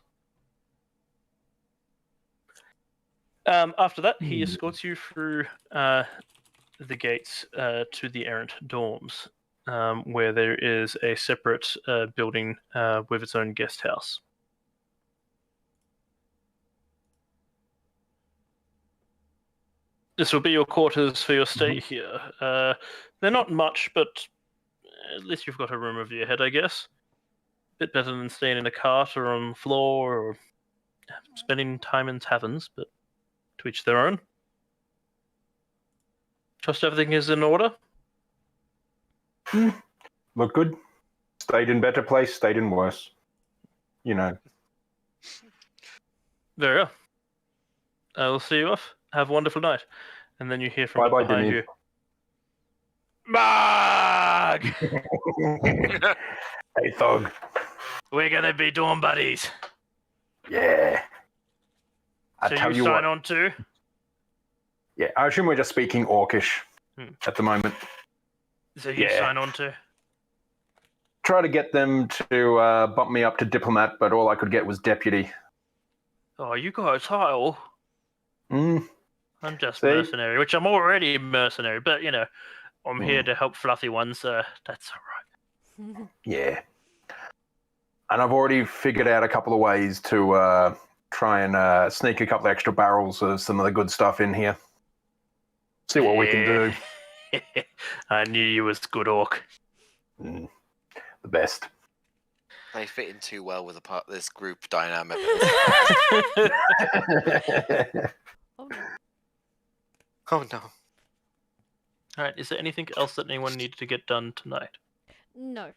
After that, he escorts you through the gates to the errant dorms, where there is a separate building with its own guest house. This will be your quarters for your stay here. They're not much, but at least you've got a room over your head, I guess. Bit better than staying in a cart or on the floor or spending time in taverns, but to each their own. Trust everything is in order? Look good. Stayed in better place, stayed in worse. You know. Very well. I will see you off. Have a wonderful night. And then you hear from Bye-bye, behind Denise. you. Mug! Hey, Thug. We're gonna be dorm buddies. Yeah. I So tell you you sign what. on too? Yeah, I assume we're just speaking Orcish at the moment. So you sign on too? Try to get them to bump me up to diplomat, but all I could get was deputy. Oh, you got a title. Mm, I'm just See? mercenary, which I'm already mercenary, but you know, I'm here to help fluffy ones, so that's alright. yeah. And I've already figured out a couple of ways to try and sneak a couple of extra barrels of some of the good stuff in here. See what we can do. I knew you was good orc. The best. They fit in too well with this group dynamic. Oh no. Oh no. Alright, is there anything else that anyone needed to get done tonight? No.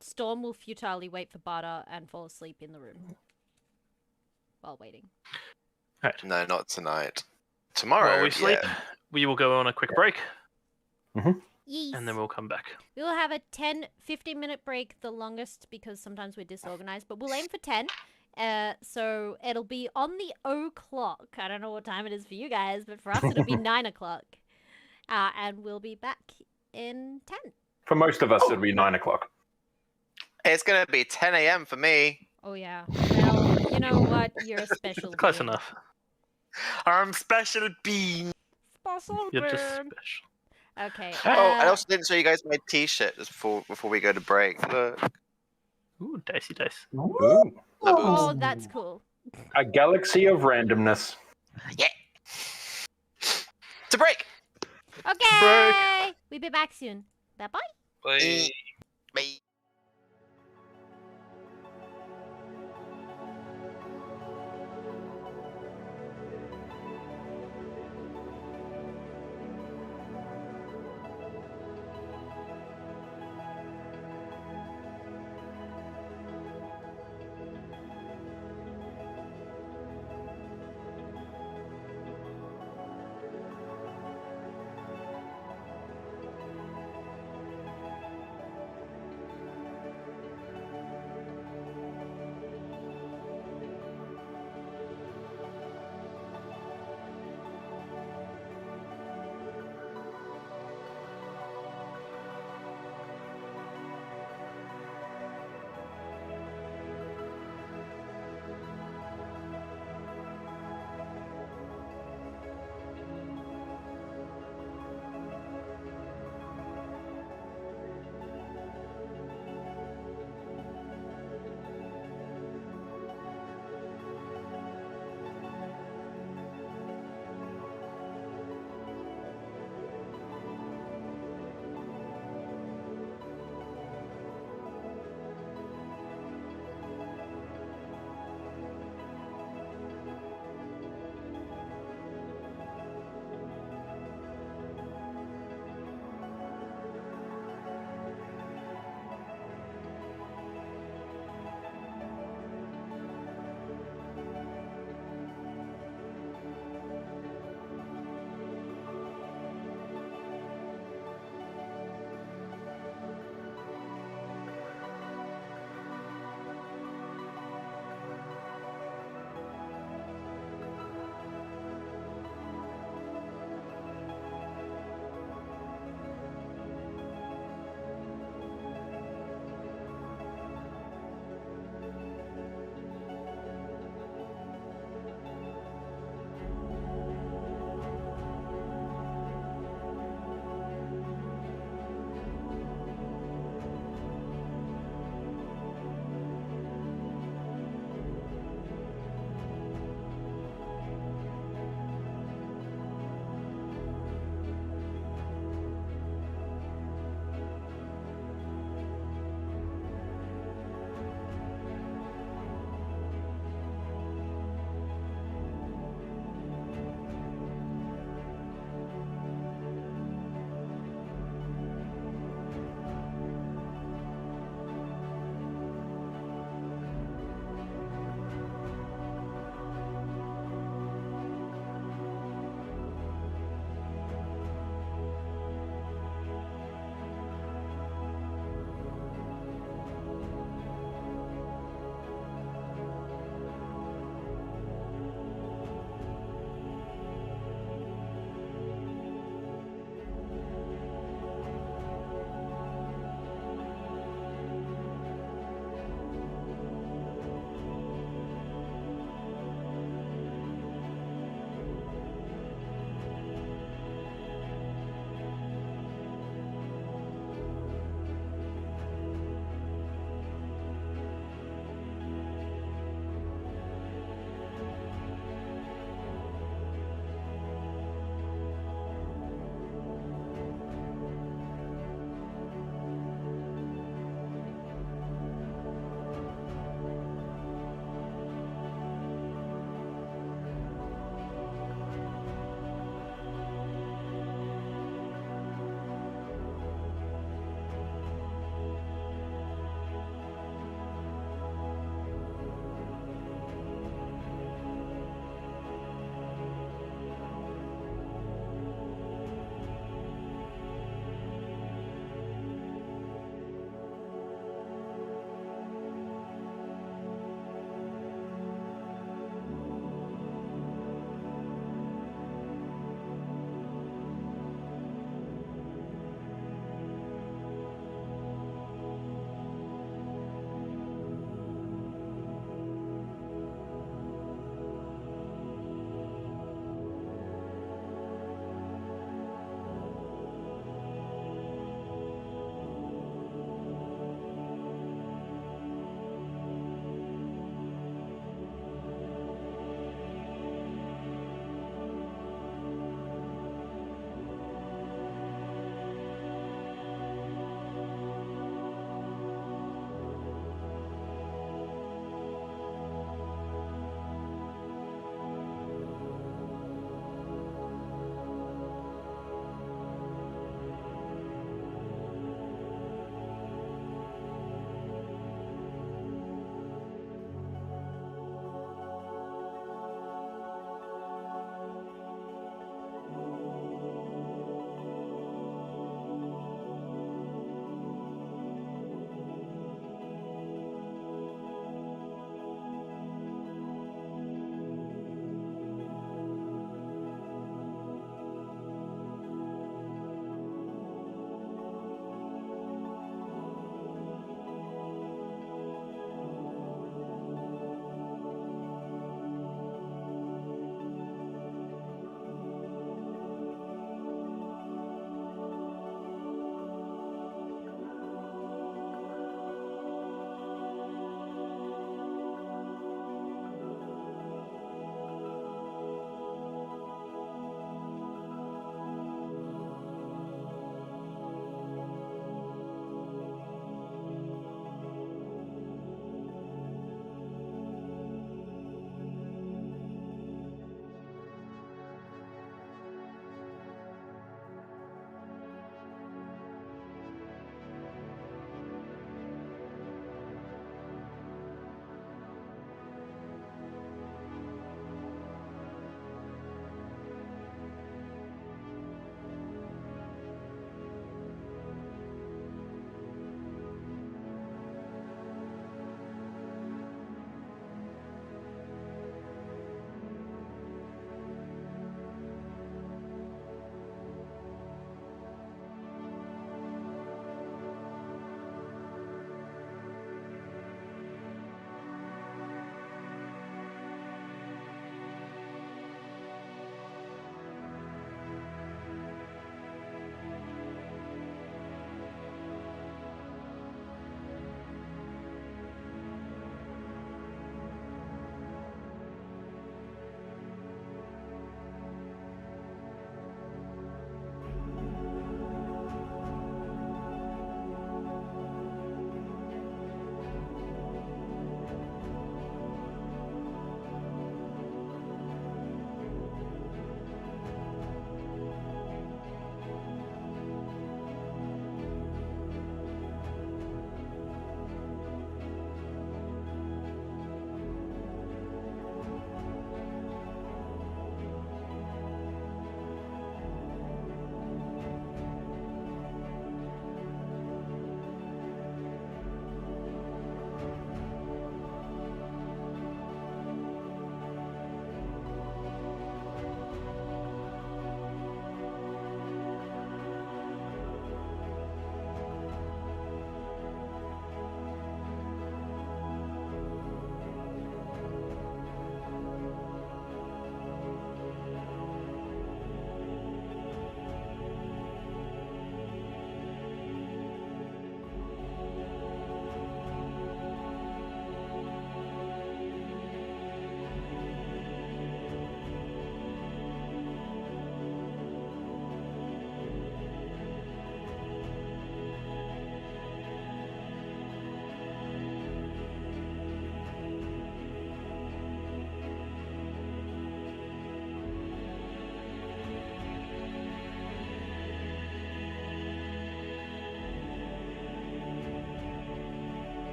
Storm will futilely wait for Barter and fall asleep in the room while waiting. Alright. No, not tonight. Tomorrow. While we sleep, we will go on a quick break, Yes. and then we'll come back. We will have a 15-minute break, the longest, because sometimes we're disorganized, but we'll aim for 10. So it'll be on the o'clock. I don't know what time it is for you guys, but for us it'll be 9 o'clock. And we'll be back in 10. For most of us, it'll be 9 o'clock. It's gonna be 10 a.m. for me. Oh yeah. Well, you know what? You're a special Close being. enough. I'm special bean. Special You're just being. special. Okay. Oh, I also didn't show you guys my T-shirt just before we go to break. Look. Ooh, dicey dice. Ooh. Oh, that's cool. A galaxy of randomness. Yeah. To break. Okay. We'll be back soon. Bye-bye. Bye. Bye.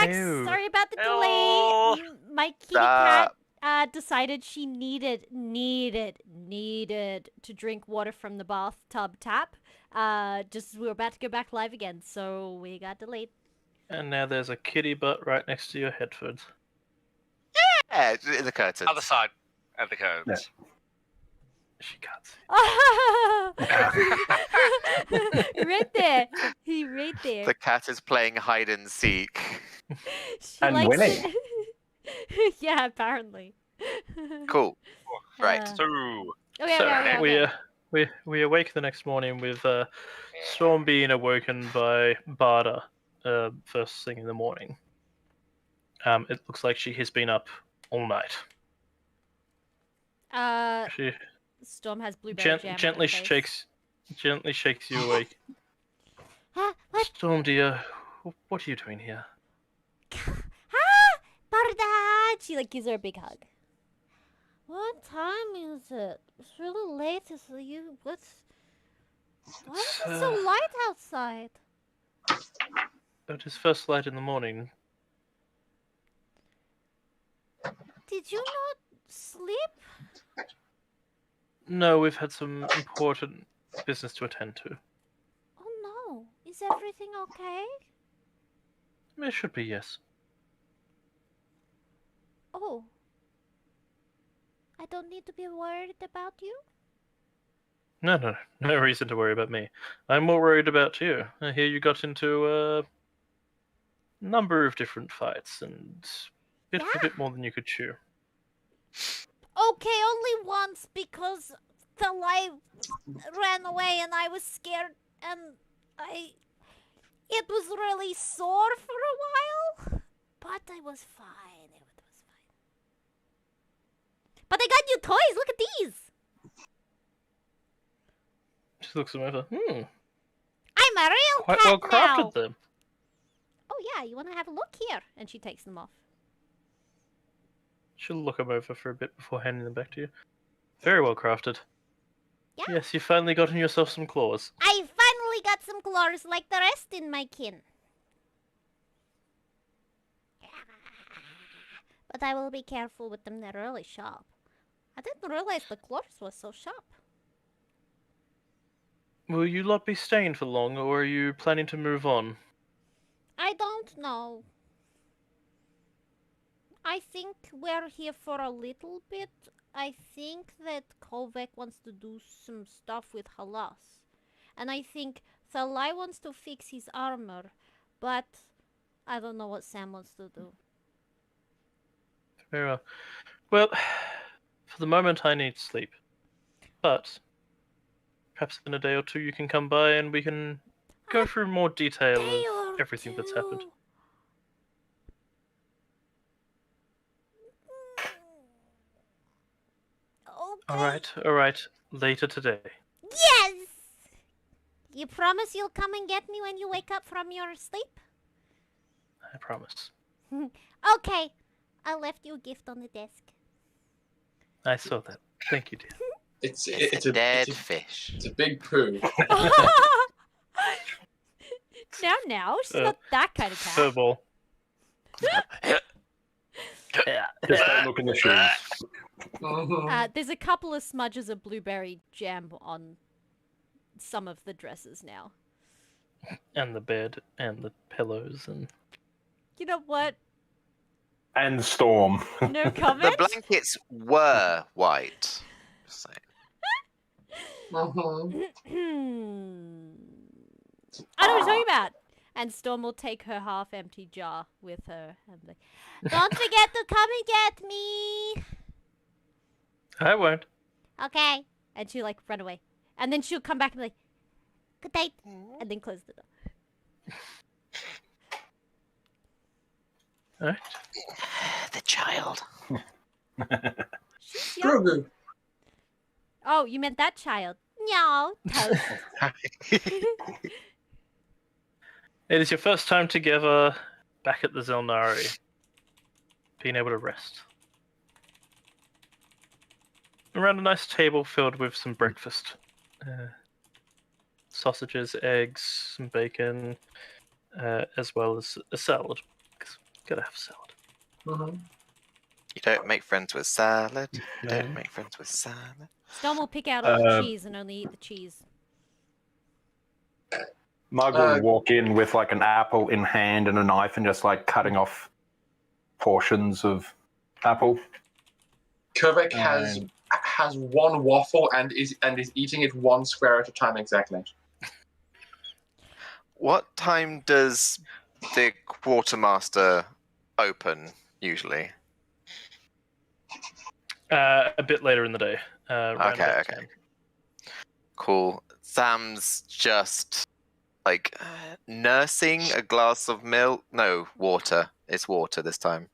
Max, Ew. sorry about the Hello. delay. My kitty Stop. cat decided she needed to drink water from the bathtub tap. Just as we were about to go back live again, so we got delayed. And now there's a kitty butt right next to your headphones. Yeah, in the curtains. Other side of the curtains. She can't see. Right there. He right there. The cat is playing hide and seek. She And likes winning. it. Yeah, apparently. Cool. Right. So, Okay. We awake the next morning with Storm being awoken by Barda first thing in the morning. It looks like she has been up all night. She Storm has blueberry jam. gently on her face. shakes you awake. What? Storm, dear, what are you doing here? Barda! She gives her a big hug. What time is it? It's really late. Why is it so light outside? It is first light in the morning. Did you not sleep? No, we've had some important business to attend to. Oh no. Is everything okay? It should be, yes. Oh. I don't need to be worried about you? No reason to worry about me. I'm more worried about you. I hear you got into a number of different fights and a bit more than you could chew. Okay, only once because the light ran away and I was scared and it was really sore for a while, but I was fine. It was fine. But I got new toys. Look at these. She looks them over. I'm a real Quite cat well crafted now. them. Oh yeah, you want to have a look here? And she takes them off. She'll look them over for a bit before handing them back to you. Very well crafted. Yeah. Yes, you finally gotten yourself some claws. I finally got some claws like the rest in my kin. But I will be careful with them. They're really sharp. I didn't realize the claws were so sharp. Will you lot be staying for long, or are you planning to move on? I don't know. I think we're here for a little bit. I think that Kovek wants to do some stuff with Halas. And I think Thalai wants to fix his armor. But I don't know what Sam wants to do. Very well. Well, for the moment I need sleep. But perhaps in a day or two you can come by and we can go through more detail of everything that's happened. Okay. All right. Later today. Yes! You promise you'll come and get me when you wake up from your sleep? I promise. Okay. I left you a gift on the desk. I saw that. Thank you, dear. It's It's a dead fish. It's a big poo. Now, she's not that kind of cat. Furball. Just don't look in the shoes. There's a couple of smudges of blueberry jam on some of the dresses now. And the bed and the pillows and You know what? And Storm. No The comment? blankets were white. Just saying. I know what you're talking about. And Storm will take her half-empty jar with her and be like, don't forget to come and get me. I won't. Okay. And she'll run away. And then she'll come back and be like, good night. And then close the door. Alright. The child. She's young. Grogu. Oh, you meant that child. No, toast. It is your first time together back at the Xel'nari. Being able to rest. Around a nice table filled with some breakfast. Sausages, eggs, some bacon, as well as a salad. 'Cause Gotta have salad. Mm-hmm. You don't make friends with salad. You No. don't make friends with salad. Storm will pick out all the cheese and only eat the cheese. Mug will walk in with like an apple in hand and a knife and just like cutting off portions of apple. Kovac has one waffle and is eating it one square at a time exactly. What time does the quartermaster open usually? A bit later in the day. Around Okay. about 10. Cool. Sam's just like nursing a glass of milk. No, water. It's water this time.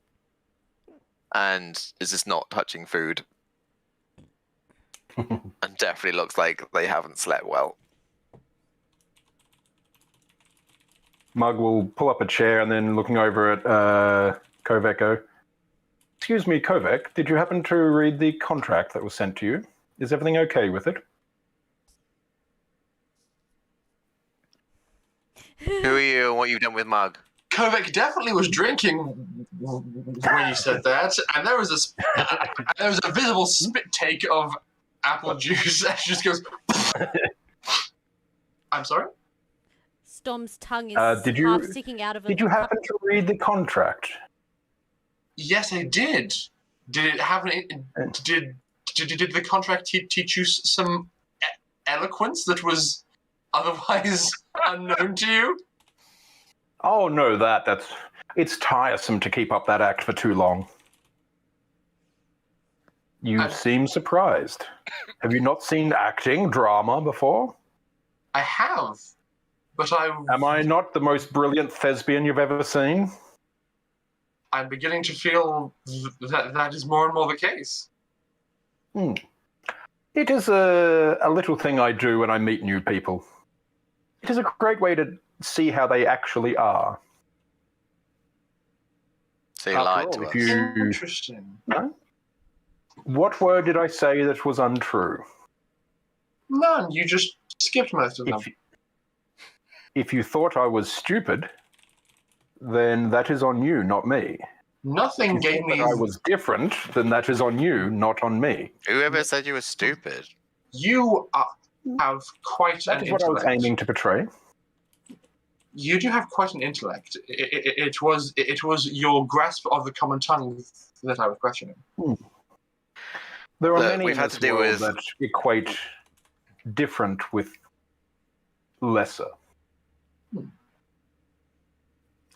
And is just not touching food. And definitely looks like they haven't slept well. Mug will pull up a chair and then looking over at Kovac go, "Excuse me, Kovac, did you happen to read the contract that was sent to you? Is everything okay with it?" Who are you and what you've done with Mug? Kovac definitely was drinking when you said that, and there was a visible spit take of apple juice, and she just goes. I'm sorry. Storm's tongue is Did half you- sticking out of Did you happen to read the contract? Yes, I did. Did it have did the contract teach you some eloquence that was otherwise unknown to you? Oh no, it's tiresome to keep up that act for too long. You seem surprised. Have you not seen acting drama before? I have, but Am I not the most brilliant thespian you've ever seen? I'm beginning to feel that is more and more the case. It is a little thing I do when I meet new people. It is a great way to see how they actually are. So you lied to us. Interesting. No? What word did I say that was untrue? None. You just skipped most of them. If you thought I was stupid, then that is on you, not me. Nothing If you gave thought me. that I was different, then that is on you, not on me. Whoever said you were stupid? You have quite That an is what I was intellect. aiming to portray. You do have quite an intellect. It was your grasp of the common tongue that I was questioning. There are Look, many we've in had this to deal world with- that equate different with lesser.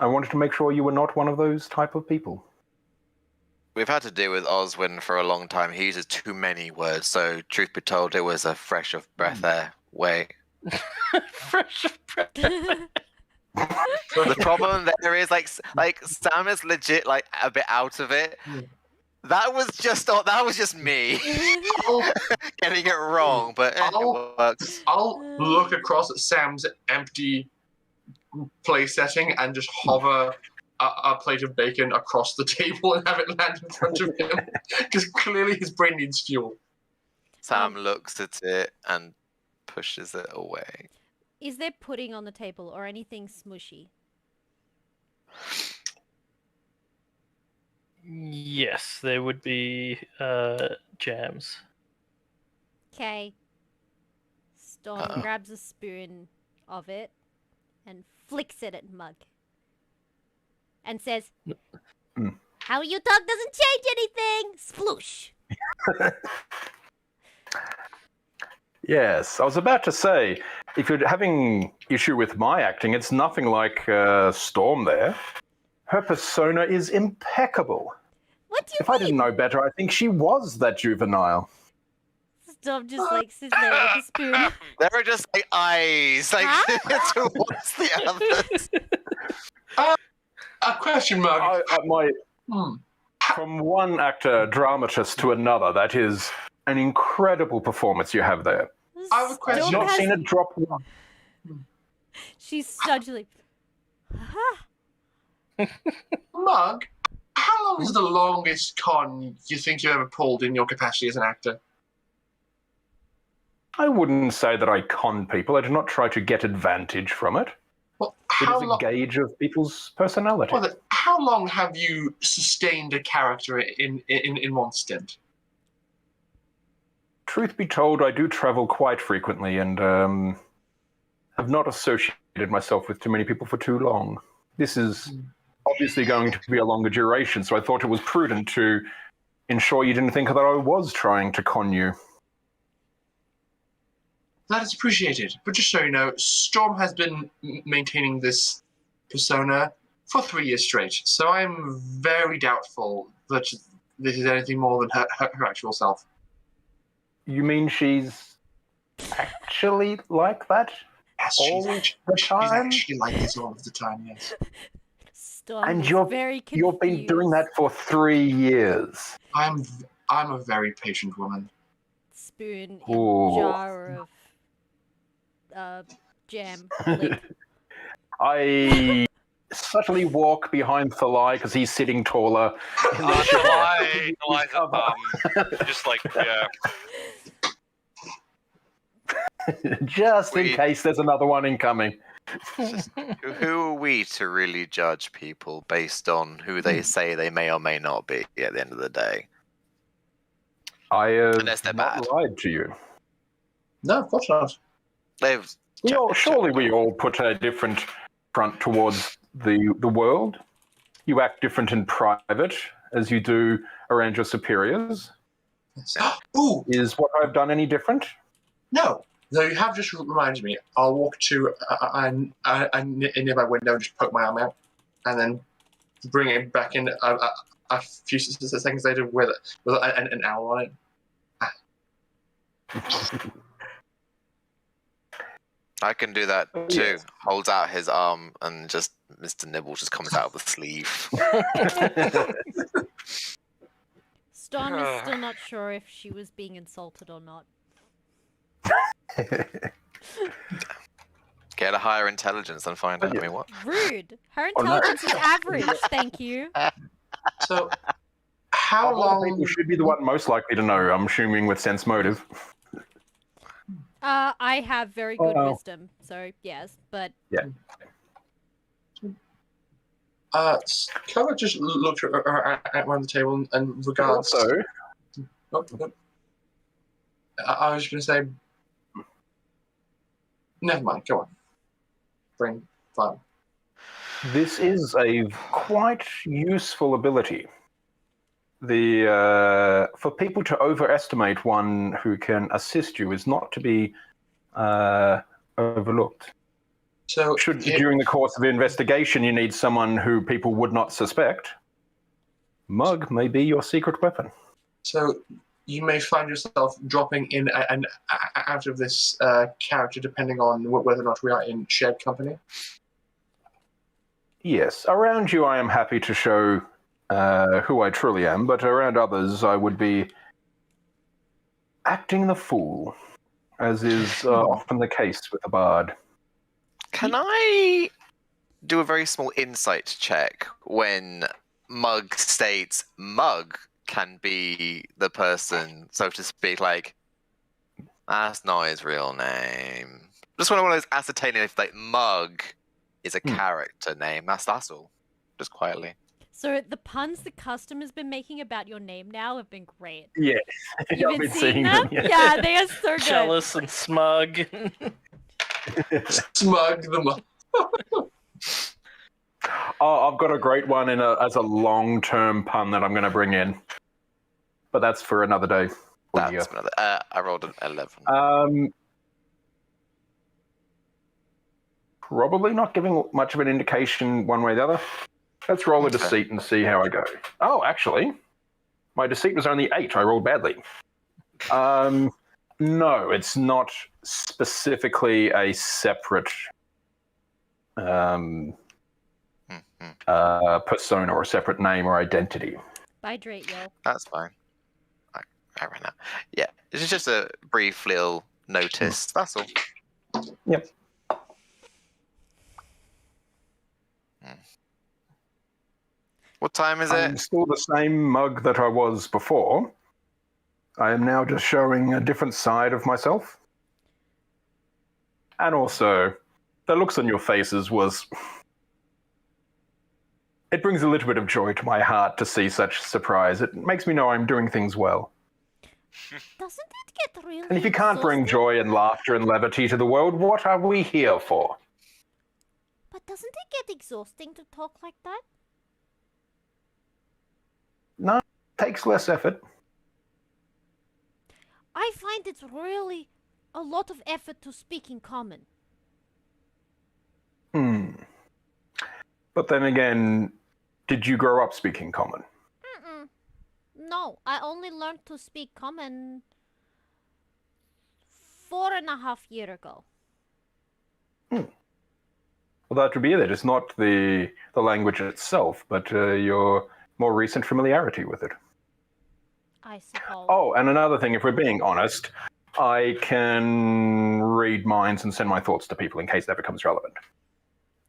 I wanted to make sure you were not one of those type of people. We've had to deal with Oswin for a long time. He uses too many words, so truth be told, it was a fresh of breath air way. Fresh breath. The problem there is like Sam is legit like a bit out of it. That was just me getting it wrong, but it works. I'll look across at Sam's empty place setting and just hover a plate of bacon across the table and have it land in front of him, because clearly his brain needs fuel. Sam looks at it and pushes it away. Is there pudding on the table or anything smushy? Yes, there would be jams. Okay. Storm grabs a spoon of it and flicks it at Mug. And says, "How you talk doesn't change anything! Sploosh!" Yes, I was about to say, if you're having issue with my acting, it's nothing like Storm there. Her persona is impeccable. What do you If I didn't know better, I think she was that juvenile. Storm just like sits there with a spoon. There are just like eyes like Huh? towards the others. A question mark. From one actor, dramatist to another, that is an incredible performance you have there. I have a question. I've Storm not has- seen it drop one. She's stodgily. Mug, how long is the longest con you think you ever pulled in your capacity as an actor? I wouldn't say that I con people. I do not try to get advantage from it. Well, It How is a long? gauge of people's personality. Well, how long have you sustained a character in one stint? Truth be told, I do travel quite frequently and have not associated myself with too many people for too long. This is obviously going to be a longer duration, so I thought it was prudent to ensure you didn't think that I was trying to con you. That is appreciated. But just so you know, Storm has been maintaining this persona for 3 years straight, so I'm very doubtful that this is anything more than her actual self. You mean she's actually like that? Yes, All the she's time? actually like this all of the time, yes. Storm And is very confused. you've been doing that for 3 years. I'm a very patient woman. Spoon in Ooh. jar of jam. Lick. I subtly walk behind Thalai because he's sitting taller. Just like, yeah. Just in case there's another one incoming. Who are we to really judge people based on who they say they may or may not be at the end of the day? I Unless they're have not bad. lied to you. No, of course not. They've Surely we all put a different front towards the world. You act different in private as you do around your superiors. Yes. Ooh, Is what I've done any different? no. Though you have just reminded me, I'll walk to a nearby window and just poke my arm out, and then bring it back in a few seconds later with an owl on it. I can do that Oh, too. yes. Holds out his arm and just Mr. Nibble just comes out of the sleeve. Storm is still not sure if she was being insulted or not. Get a higher intelligence and find out. I mean, what? Rude. Her Oh, no. intelligence is average. Thank you. So, how Of all people long? should be the one most likely to know, I'm assuming with sense motive. I have very good Oh. wisdom, so yes, but Clover just looked around the table and regards. Also, Oh, oh. I was going to say. Never mind. Go on. Bring fun. this is a quite useful ability. For people to overestimate one who can assist you is not to be overlooked. So, During the course of the investigation, you need someone who people would not suspect. Mug may be your secret weapon. So you may find yourself dropping in and out of this character depending on whether or not we are in shared company. Yes, around you I am happy to show who I truly am, but around others I would be acting the fool, as is often the case with a bard. Can I do a very small insight check when Mug states Mug can be the person, so to speak, like, that's not his real name. Just want to ascertain if, like, Mug is a character name. That's all. Just quietly. so the puns the customer's been making about your name now have been great. Yes, You've I've been been seeing them. them? Yeah, they are so good. Jealous and smug. Smug the mug. Oh, I've got a great one as a long-term pun that I'm going to bring in, but that's for another day. That's another. I rolled an 11. Probably not giving much of an indication one way or the other. Let's roll a deceit and see how I go. Oh, actually, my deceit was only 8. I rolled badly. No, it's not specifically a separate persona or a separate name or identity. Hydrate, yo. That's fine. I ran out. Yeah, it's just a brief little notice. That's all. Yep. What time is I'm it? still the same mug that I was before. I am now just showing a different side of myself. And also, the looks on your faces was... It brings a little bit of joy to my heart to see such surprise. It makes me know I'm doing things well. Doesn't it get really And if you can't bring exhausting? joy and laughter and levity to the world, what are we here for? But doesn't it get exhausting to talk like that? No, it takes less effort. I find it's really a lot of effort to speak in common. But then again, did you grow up speaking common? Mm-mm. No, I only learned to speak common 4.5 years ago. Well, that would be it. It's not the language itself, but your more recent familiarity with it. I suppose. Oh, and another thing, if we're being honest, I can read minds and send my thoughts to people in case that becomes relevant.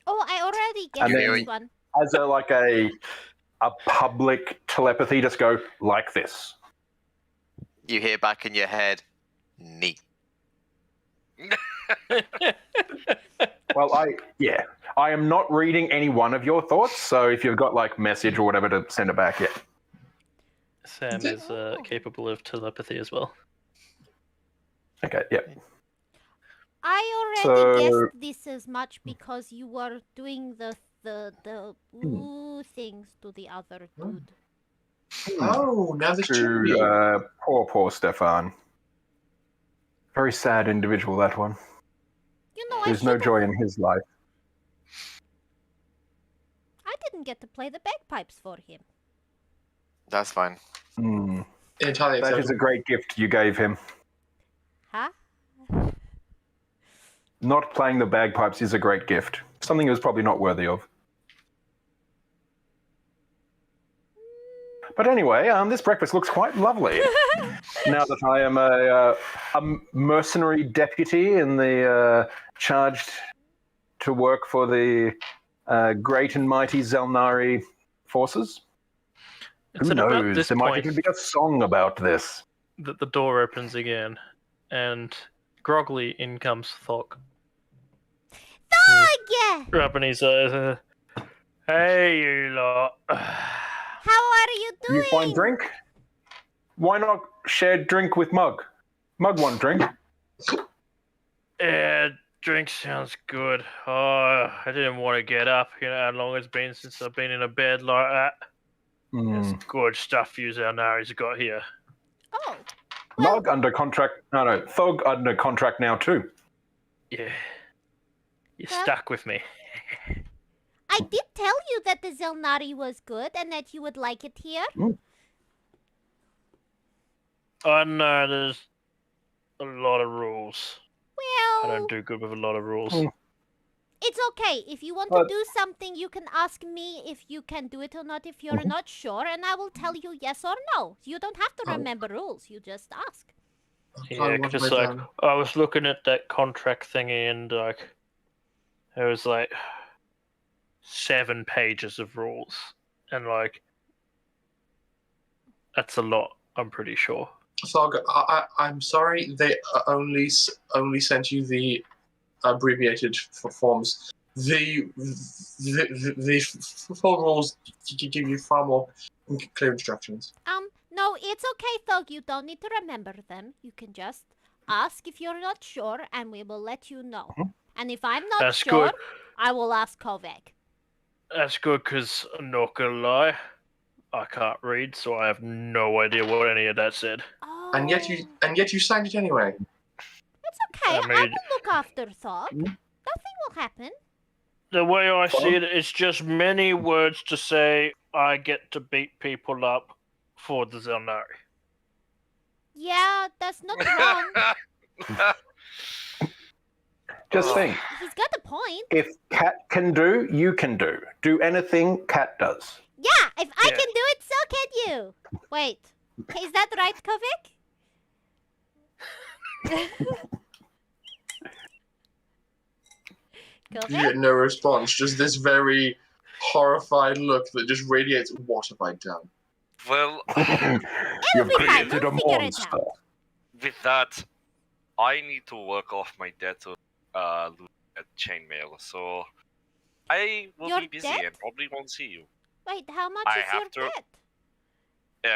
Oh, I already get And this then- one. As a public telepathy, just go like this. You hear back in your head, neat. Well, I am not reading any one of your thoughts, so if you've got like message or whatever to send it back, yeah. Sam is capable of telepathy as well. Okay, yeah. I already So- guessed this as much because you were doing the ooh things to the other dude. Oh, now there's two. To poor Stefan. Very sad individual, that one. You know, There's no joy in his life. I didn't get to play the bagpipes for him. That's fine. Entirely That is a acceptable. great gift you gave him. Huh? Not playing the bagpipes is a great gift. Something he was probably not worthy of. But anyway, this breakfast looks quite lovely. Now that I am a mercenary deputy in the charged to work for the great and mighty Xel'nari forces. It's Who at about knows? this There might point even be a song about this. that the door opens again, and groggily in comes Thok. Oh, yeah! Up in his eyes. Hey, you lot. How are you doing? You find drink? Why not share drink with Mug? Mug want drink. Yeah, drink sounds good. Oh, I didn't want to get up. You know how long it's been since I've been in a bed like that. It's good stuff you Xel'nari's got here. Oh, well, Mug under contract. No, Thog under contract now too. Yeah. You're Well- stuck with me. I did tell you that the Xel'nari was good and that you would like it here. I know there's a lot of rules. I Well, don't do good with a lot of rules. it's okay. If you want But- to do something, you can ask me if you can do it or not if you're not sure, and I will tell you yes or no. You don't have to Oh. remember rules. You just ask. Yeah, What just have I like done? I was looking at that contract thingy and like there was like 7 pages of rules and like that's a lot. I'm pretty sure. Thog, I'm sorry. They only sent you the abbreviated forms. The full rules give you far more clear instructions. No, it's okay, Thug. You don't need to remember them. You can just ask if you're not sure, and we will let you know. And if I'm not That's sure, good. I will ask Kovac. That's good because I'm not gonna lie, I can't read, so I have no idea what any of that said. Oh, And yet you signed it anyway. It's okay. I I mean- will look after Thug. Nothing will happen. The way I see it, it's just many words to say I get to beat people up for the Xel'nari. Yeah, that's not wrong. Just think, He's got a point. if Cat can do, you can do. Do anything Cat does. Yeah, if I Yeah. can do it, so can you. Wait, is that right, Kovac? You Kovac? get no response. Just this very horrified look that just radiates. What have I done? Well, You've be fine, created we'll a figure it monster. out. with that, I need to work off my debt to at chainmail, so I will Your be busy debt? and probably won't see you Wait, how much I is your have to- debt?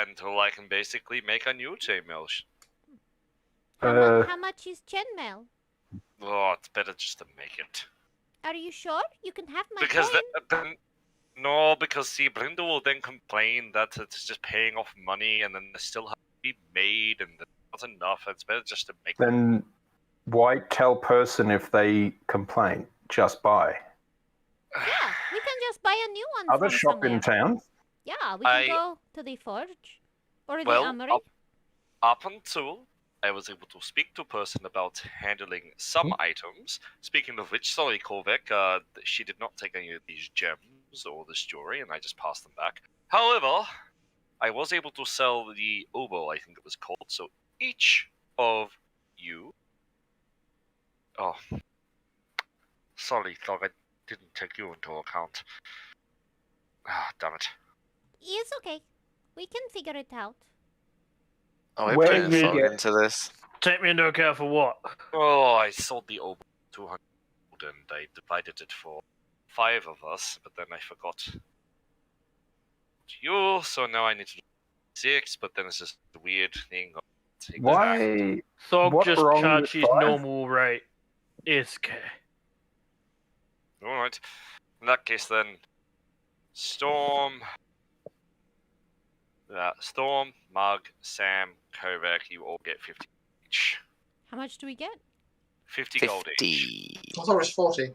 until I can basically make a new chainmail. How much is chainmail? Oh, it's better just to make it. Are you sure? You can have my Because coin. no, because see, Brindle will then complain that it's just paying off money, and then they still have to be made, and there's not enough. It's better just to make. Then why tell person if they complain? Just buy. Yeah, we can just buy a new one Other from shop somewhere. in town? Yeah, we can go to the forge or the Well, armory. up until I was able to speak to a person about handling some items. Speaking of which, sorry, Korvek, she did not take any of these gems or this jewelry, and I just passed them back. However, I was able to sell the oboe, I think it was called. So each of you. Oh, sorry, Thog, I didn't take you into account. Ah, damn it. It's okay. We can figure it out. Oh, we're Where putting do you thought get- into this. Take me into account for what? Oh, I sold the oboe 200 gold, and I divided it for 5 of us, but then I forgot you, so now I need to do 6, but then it's just a weird thing. Why? Thog What just wrong charged with his five? normal rate. It's okay. Alright. In that case, then, Storm, Mug, Sam, Kovac, you all get 50 each. How much do we get? 50 gold each. 50. I thought it was 40.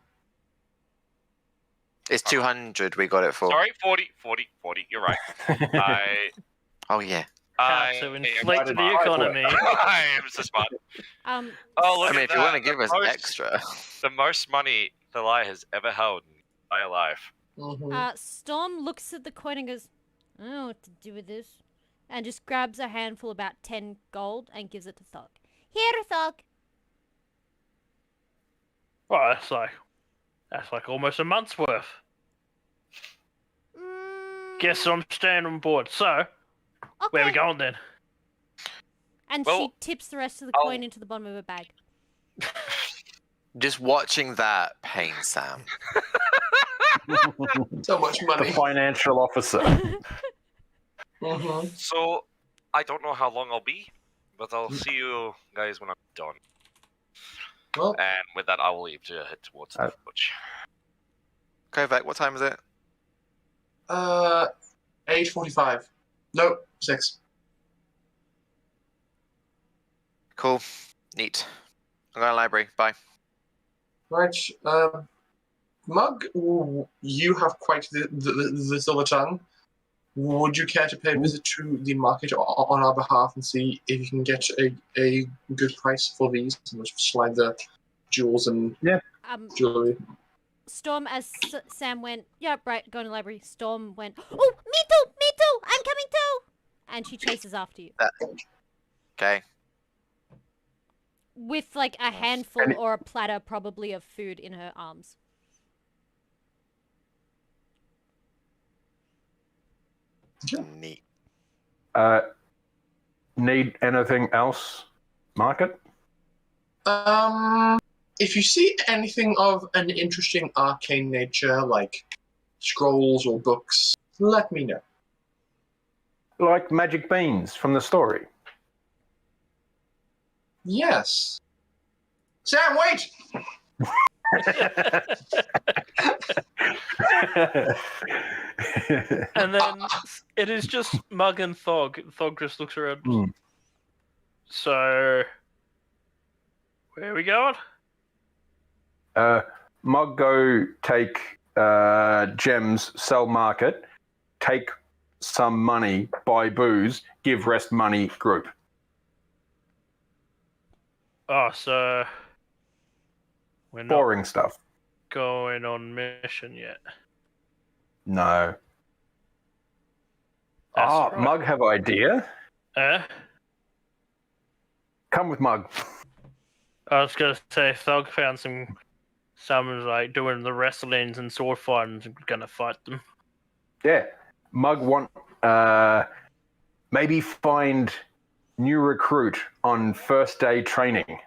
It's 200 we got it for. Sorry, 40, you're right. Oh, yeah. How I to am inflate the smart. economy. I am so smart. Oh, look I mean, at if you want to that. give us extra. The most money Thalai has ever held in my life. Mm-hmm. Storm looks at the coin and goes, I don't know what to do with this. And just grabs a handful, about 10 gold, and gives it to Thog. Here, Thog. Well, that's like almost a month's worth. Guess I'm staying on board. So, Okay. where are we going then? And Well, she tips the rest of the I'll- coin into the bottom of her bag. Just watching that pain Sam. So much The money. financial officer. Mm-hmm. So, I don't know how long I'll be, but I'll see you guys when I'm done. Well, And with that, I will leave to head towards the forge. Kovac, what time is it? 8:45. No, 6. Cool. Neat. I'm going to the library. Bye. Right. Mug, you have quite the silver tongue. Would you care to pay a visit to the market on our behalf and see if you can get a good price for these? And we'll slide the jewels and jewelry. Storm, as Sam went, yeah, right, going to the library. Storm went, oh, me too, I'm coming too. And she chases after you. Okay. With like a handful or a platter probably of food in her arms. Neat. Need anything else? Market? If you see anything of an interesting arcane nature, like scrolls or books, let me know. Like magic beans from the story. Yes. Sam, wait! And then it is just Mug and Thog. Thog just looks around. Hmm. So, where are we going? Mug go take gems, sell market, take some money, buy booze, give rest money, group. Oh, so we're not Boring stuff. going on mission yet. No. That's right. Mug have idea. Come with Mug. I was gonna say Thog found some like doing the wrestlings and sword fighting and gonna fight them. Yeah. Mug want maybe find new recruit on first day training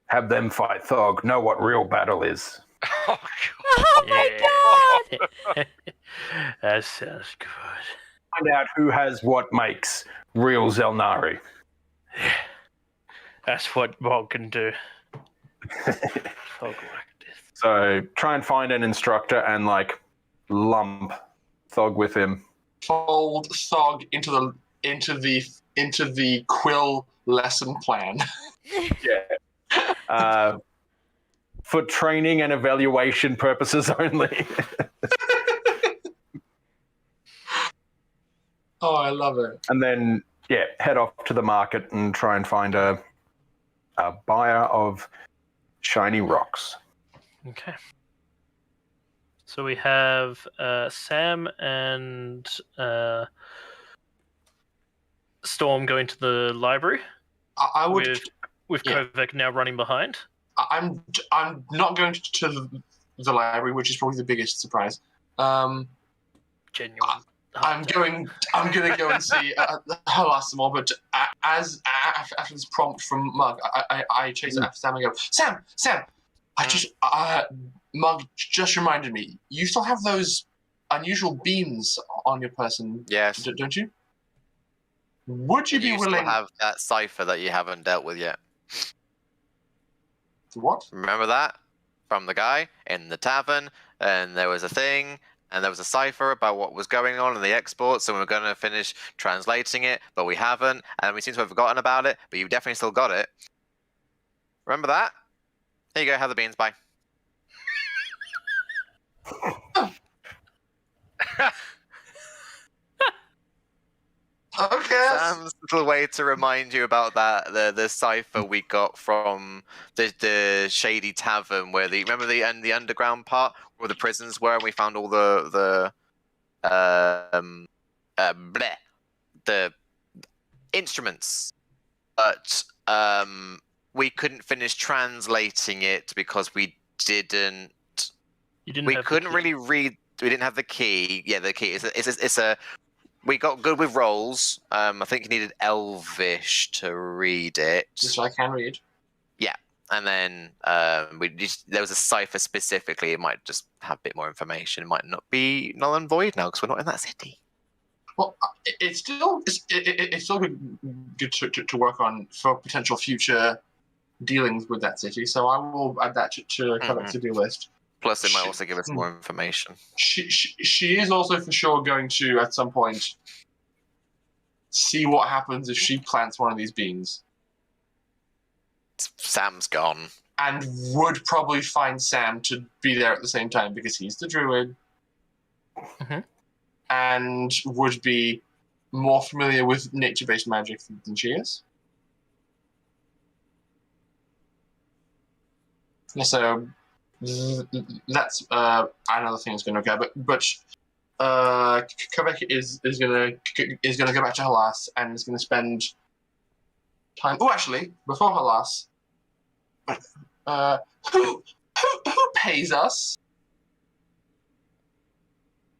Have them fight Thog. Know what real battle is. Oh, Oh my god! That sounds good. Find out who has what makes real Xel'nari. That's what Bog can do. Fog like this. So try and find an instructor and like lump Thog with him. Fold Thog into the Quill lesson plan. For training and evaluation purposes only. Oh, I love it. And then, head off to the market and try and find a buyer of shiny rocks. Okay. So we have Sam and Storm going to the library. I would. With Kovac now running behind. I'm not going to the library, which is probably the biggest surprise. Genuine. I'm going to go and see Halas some more. But after this prompt from Mug, I chase it after Sam and go, Sam. Mug just reminded me. You still have those unusual beans on your person, Yes. don't you? Would you be You willing? still have that cipher that you haven't dealt with yet. What? Remember that? From the guy in the tavern, and there was a thing, and there was a cipher about what was going on in the exports, and we were going to finish translating it, but we haven't, and we seem to have forgotten about it, but you definitely still got it. Remember that? Here you go, have the beans, bye. Okay. Sam's little way to remind you about that, the cipher we got from the shady tavern where remember the underground part where the prisons were, and we found all the instruments, but we couldn't finish translating it because we didn't. We couldn't really read. We didn't have the key. Yeah, the key. It's a. We got good with rolls. I think you needed Elvish to read it. Which I can read. Yeah, and then there was a cipher specifically. It might just have a bit more information. It might not be null and void now because we're not in that city. Well, it's still good to work on for potential future dealings with that city. So I will add that to Kovacs to-do list. Plus, it might also give us more information. She is also for sure going to, at some point, see what happens if she plants one of these beans. Sam's gone. And would probably find Sam to be there at the same time because he's the druid. Mm-hmm. And would be more familiar with nature-based magic than she is. So that's another thing that's going to occur. But Kovac is going to go back to Halas and is going to spend time. Oh, actually, before Halas, who pays us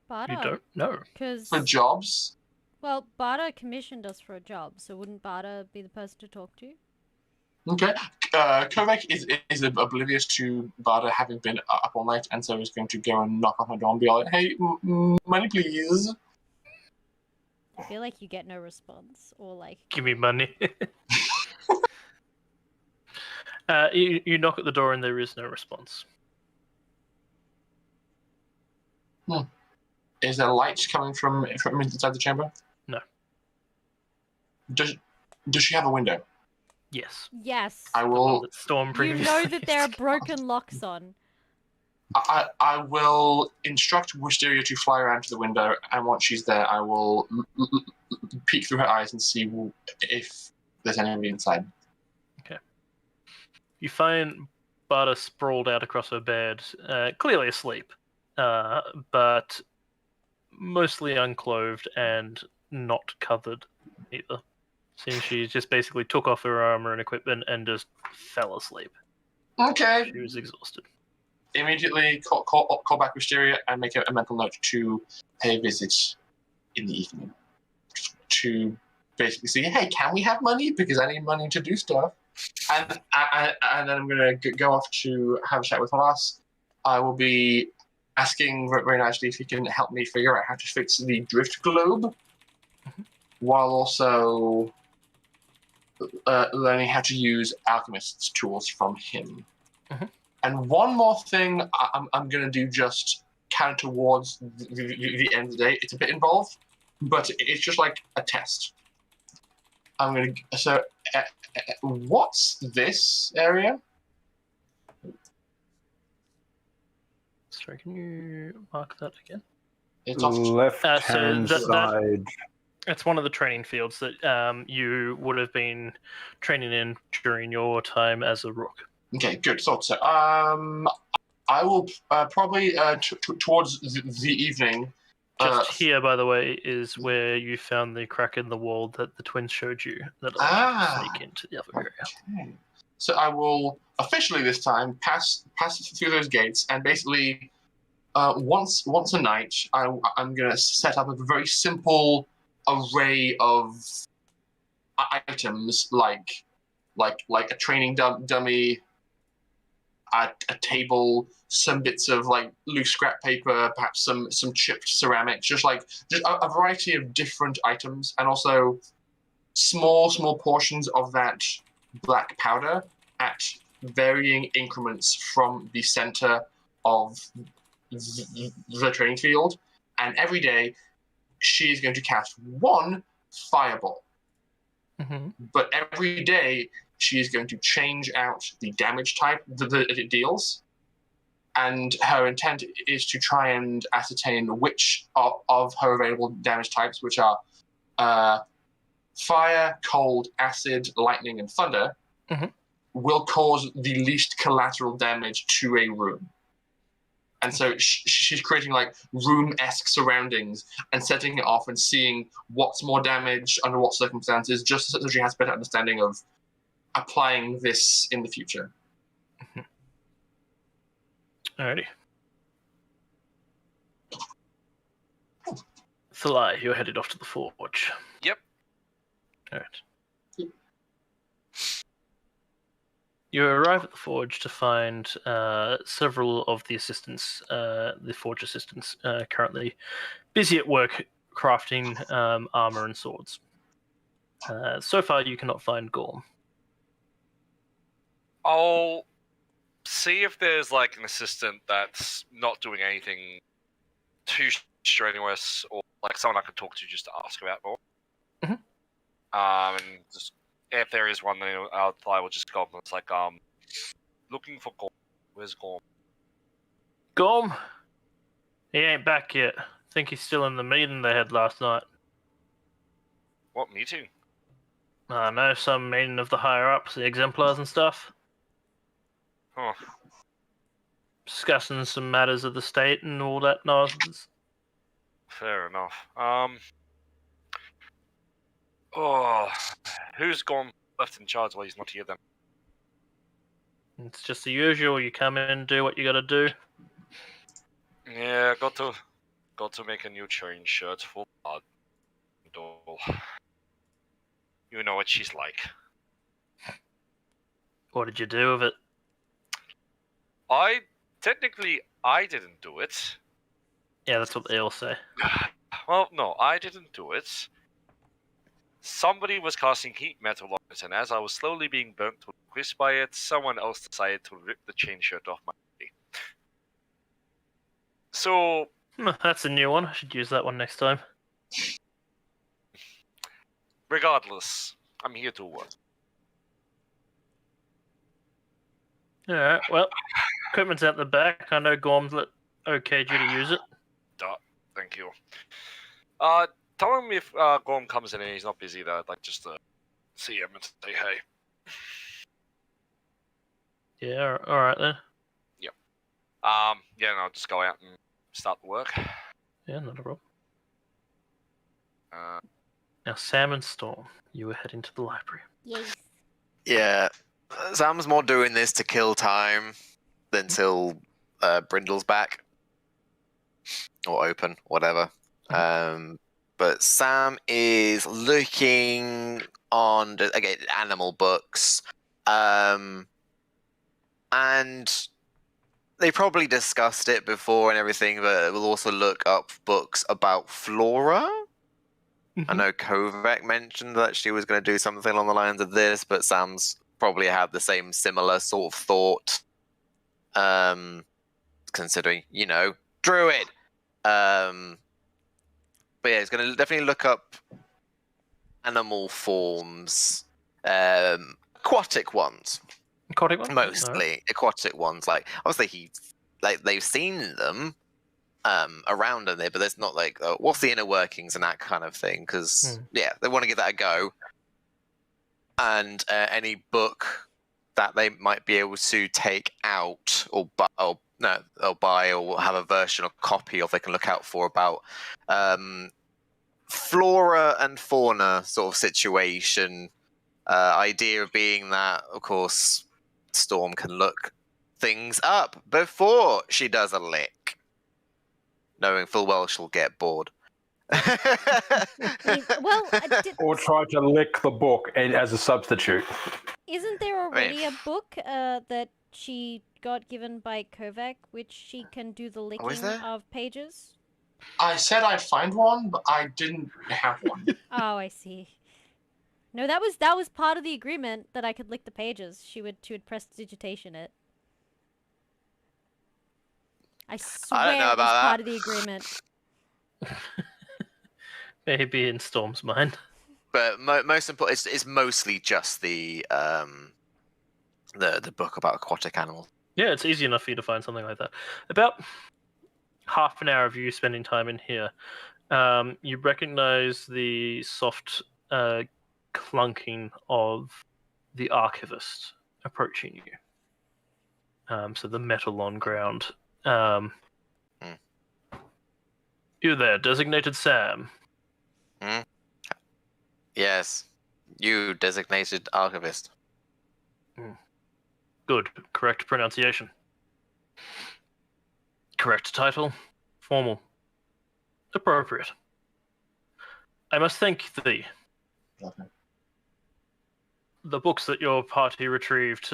Barter. You don't know. Because, for jobs? well, Barter commissioned us for a job, so wouldn't Barter be the person to talk to? Okay. Kovac is oblivious to Barda having been up all night, and so is going to go and knock on her door and be like, "Hey, money, please." I feel like you get no response, or like... Give me money. You knock at the door and there is no response. Is there light coming from inside the chamber? No. Does she have a window? Yes. Yes. I will. Storm You previously. know that there are broken locks on. I will instruct Wisteria to fly around to the window, and once she's there, I will peek through her eyes and see if there's anybody inside. Okay. You find Barda sprawled out across her bed, clearly asleep, but mostly unclothed and not covered either. Seems she just basically took off her armor and equipment and just fell asleep. Okay. She was exhausted. Immediately call back Wisteria and make a mental note to pay a visit in the evening. To basically see, hey, can we have money? Because I need money to do stuff. and then I'm going to go off to have a chat with Halas. I will be asking very nicely if he can help me figure out how to fix the drift globe, while also learning how to use alchemist's tools from him. And one more thing I'm going to do just kind of towards the end of the day. It's a bit involved, but it's just like a test. I'm going to... So, what's this area? Sorry, can you mark that again? It's off Left-hand side. It's one of the training fields that you would have been training in during your time as a rook. Okay, good. So, I will probably towards the evening. Just here, by the way, is where you found the crack in the wall that the twins showed you that allowed you to sneak into the other area. Okay. So I will officially this time pass through those gates, and basically once a night I'm going to set up a very simple array of items like a training dummy, a table, some bits of like loose scrap paper, perhaps some chipped ceramics, just a variety of different items, and also small portions of that black powder at varying increments from the center of the training field. And every day she is going to cast one fireball. But every day she is going to change out the damage type that it deals. And her intent is to try and ascertain which of her available damage types, which are fire, cold, acid, lightning, and thunder, will cause the least collateral damage to a room. And so she's creating like room-esque surroundings and setting it off and seeing what's more damage under what circumstances, just so she has a better understanding of applying this in the future. Alrighty. Thalai, you're headed off to the forge. Yep. Alright. You arrive at the forge to find several of the assistants, the forge assistants, currently busy at work crafting armor and swords. So far, you cannot find Gorm. I'll see if there's like an assistant that's not doing anything too strenuous, or like someone I could talk to just to ask about more. And just, if there is one, then I will just go up and it's like, looking for Gorm. Where's Gorm? Gorm? He ain't back yet. Think he's still in the meeting they had last night. What meeting? I know, some meeting of the higher-ups, the exemplars and stuff. Huh. Discussing some matters of the state and all that nonsense. Fair enough. Who's Gorm left in charge while he's not here then? It's just the usual. You come in, do what you gotta do. Yeah, got to make a new chain shirt for Doll. You know what she's like. What did you do with it? Technically, I didn't do it. Yeah, that's what they all say. Well, no, I didn't do it. Somebody was casting heat metal on it, and as I was slowly being burnt to a crisp by it, someone else decided to rip the chain shirt off my body. So... That's a new one. I should use that one next time. Regardless, I'm here to work. Alright, well, equipment's out the back. I know Gorm's okayed you to use it. Thank you. Tell him if Gorm comes in and he's not busy, that I'd like just to see him and say hey. Yeah, alright then. Yep. Yeah, and I'll just go out and start the work. Yeah, not a problem. Uh, Now, Sam and Storm, you were heading to the library. Yes. Yeah, Sam's more doing this to kill time than till Brindle's back. Or open, whatever. But Sam is looking on, again, animal books, And they probably discussed it before and everything, but we'll also look up books about flora. I know Kovac mentioned that she was going to do something along the lines of this, but Sam's probably had the same similar sort of thought. Considering, druid. But yeah, he's going to definitely look up animal forms, aquatic ones. Aquatic one? Mostly aquatic ones. Like obviously they've seen them around in there, but there's not like what's the inner workings and that kind of thing. Because they want to give that a go. And any book that they might be able to take out or buy or have a version or copy of, they can look out for about flora and fauna sort of situation. Idea being that, of course, Storm can look things up before she does a lick, knowing full well she'll get bored. Or try to lick the book as a substitute. Isn't there already a book that she got given by Kovac, which she can do the licking of pages? I said I'd find one, but I didn't have one. Oh, I see. No, that was part of the agreement that I could lick the pages. She would prestidigitation it. I swear I don't know it was about part that. of the agreement. Maybe in Storm's mind. But most important, it's mostly just the book about aquatic animals. Yeah, it's easy enough for you to find something like that. About half an hour of you spending time in here, you recognize the soft clunking of the archivist approaching you. So the metal on ground. You there, designated Sam? Yes, you designated archivist. Good. Correct pronunciation. Correct title. Formal. Appropriate. I must thank thee. Okay. The books that your party retrieved,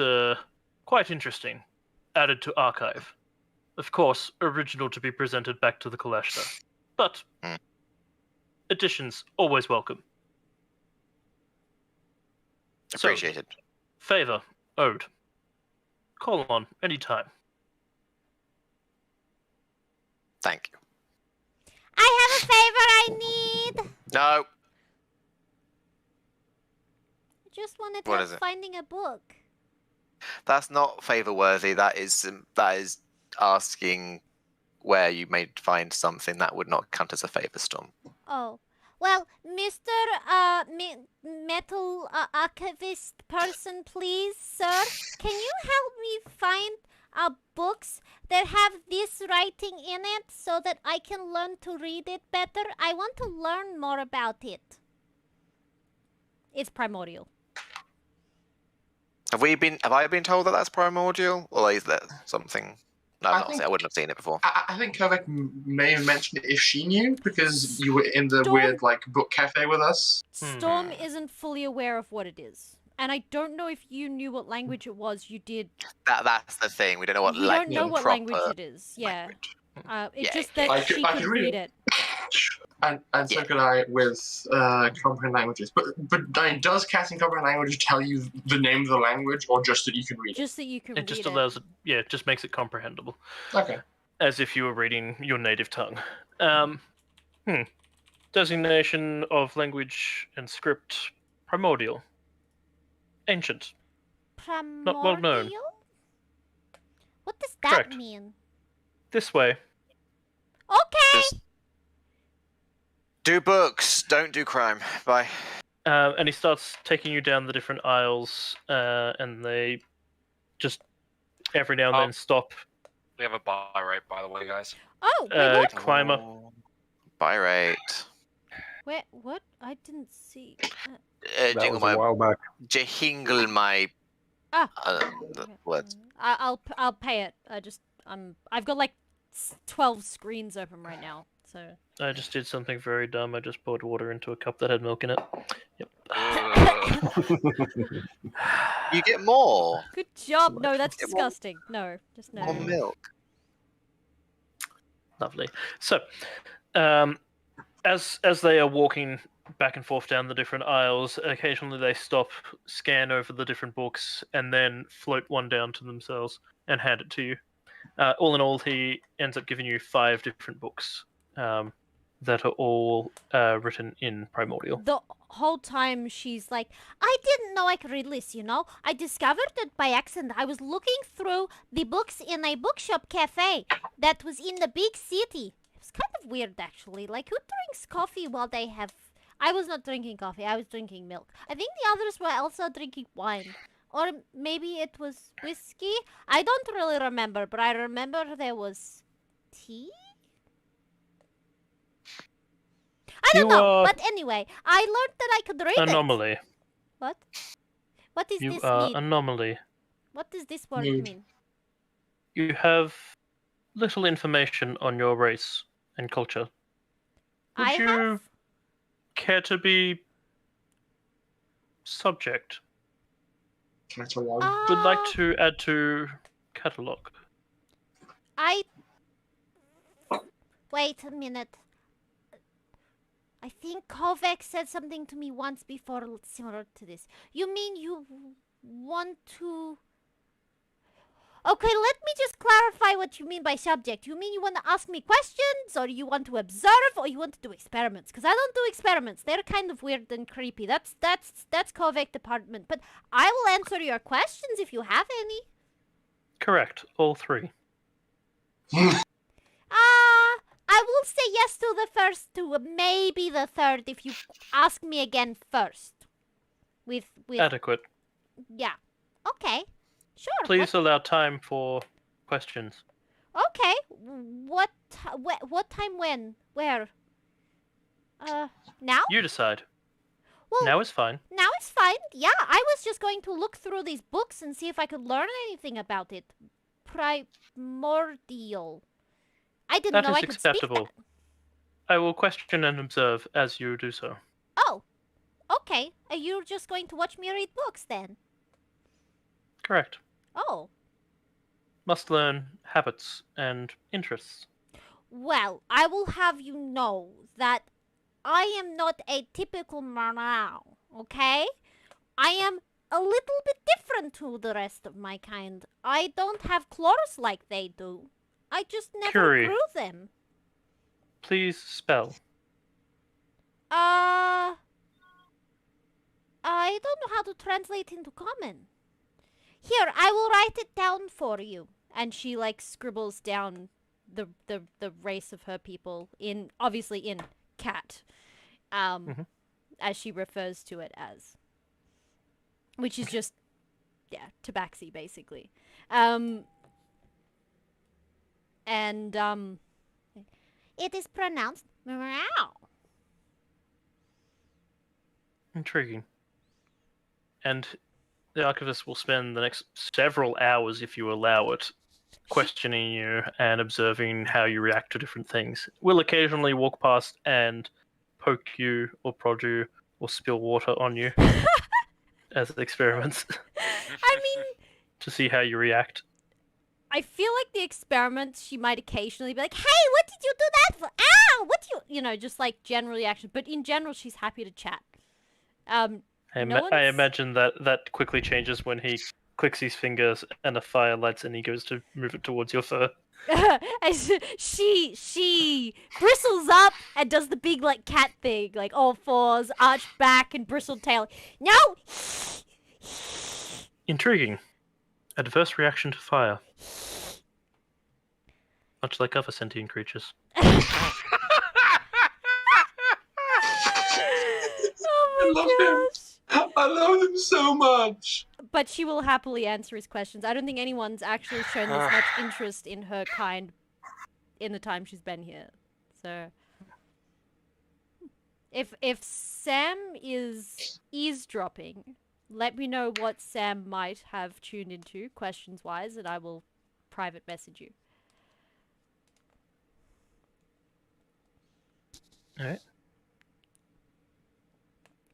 quite interesting. Added to archive. Of course, original to be presented back to the Kalashta. But additions always welcome. Appreciated. So, favor, owed. Call on anytime. Thank you. I have a favor I need. No. I just wanted What help is it? finding a book. That's not favor worthy. That is asking where you may find something that would not count as a favor, Storm. Oh. Well, Mr. Metal Archivist person, please, sir, can you help me find books that have this writing in it so that I can learn to read it better? I want to learn more about it. It's primordial. Have I been told that that's primordial, or is that something? No, I wouldn't have seen it before. I think Kovac may have mentioned it if she knew, because you were in the Storm- weird book cafe with us. Storm isn't fully aware of what it is. And I don't know if you knew what language it was. You did. That's the thing. We don't know what You don't know what language it is. Yeah. It's just that she could read it. And so could I with comprehend languages. But does casting comprehend language tell you the name of the language, or just that you can read it? Just that you can It read just it. allows it, it just makes it comprehensible. Okay. As if you were reading your native tongue. Designation of language and script, primordial. Ancient. Primordial? Not well known. What does that Correct. mean? This way. Okay. Just do books, don't do crime. Bye. And he starts taking you down the different aisles, and they just every now and then stop. We have a buy rate, by the way, guys. Oh, wait, what? Climber. Buy rate. Wait, what? I didn't see. That Jingle was a while back. Jingle my. Words. I'll pay it. I've got like 12 screens open right now, so. I just did something very dumb. I just poured water into a cup that had milk in it. Yep. You get more. Good job. No, that's It won't- disgusting. No, just no. More milk. Lovely. So, as they are walking back and forth down the different aisles, occasionally they stop, scan over the different books, and then float one down to themselves and hand it to you. All in all, he ends up giving you 5 different books that are all written in Primordial. The whole time she's like, I didn't know I could read this, you know? I discovered it by accident. I was looking through the books in a bookshop cafe that was in the big city. It was kind of weird, actually. Like, who drinks coffee while they have... I was not drinking coffee. I was drinking milk. I think the others were also drinking wine. Or maybe it was whiskey. I don't really remember, but I remember there was tea? I don't You know, are but anyway, I learned that I could read it. Anomaly. What? What does You this are mean? anomaly. What does this word Mood. mean? You have little information on your race and culture. Would I you have? care to be subject? Catalog. Would like to add to catalog. Wait a minute. I think Kovac said something to me once before similar to this. You mean you want to... Okay, let me just clarify what you mean by subject. You mean you want to ask me questions, or you want to observe, or you want to do experiments? Because I don't do experiments. They're kind of weird and creepy. That's Kovac department. But I will answer your questions if you have any. Correct. All 3. I will say yes to the first 2, maybe the third if you ask me again first. With Adequate. yeah. Okay. Sure. Please allow time for questions. Okay. What time when? Where? Now? You decide. Well, Now is fine. now it's fine. Yeah, I was just going to look through these books and see if I could learn anything about it. Primordial. I didn't That know is I could speak acceptable. that. I will question and observe as you do so. Oh. Okay. You're just going to watch me read books then? Correct. Oh. Must learn habits and interests. Well, I will have you know that I am not a typical Marau, okay? I am a little bit different to the rest of my kind. I don't have claws like they do. I just never Curie. grew them. Please spell. I don't know how to translate into common. Here, I will write it down for you. And she like scribbles down the race of her people obviously in cat. As she refers to it as. Which is just tabaxi basically. It is pronounced meow. Intriguing. And the archivist will spend the next several hours, if you allow it, questioning you and observing how you react to different things. Will occasionally walk past and poke you or prod you or spill water on you as experiments I mean, to see how you react. I feel like the experiments she might occasionally be like, hey, what did you do that for? Ow, what do you... just like general reaction. But in general, she's happy to chat. I imagine that quickly changes when he clicks his fingers and a fire lights and he goes to move it towards your fur. she bristles up and does the big like cat thing, like all fours, arched back and bristled tail. No! Intriguing. Adverse reaction to fire. Much like other sentient creatures. Oh I my love him. gosh. I love him so much. But she will happily answer his questions. I don't think anyone's actually shown this much interest in her kind in the time she's been here. So if Sam is eavesdropping, let me know what Sam might have tuned into questions wise, and I will private message you. Alright.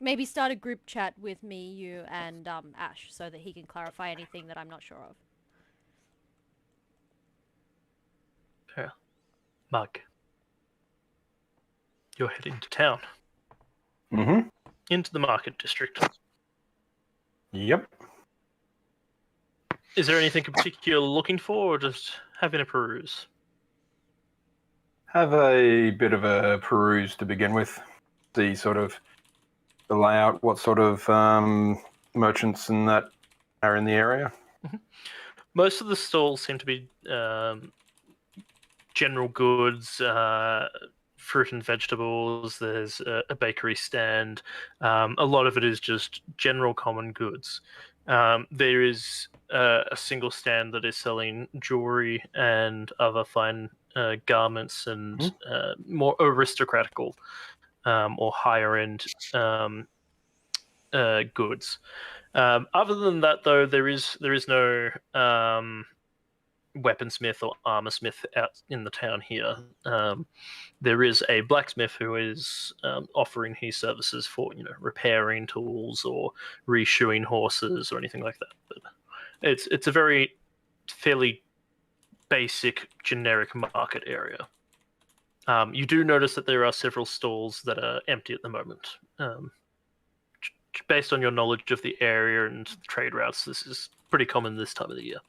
maybe start a group chat with me, you, and Ash, so that he can clarify anything that I'm not sure of. Mug, you're heading to town, Mm-hmm. into the market district. Yep. Is there anything in particular you're looking for, or just having a peruse? Have a bit of a peruse to begin with. See sort of the layout, what sort of merchants and that are in the area. Most of the stalls seem to be general goods, fruit and vegetables. There's a bakery stand. A lot of it is just general common goods. There is a single stand that is selling jewelry and other fine garments and more aristocratical or higher end goods. Other than that, though, there is no weaponsmith or armorsmith out in the town here. There is a blacksmith who is offering his services for repairing tools or reshoeing horses or anything like that. But it's a very fairly basic generic market area. You do notice that there are several stalls that are empty at the moment. Based on your knowledge of the area and trade routes, this is pretty common this time of the year.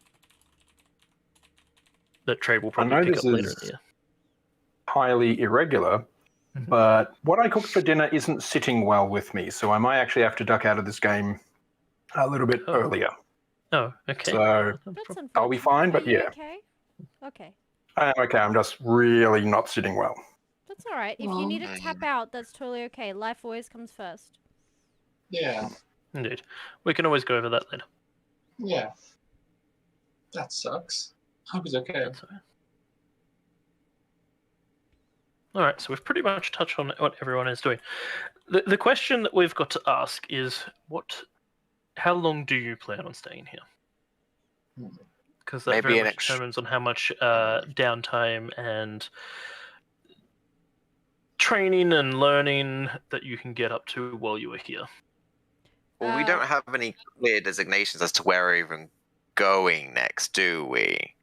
That trade will probably pick up later in the year. Highly irregular, but what I cooked for dinner isn't sitting well with me, so I might actually have to duck out of this game a little bit earlier. Oh, okay. So That's I'll be fine, but Are you yeah. Okay. Okay. I am okay, I'm just really not sitting well. That's all right. If you need to tap out, that's totally okay. Life always comes first. Yeah. Indeed. We can always go over that later. Yeah. That sucks. Hope he's okay. That's all right. All right, so we've pretty much touched on what everyone is doing. The question that we've got to ask is, how long do you plan on staying here? Because that Maybe very much determines on how much downtime and training and learning that you can get up to while you are here. Well, we don't have any clear designations as to where we're even going next, do we?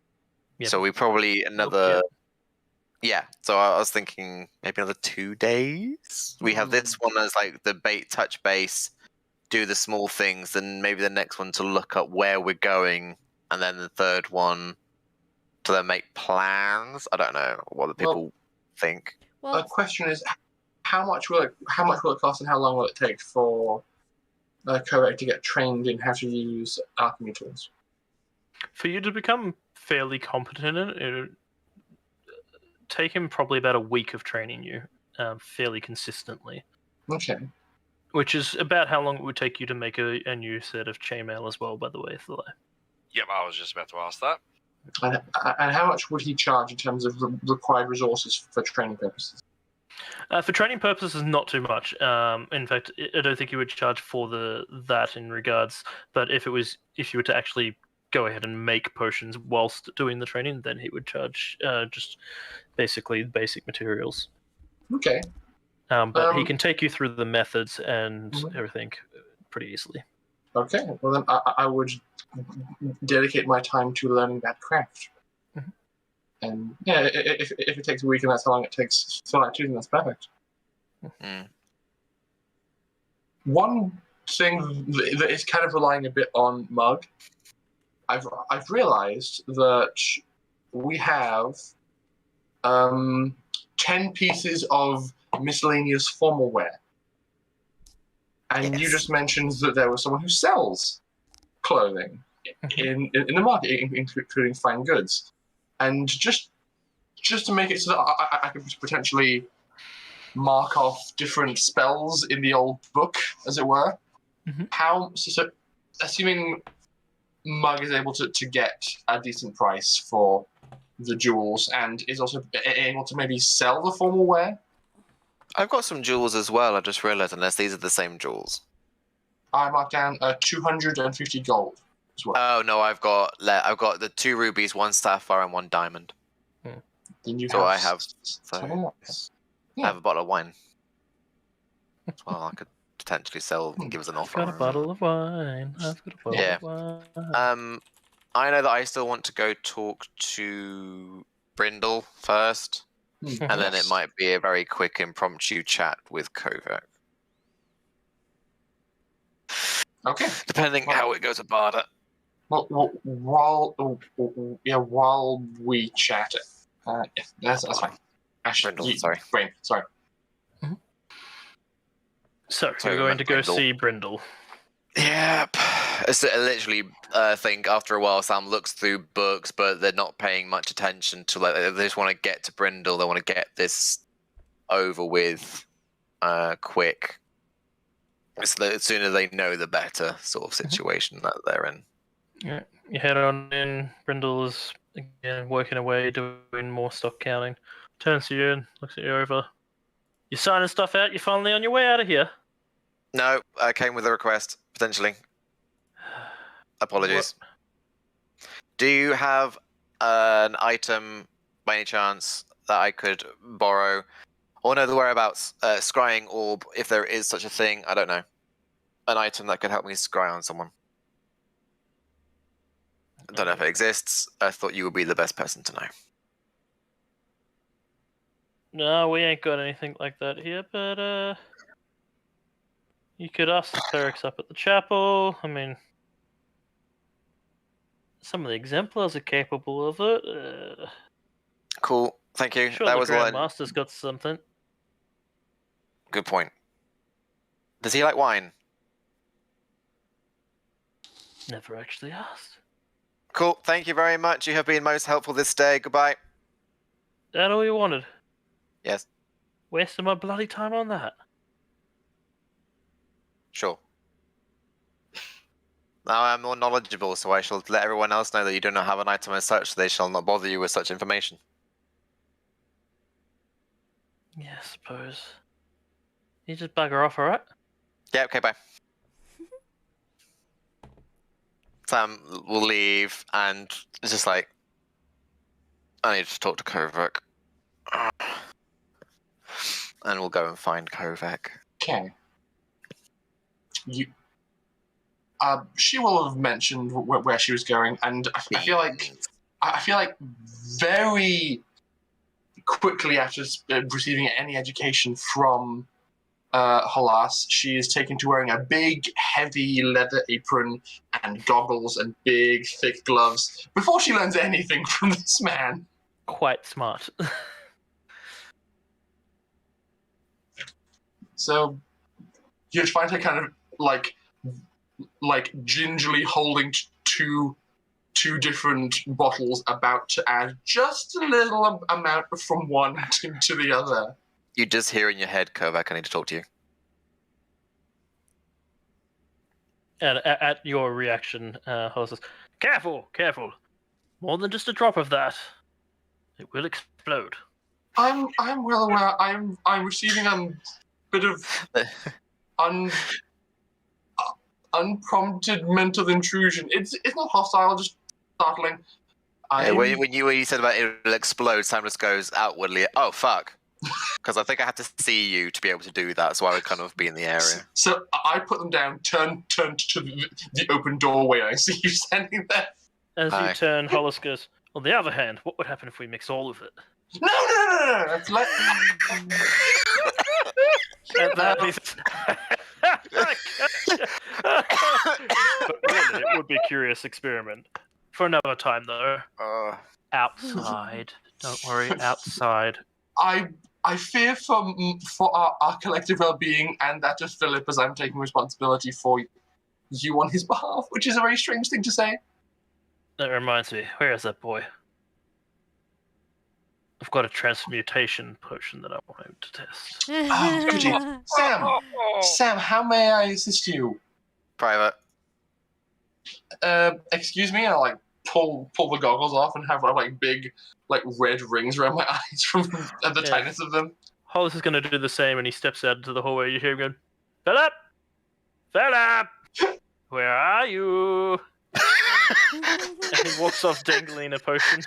Yeah. So we probably another... Yeah, so I was thinking maybe another 2 days. We have this one as like the touch base, do the small things, then maybe the next one to look up where we're going, and then the third one to then make plans. I don't know what the people think. Well, The question is, how much will it cost, and how long will it take for Kovac to get trained in how to use alchemy tools? For you to become fairly competent in it, it would take him probably about a week of training you fairly consistently. Okay. Which is about how long it would take you to make a new set of chainmail as well, by the way, Thulai. Yep, I was just about to ask that. And how much would he charge in terms of required resources for training purposes? For training purposes, not too much. In fact, I don't think you would charge for that in regards. But if you were to actually go ahead and make potions whilst doing the training, then he would charge just basically basic materials. Okay. But he can take you through the methods and everything pretty easily. Okay. Well, then I would dedicate my time to learning that craft. Mhm. And yeah, if it takes a week and that's how long it takes for that too, then that's perfect. Mm. One thing that is kind of relying a bit on Mug, I've realized that we have 10 pieces of miscellaneous formal wear. And you just mentioned that there was someone who sells clothing in the market, including fine goods. And just to make it so that I could potentially mark off different spells in the old book, as it were. So assuming Mug is able to get a decent price for the jewels and is also able to maybe sell the formal wear. I've got some jewels as well, I just realised, unless these are the same jewels. I marked down 250 gold as well. Oh, no, I've got the 2 rubies, 1 sapphire, and 1 diamond. Then you I have have a bottle of wine. Well, I could potentially sell, give us an offer. I've got a bottle of wine. I've got a bottle Yeah. of wine. I know that I still want to go talk to Brindle first, and then it might be a very quick impromptu chat with Kovac. Okay. Depending how it goes about it. Well, while we chat, that's fine. Brindle, sorry. Brain, sorry. So, Sorry, you're going to go Brindle. see Brindle. Yep. It's literally, I think after a while, Sam looks through books, but they're not paying much attention to, like, they just want to get to Brindle. They want to get this over with quick. It's the sooner they know, the better sort of situation that they're in. Yeah, you head on in. Brindle is again working away, doing more stock counting. Turns to you and looks at you over. You signing stuff out? You're finally on your way out of here. No, I came with a request, potentially. Apologies. What? Do you have an item, by any chance, that I could borrow? Or know the whereabouts? Scrying orb, if there is such a thing, I don't know. An item that could help me scry on someone. I don't know if it exists. I thought you would be the best person to know. No, we ain't got anything like that here, but you could ask the clerics up at the chapel. I mean, some of the exemplars are capable of it. Cool, thank you. Sure, that the was Grand one. Master's got something. Good point. Does he like wine? Never actually asked. Cool, thank you very much. You have been most helpful this day. Goodbye. That all you wanted? Yes, Wasting my bloody time on that. sure. Now I am more knowledgeable, so I shall let everyone else know that you do not have an item as such, so they shall not bother you with such information. Yeah, I suppose. You just bugger off, alright? Yeah, okay, bye. Sam will leave, and it's just like, I need to talk to Kovac. And we'll go and find Kovac. Okay. She will have mentioned where she was going, and I feel like very quickly after receiving any education from Halas, she is taken to wearing a big, heavy leather apron and goggles and big, thick gloves before she learns anything from this man. Quite smart. So you find her kind of like gingerly holding two different bottles, about to add just a little amount from one to the other. You just hear in your head, Kovac, I need to talk to you. And at your reaction, Hollis says, "Careful, careful! More than just a drop of that. It will explode." I'm well aware. I'm receiving a bit of unprompted mental intrusion. It's not hostile, just startling. When you said about it will explode, Sam just goes outwardly, oh, fuck. Because I think I have to see you to be able to do that, so I would kind of be in the area. So I put them down, turn to the open doorway, and I see you standing there. As Hi. you turn, Hollis goes, "On the other hand, what would happen if we mix all of it?" No. That's And that is... But really, it would be a curious experiment. For another time, though. Outside. Don't worry, outside. I fear for our collective well-being and that of Philip, as I'm taking responsibility for you on his behalf, which is a very strange thing to say. That reminds me, where is that boy? I've got a transmutation potion that I want him to test. Oh, goody. Sam, how may I assist you? Private. Excuse me, I'll pull the goggles off and have big red rings around my eyes from the tightness of them. Hollis is going to do the same, and he steps out into the hallway. You hear him going, "Philip! Philip! Where are you?" And he walks off dangling a potion.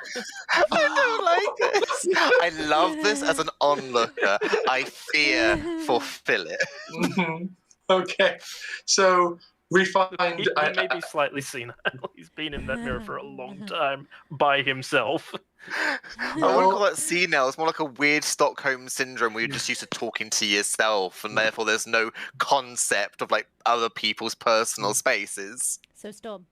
I don't like this. I love this as an onlooker. I fear for Philip. Mm-hmm. Okay, so we find. He may be slightly senile. He's been in that mirror for a long time by himself. I wouldn't call that senile. It's more like a weird Stockholm syndrome where you're just used to talking to yourself, and therefore there's no concept of like other people's personal spaces. So Storm.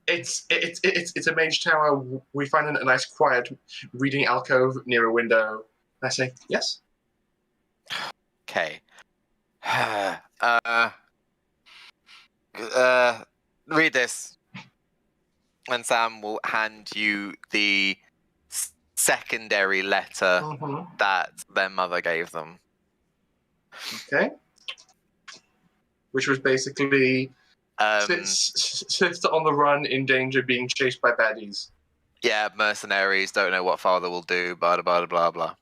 It's a mage tower. We find a nice quiet reading alcove near a window. I say yes. Okay. Read this. And Sam will hand you the secondary letter that their mother gave them. Okay. Which was basically sister on the run, in danger, being chased by baddies. Yeah, mercenaries, don't know what father will do, blah, blah, blah, blah.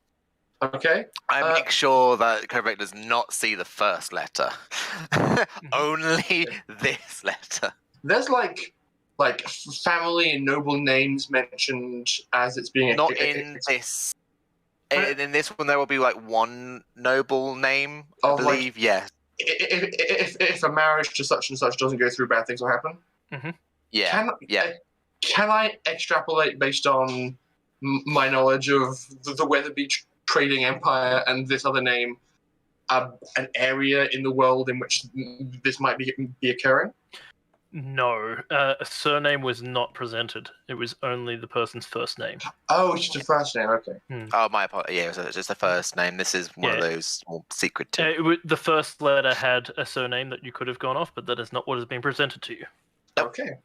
Okay. I make sure that Kovac does not see the first letter. Only this letter. There's like family and noble names mentioned as it's being not in this. In this one, there will be like one noble name, I believe. Yes. If a marriage to such and such doesn't go through, bad things will happen. Yeah. Can I extrapolate based on my knowledge of the Weatherby trading empire and this other name, an area in the world in which this might be occurring? No, a surname was not presented. It was only the person's first name. Oh, it's just a first name. Okay. Oh, my apologies. Yeah, it's just the first name. This is one of those small secret tips. The first letter had a surname that you could have gone off, but that is not what has been presented to you. Okay.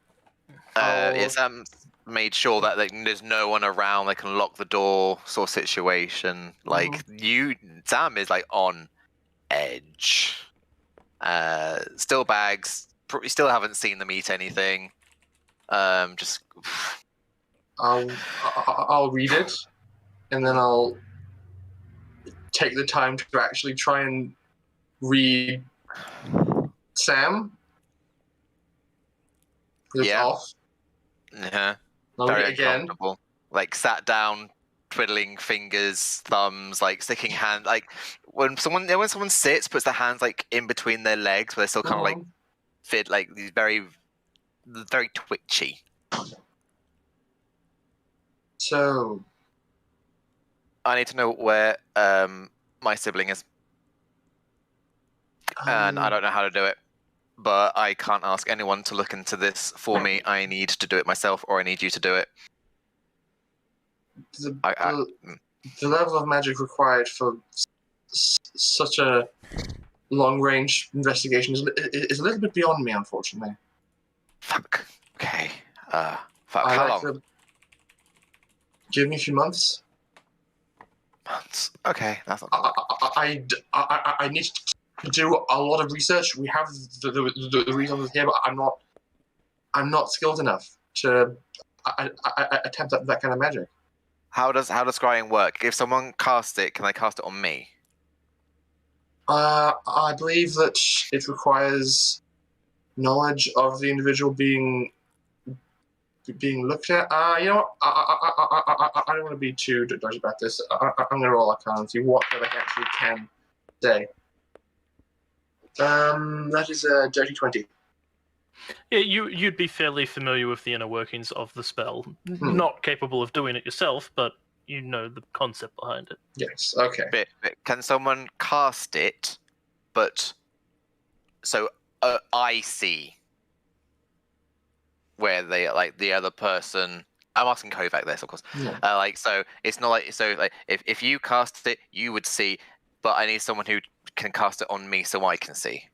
Sam made sure that there's no one around. They can lock the door, sort of situation. Like Sam is like on edge. Still bags. You still haven't seen them eat anything. Just. I'll read it, and then I'll take the time to actually try and read Sam. Yeah. Off. Yeah. Very again. Like sat down, twiddling fingers, thumbs, like sticking hand. Like when someone sits, puts their hands like in between their legs, but they're still kind of like fit, like these very, very twitchy. So, I need to know where my sibling is, and I don't know how to do it. But I can't ask anyone to look into this for me. I need to do it myself, or I need you to do it. The level of magic required for such a long-range investigation is a little bit beyond me, unfortunately. Fuck. Okay. Fuck. How long? Give me a few months. Months. Okay. That's not. I need to do a lot of research. We have the resources here, but I'm not skilled enough to attempt that kind of magic. How does scrying work? If someone casts it, can they cast it on me? I believe that it requires knowledge of the individual being looked at. You know what? I don't want to be too dodgy about this. I'm going to roll Arcana and see what I actually can say. That is a dirty 20. Yeah, you'd be fairly familiar with the inner workings of the spell. Not capable of doing it yourself, but you know the concept behind it. Yes, okay. But can someone cast it, but so I see where they like the other person. I'm asking Kovac this, of course. Yeah. So it's not like if you cast it, you would see, but I need someone who can cast it on me so I can see.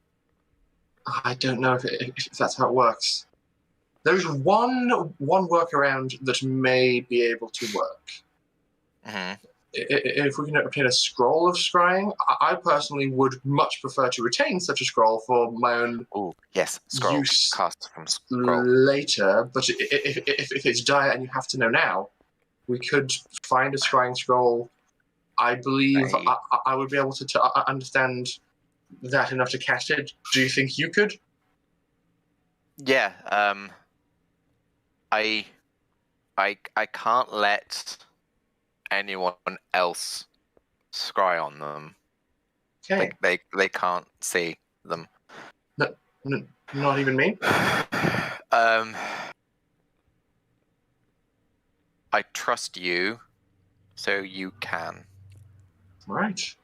I don't know if that's how it works. There's one workaround that may be able to work. If we can obtain a scroll of scrying, I personally would much prefer to retain such a scroll for my own scroll use cast from scroll later. But if it's dire and you have to know now, we could find a scrying scroll. I believe I would be able to understand that enough to cast it. Do you think you could? Yeah. I can't let anyone else scry on them. Okay. They can't see them. Not even me? I trust you, so you can. Right.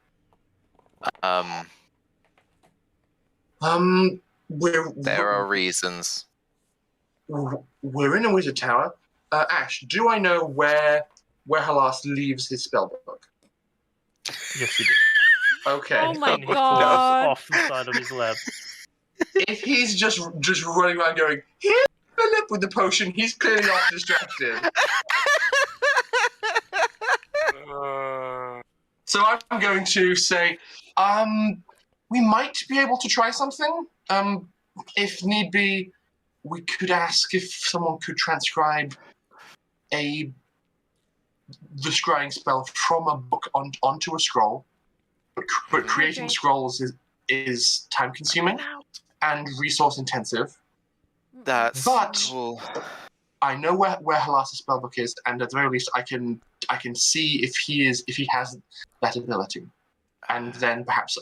There We're are reasons. in a wizard tower. Ash, do I know where Halas leaves his spellbook? Yes, you do. Okay. Oh my And he falls god. off the side of his lab. If he's just running around going, "Here, Philip," with the potion, he's clearly not distracted. So I'm going to say, we might be able to try something. If need be, we could ask if someone could transcribe the scrying spell from a book onto a scroll. But creating Okay. scrolls is time consuming and resource intensive. That's But- cool. I know where Halas' spellbook is, and at the very least, I can see if he has that ability, and then perhaps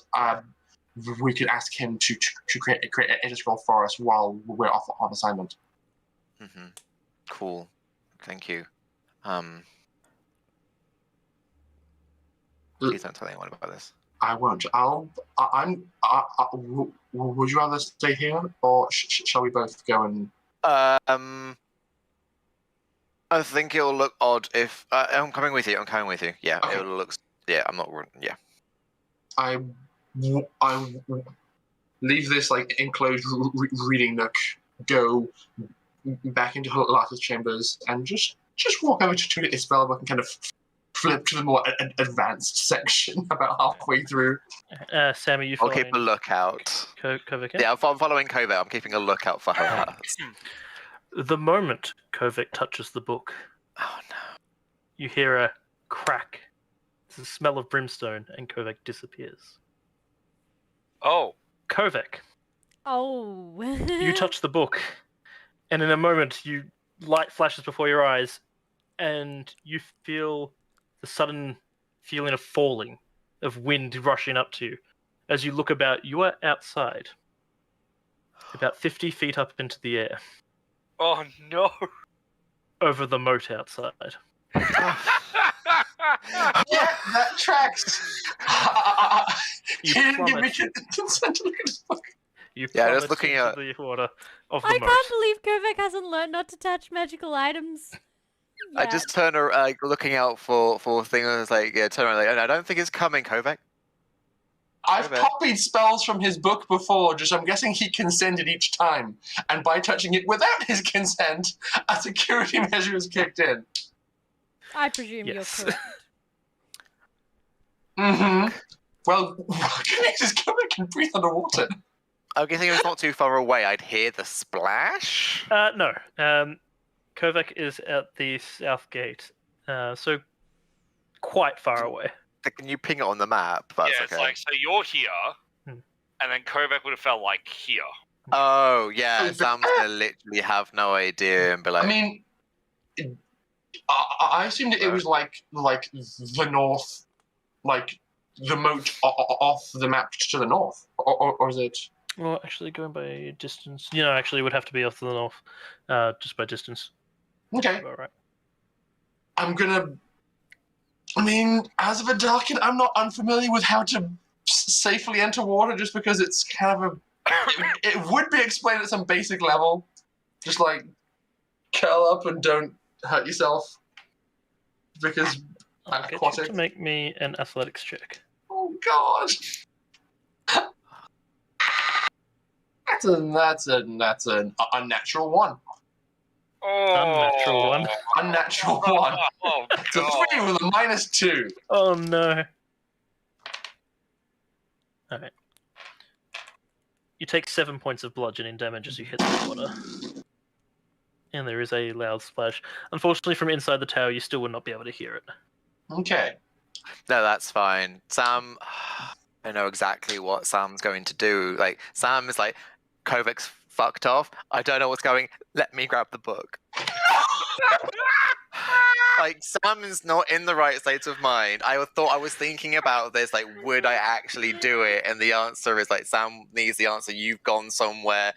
we could ask him to create a scroll for us while we're off on assignment. Mm-hmm. Cool. Thank you. Please don't tell anyone about this. I won't. Would you rather stay here, or shall we both go and? I think it'll look odd if I'm coming with you. Yeah, Okay. it'll look. Yeah, I'm not. Yeah. I leave this enclosed reading nook, go back into Halas' chambers, and just walk over to his spellbook and kind of flip to the more advanced section about halfway through. Sammy, you I'll following keep a lookout. Kovac? Yeah, I'm following Kovac. I'm keeping a lookout for her. The moment Kovac touches the book, Oh no. you hear a crack. It's the smell of brimstone, and Kovac disappears. Oh, Kovac, Oh. you touch the book, and in a moment, light flashes before your eyes, and you feel the sudden feeling of falling, of wind rushing up to you. As you look about, you are outside, about 50 feet up into the air, oh no! over the moat outside. Yeah, that tracks. You He didn't give me plummet. consent to look at his book. You Yeah, plummet just looking into at- the water of the I moat. can't believe Kovac hasn't learned not to touch magical items. I yet. just turn around, looking out for things. Turn around. I don't think it's coming, Kovac. I've Okay. copied spells from his book before, just I'm guessing he consented each time. And by touching it without his consent, a security measure is kicked in. I presume Yes. you're correct. Mm-hmm. Well, just come back and breathe underwater. I'm guessing if it's not too far away, I'd hear the splash. No. Kovac is at the south gate, so quite far away. Can you ping it on the map? That's Yeah, it's okay. like, so you're here, Hmm. and then Kovac would have felt like here. Oh yeah, Oh, Sam's gonna literally have no idea and be like, I mean, I assumed it was like the north, like the moat off the map to the north, or is it? Well, actually, going by distance, actually, it would have to be off to the north, just by distance. Okay, All right. I mean, as of a Darkin, I'm not unfamiliar with how to safely enter water, just because it's kind of it would be explained at some basic level. Just curl up and don't hurt yourself. Because I'll get you aquatic. to make me an athletics check. Oh god. That's an unnatural one. Oh, Unnatural one. Unnatural one. Oh It's a god! 3 with a -2. Oh no. Alright. You take 7 points of bludgeoning damage as you hit the water. And there is a loud splash. Unfortunately, from inside the tower, you still would not be able to hear it. Okay. no, that's fine. Sam, I know exactly what Sam's going to do. Sam is like, Kovac's fucked off. I don't know what's going. Let me grab the book. Like, Sam is not in the right state of mind. I thought I was thinking about this, like, would I actually do it? And the answer is, like, Sam needs the answer. You've gone somewhere.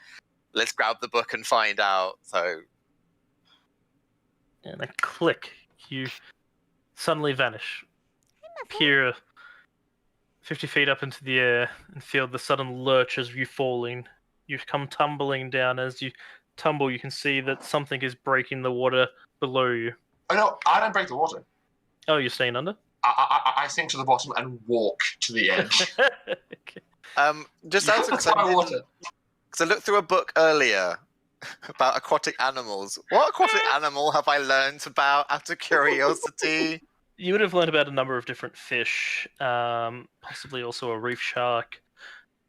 Let's grab the book and find out. So, And a click, you suddenly vanish. Appear 50 feet up into the air and feel the sudden lurch as you falling. You come tumbling down. As you tumble, you can see that something is breaking the water below you. Oh no, I don't break the water. Oh, you're staying under? I sink to the bottom and walk to the edge. Okay. Just out of water. because I looked through a book earlier about aquatic animals. What aquatic animal have I learned about out of curiosity? You would have learned about a number of different fish, possibly also a reef shark,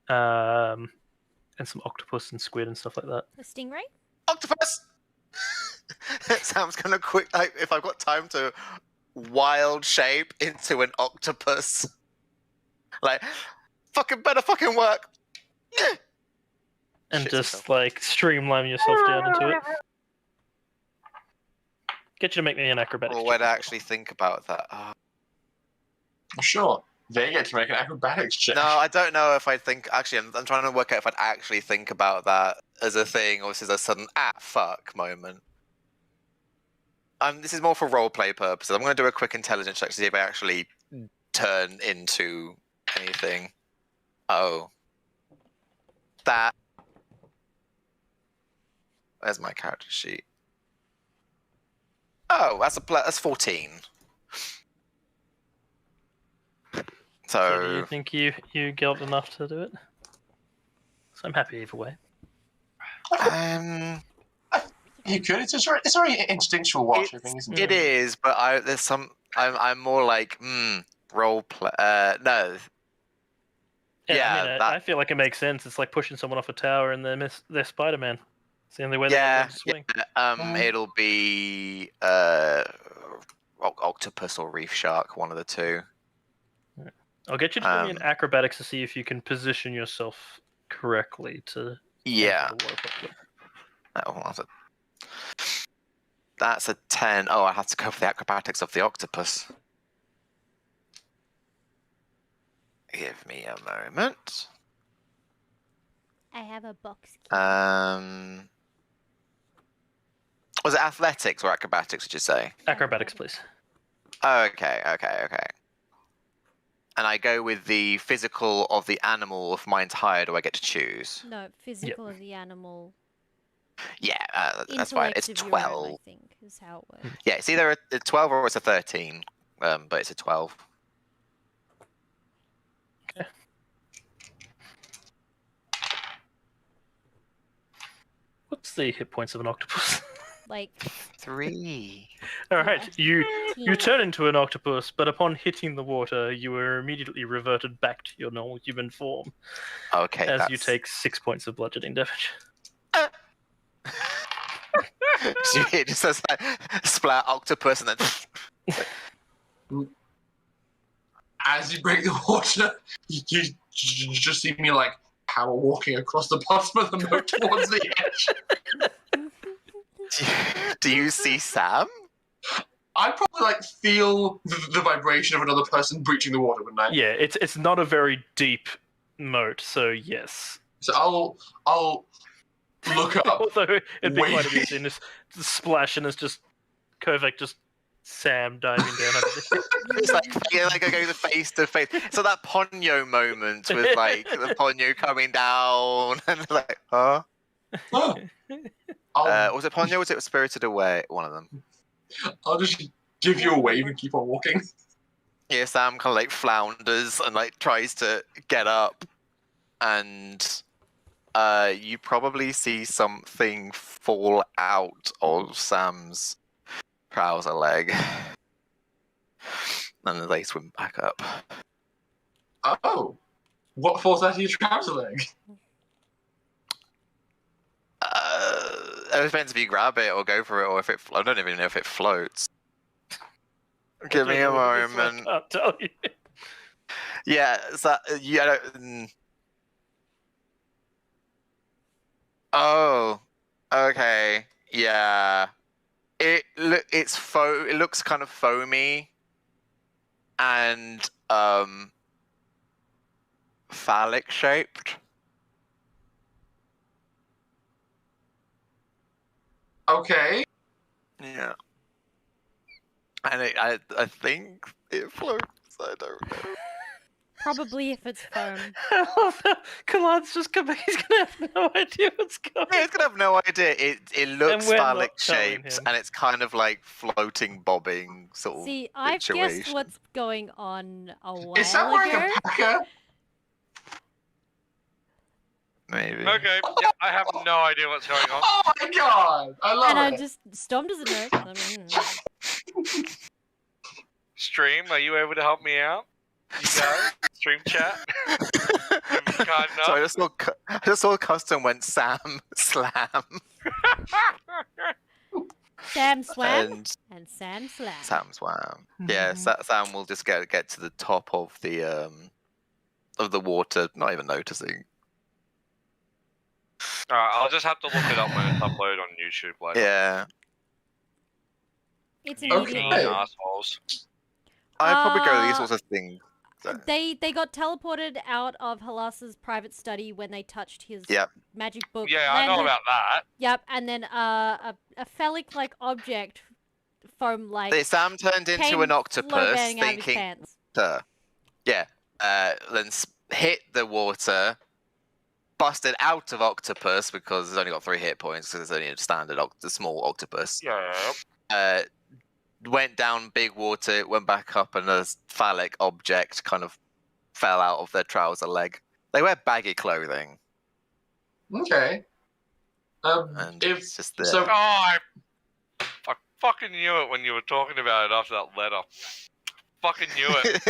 and some octopus and squid and stuff like that. A stingray? Octopus! Sam's gonna quick, like, if I've got time to wild shape into an octopus. Like, better fucking work. And Shit just yourself. like streamline yourself down into it. Get you to make me an acrobatics Or would I check. actually think about that? Oh. Sure, they get to make an acrobatics check. No, I don't know if I'd think. Actually, I'm trying to work out if I'd actually think about that as a thing, or this is a sudden fuck moment. This is more for roleplay purposes. I'm going to do a quick intelligence check to see if I actually turn into anything. Oh, that. Where's my character sheet? Oh, that's 14. So do you So think you get up enough to do it? So I'm happy either way. You could. It's very instinctual wild shaping, isn't it it? is, but I'm more like role play. No. Yeah, I mean, that- I feel like it makes sense. It's like pushing someone off a tower and they're Spider-Man. It's the only way they're going to swing. It'll be octopus or reef shark, one of the two. I'll get you to give me an acrobatics to see if you can position yourself correctly to Yeah. enter the water properly. That's a 10. Oh, I have to go for the acrobatics of the octopus. Give me a moment. I have a box key. Was it athletics or acrobatics, did you say? Acrobatics, please. Oh, okay. And I go with the physical of the animal if mine's higher, do I get to choose? No, physical of the animal. Yeah, that's fine. It's Intellect of your own, 12. I think, is how it works. Yeah, it's either a 12 or it's a 13, but it's a 12. What's the hit points of an octopus? Like 3. All right, you 15. turn into an octopus, but upon hitting the water, you are immediately reverted back to your normal human form, Okay, as that's... you take 6 points of bludgeoning damage. So it just says like, splat octopus and then... As you break the water, you just see me like power walking across the bottom of the moat towards the edge. Do you see Sam? I'd probably like feel the vibration of another person breaching the water, wouldn't I? Yeah, it's not a very deep moat, so yes. So I'll look up. Although it'd be quite Wait. amusing, just splash and it's just Kovac just Sam diving down underneath. It's like I go the face to face. So that Ponyo moment with like the Ponyo coming down and like, huh? Oh. Was it Ponyo or was it Spirited Away? One of them. I'll just give you a wave and keep on walking. Yeah, Sam kind of like flounders and like tries to get up, and you probably see something fall out of Sam's trouser leg, and then they swim back up. Oh, what falls out of your trouser leg? It depends if you grab it or go for it, or if it. I don't even know if it floats. Give me a moment. I can't tell you. Yeah, so yeah. Oh, okay, yeah. It it's it looks kind of foamy and phallic shaped. Okay. Yeah. And I think it floats. I don't know. Probably if it's foam. I love that Kalad's just coming. He's gonna have no idea what's going Yeah, he's gonna have no idea. It looks we're not phallic telling shaped, him. and it's kind of like floating, bobbing sort of See, I've situation. guessed what's going on a while Is Sam wearing ago. a packer? Maybe. Okay, yeah, I have no idea what's going on. Oh my god! I love And I it. just Storm doesn't know. I mean, Stream, are you able to help me out? You guys? Stream chat? Kind So I enough? just saw custom went Sam slam Sam swam and and Sam slam. Sam swam. Yeah, Sam will just get to the top of the water, not even noticing. Alright, I'll just have to look it up when it's uploaded on YouTube later. Yeah, It's You immediately. mean Okay. assholes. I'd probably go to these Uh, sorts of things. They got teleported out of Halas's private study when they touched his Yep. magic book. Yeah, I know landed- about that. Yep, and then a phallic-like object, foam-like, Sam turned into came an octopus, floating out of his thinking, pants. yeah, then hit the water, busted out of octopus because it's only got 3 hit points because it's only a standard small octopus. Yeah. Went down big water, went back up, and a phallic object kind of fell out of their trouser leg. They wear baggy clothing, Okay. and If it's just there. so, Oh, I fucking knew it when you were talking about it after that letter. Fucking knew it.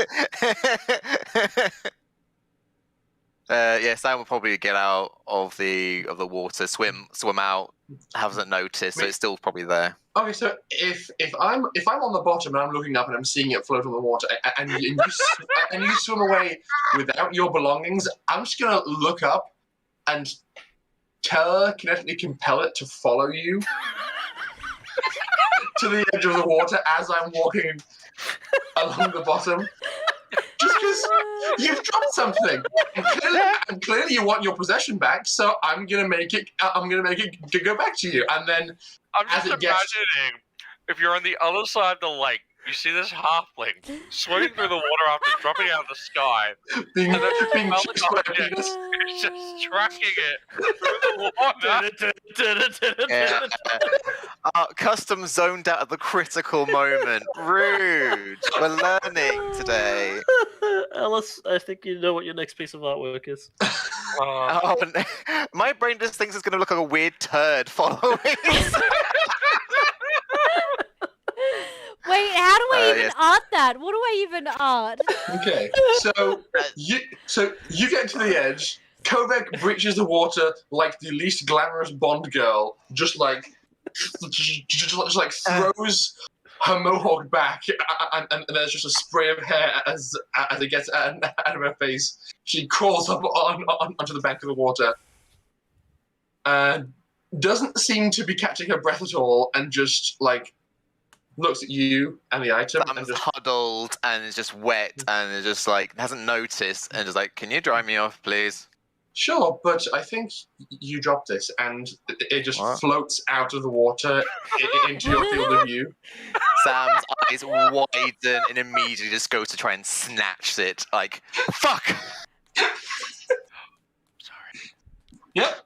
Yeah, Sam will probably get out of the water, swim out, hasn't noticed, so it's still probably there. okay, so if I'm on the bottom and I'm looking up and I'm seeing it float on the water, and you swim away without your belongings, I'm just gonna look up and telekinetically compel it to follow you to the edge of the water as I'm walking along the bottom. Just because you've dropped something, and clearly you want your possession back, so I'm gonna make it to go back to you, and then I'm As just it gets- imagining if you're on the other side of the lake, you see this halfling swimming through the water after dropping out of the sky, being and then being phallic chased by a object penis. is just tracking it through the water. Yeah. Custom zoned out at the critical moment. Rude. We're learning today. Alice, I think you know what your next piece of artwork is. Oh, my brain just thinks it's going to look like a weird turd following. Wait, how do I even yes. art that? What do I even art? Okay, so you get to the edge. Kovac breaches the water like the least glamorous Bond girl, just like throws her mohawk back, and there's just a spray of hair as it gets out of her face. She crawls up onto the bank of the water, and doesn't seem to be catching her breath at all, and just like looks at you and the item, and Sam's just huddled and is just wet and is just like hasn't noticed and just like, can you dry me off, please? sure, but I think you dropped this, and it just What? floats out of the water into your field of view. Sam's eyes widen and immediately just goes to try and snatch it. Like, fuck! Sorry. Yep.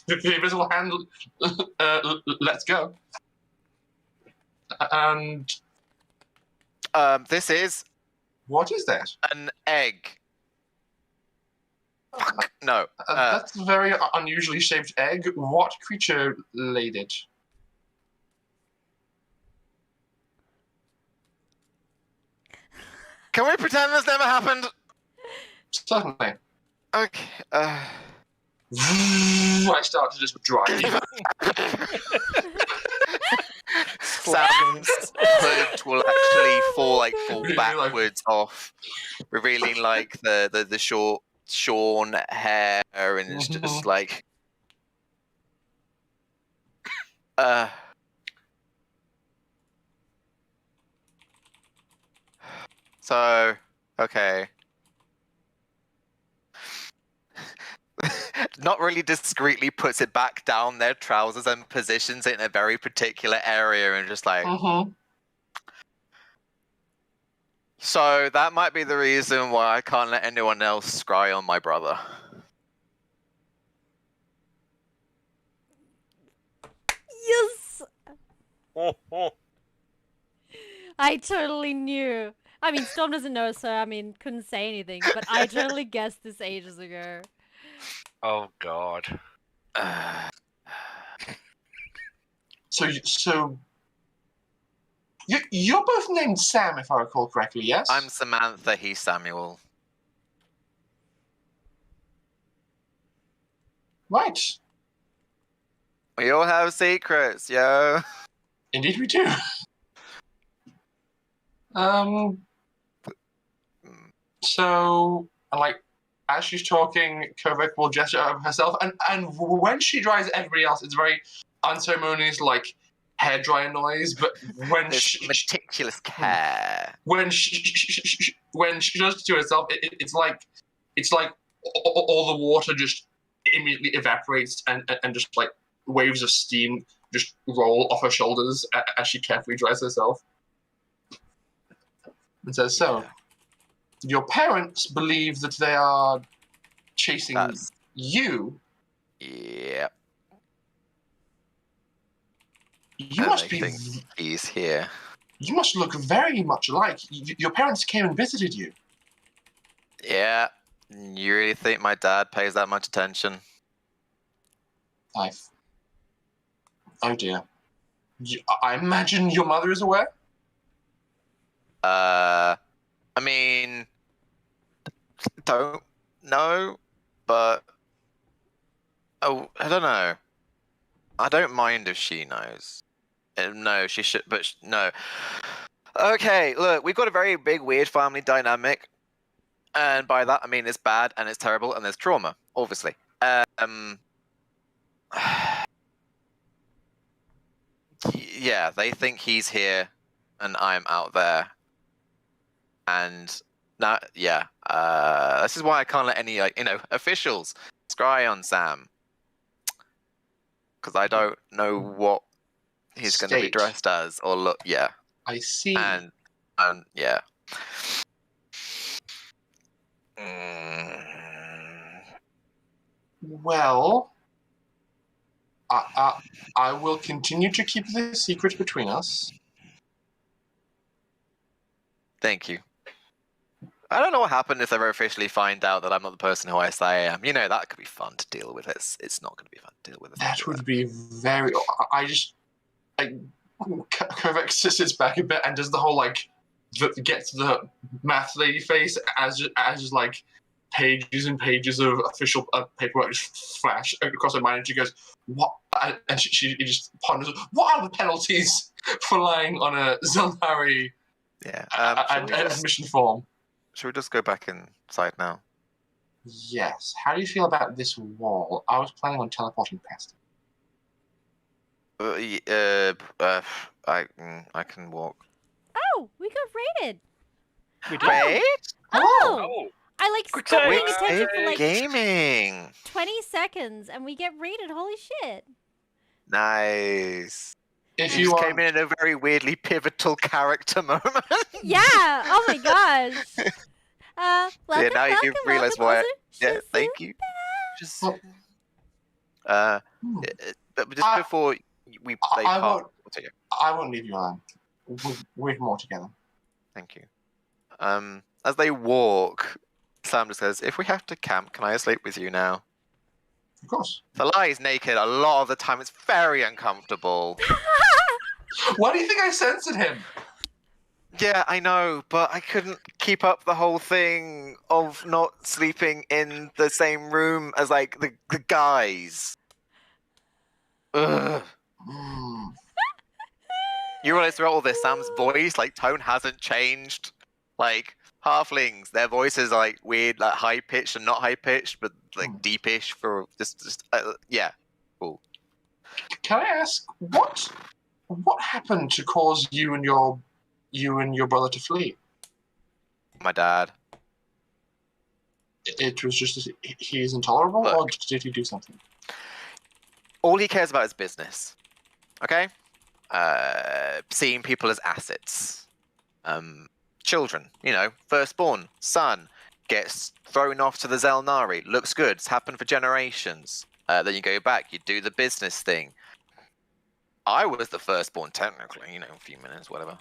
The invisible hand let's go. And This is what is that? an egg. Fuck. No. That's a very unusually shaped egg. What creature laid it? Can we pretend this never happened? Certainly. Okay. I start to just drive. Sam's hood will actually fall Really, like- backwards off, revealing like the short shorn hair, and it's just like So, okay. Not really discreetly puts it back down their trousers and positions it in a very particular area and just like. So that might be the reason why I can't let anyone else scry on my brother. Yes! Oh, oh. I totally knew. I mean, Storm doesn't know, so I mean, couldn't say anything. But I totally guessed this ages ago. Oh God. So you're both named Sam, if I recall correctly. Yes. I'm Samantha, he's Samuel. Right. We all have secrets, yo. Indeed, we do. So, like, as she's talking, Kovac will gesture over herself, and when she dries everybody else, it's very unceremonious, like hair dryer noise. But when This meticulous care. when she does it to herself, it's like all the water just immediately evaporates and just like waves of steam just roll off her shoulders as she carefully dries herself. And says, so, your parents believe that they are chasing you. Yep. You And must they think he's here. You must look very much alike. Your parents came and visited you. Yeah. You really think my dad pays that much attention? Oh dear. I imagine your mother is aware? I mean, don't know, but oh, I don't know. I don't mind if she knows. No, she should, but no. Okay, look, we've got a very big, weird family dynamic, and by that I mean it's bad and it's terrible and there's trauma, obviously. Yeah, they think he's here, and I'm out there. And now, yeah, this is why I can't let any, like, officials scry on Sam, because I don't know what he's going to be dressed as or look. Yeah, I see. And yeah. Well, I will continue to keep this secret between us. Thank you. I don't know what happened if they ever officially find out that I'm not the person who I say I am. That could be fun to deal with. It's not going to be fun to deal with. That would be very. Kovac sits back a bit and does the whole gets the math lady face as just like pages and pages of official paperwork just flash across her mind, and she goes, "What?" And she just ponders, "What are the penalties for lying on a Xel'nari admission form?" Should we just go back inside now? Yes. How do you feel about this wall? I was planning on teleporting past it. I can walk. Oh, we got raided. We did. Wait. Oh. I Quick stopped save. paying attention for Gaming. 20 seconds and we get raided. Holy shit. Nice. If you came in a very weirdly pivotal character moment. Yeah. Oh my gosh. Welcome, now you realize why. Yeah, thank you. But just before we play part, I won't leave you alone. We're more together. Thank you. As they walk, Sam just says, "If we have to camp, can I sleep with you now?" Of course. The lie is naked a lot of the time. It's very uncomfortable. Why do you think I censored him? Yeah, I know, but I couldn't keep up the whole thing of not sleeping in the same room as the guys. Ugh. You realize throughout all this, Sam's voice, tone hasn't changed. Halflings, their voices are weird, high pitched and not high pitched, but deepish for just yeah. Cool. Can I ask what happened to cause you and your brother to flee? My dad. It was just he is intolerable, Look. or did he do something? All he cares about is business. Okay? Seeing people as assets. Children, firstborn, son, gets thrown off to the Xel'nari. Looks good. It's happened for generations. Then you go back, you do the business thing. I was the firstborn, technically, a few minutes, whatever.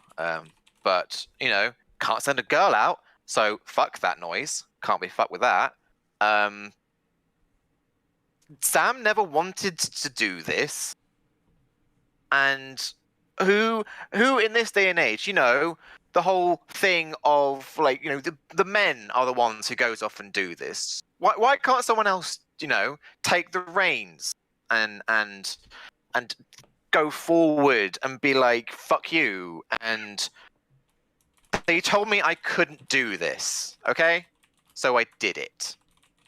But, can't send a girl out, so fuck that noise. Can't be fucked with that. Sam never wanted to do this. And who in this day and age, the whole thing of the men are the ones who goes off and do this. Why can't someone else, take the reins and go forward and be like, fuck you? And they told me I couldn't do this, okay? So I did it.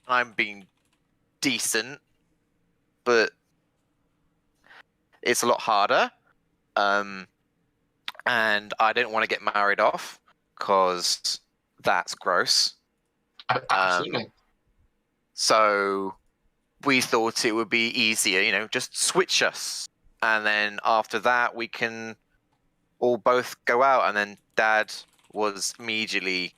I'm being decent, but it's a lot harder. And I didn't want to get married off because that's gross. Absolutely. So we thought it would be easier, just switch us. And then after that, we can all both go out. And then Dad was immediately,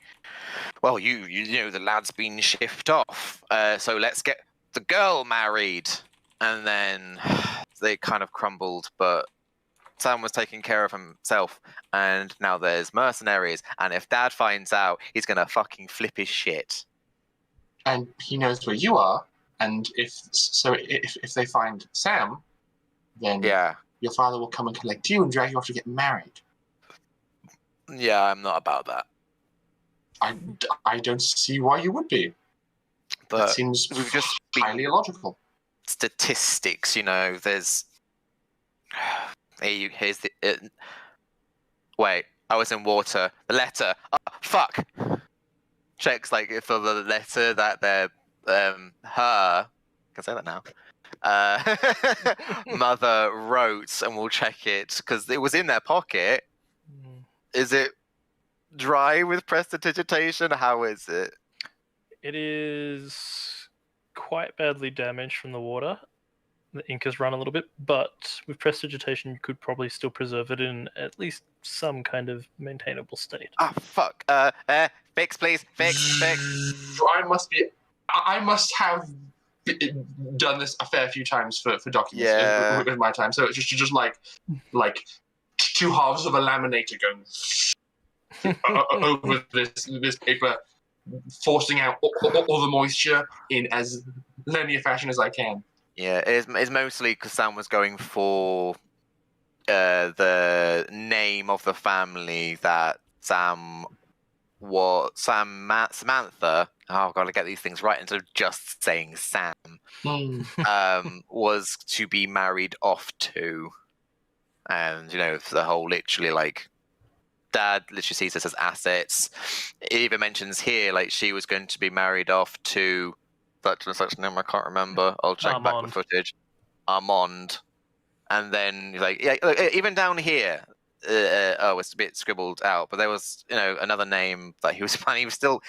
well, the lad's been shipped off. So let's get the girl married. And then they kind of crumbled, but Sam was taking care of himself, and now there's mercenaries, and if Dad finds out, he's gonna fucking flip his shit. And he knows where you are, and if they find Sam, then your father will come and collect you and drag you off to get married. Yeah, I'm not about that. I don't see why you would be. But that seems we've just highly illogical. Statistics, there's... Here's the... Wait, I was in water. The letter. Oh, fuck! Checks, for the letter that they're... her... I can say that now. Mother wrote, and we'll check it, because it was in their pocket. Is it dry with prestidigitation? How is it? It is quite badly damaged from the water. The ink has run a little bit, but with prestidigitation, you could probably still preserve it in at least some kind of maintainable state. Ah, fuck. Fix, please. Fix. I must have done this a fair few times for documents in my time. So it's just like two halves of a laminator going over this paper, forcing out all the moisture in as linear fashion as I can. Yeah, it's mostly because Sam was going for the name of the family that Samantha. Oh, gotta get these things right instead of just saying Sam. Was to be married off to, and the whole literally Dad literally sees this as assets. It even mentions here she was going to be married off to such and such name. I can't remember. I'll check back the footage. Armand, and then even down here. It's a bit scribbled out, but there was another name that he was planning. He was still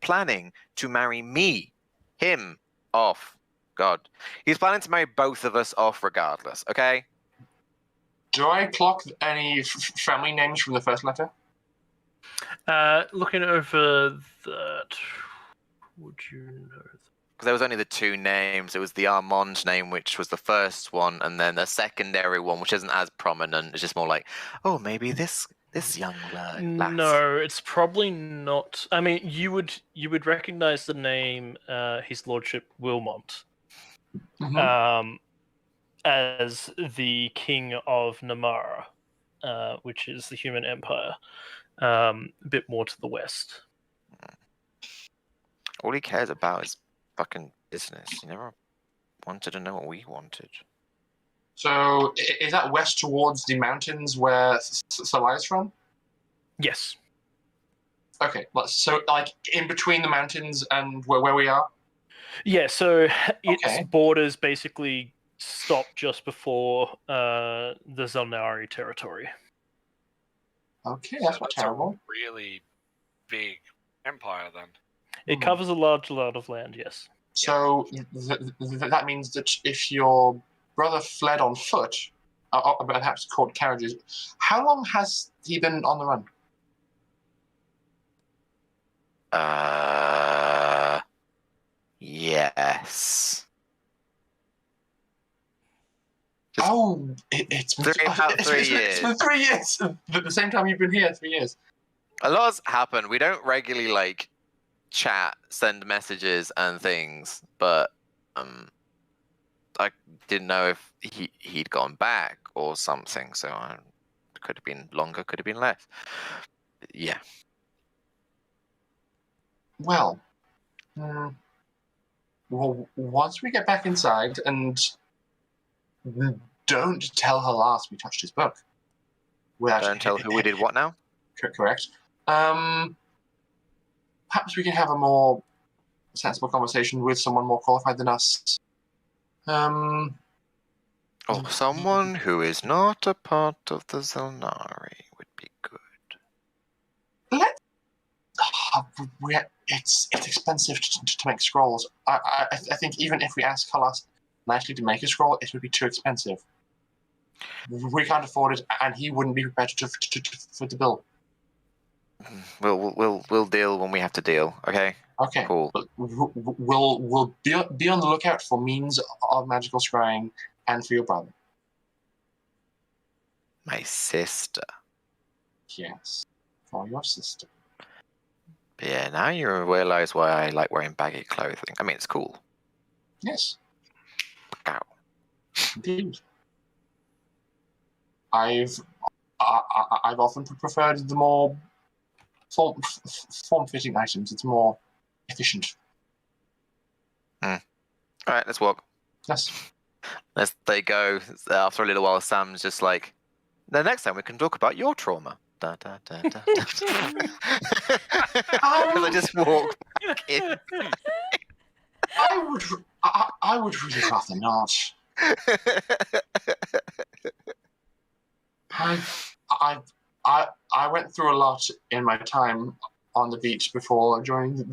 planning to marry him off. God, he's planning to marry both of us off regardless. Okay. Do I clock any family names from the first letter? Looking over that, would you know? Because there was only the two names. It was the Armand name, which was the first one, and then the secondary one, which isn't as prominent. It's just more oh, maybe this young lass. No, it's probably not. I mean, you would recognize the name, His Lordship Wilmont, as the King of Namara, which is the Human Empire, a bit more to the west. All he cares about is fucking business. He never wanted to know what we wanted. So, is that west towards the mountains where Salai is from? Yes. Okay, so in between the mountains and where we are? Yeah, so its borders basically stop just before the Xel'nari territory. Okay, that's not terrible. A really big Empire then. It covers a large lot of land, yes. So that means that if your brother fled on foot, or perhaps caught carriages, how long has he been on the run? Yes. Just It's been about 3 It's years. been 3 years. At the same time you've been here, 3 years. A lot's happened. We don't regularly like chat, send messages and things, but I didn't know if he'd gone back or something, so I could have been longer, could have been less. Yeah. Well, once we get back inside, and don't tell her last we touched his book. Don't tell who we did what now? Correct. Perhaps we can have a more sensible conversation with someone more qualified than us. Or someone who is not a part of the Xel'nari would be good. It's expensive to make scrolls. I think even if we ask Kalas nicely to make a scroll, it would be too expensive. We can't afford it, and he wouldn't be prepared to foot the bill. We'll deal when we have to deal. Okay. Okay. Cool. But we'll be on the lookout for means of magical scrying, and for your brother. My sister. Yes, for your sister. But yeah, now you realize why I like wearing baggy clothing. I mean, it's cool. Yes. Ow. Indeed. I've often preferred the more form-fitting items. It's more efficient. All right, let's walk. Yes. As they go, after a little while, Sam's just like, the next time we can talk about your trauma. Da, da, da, da, da. And I just walk back in. I would really rather not. I went through a lot in my time on the beach before joining the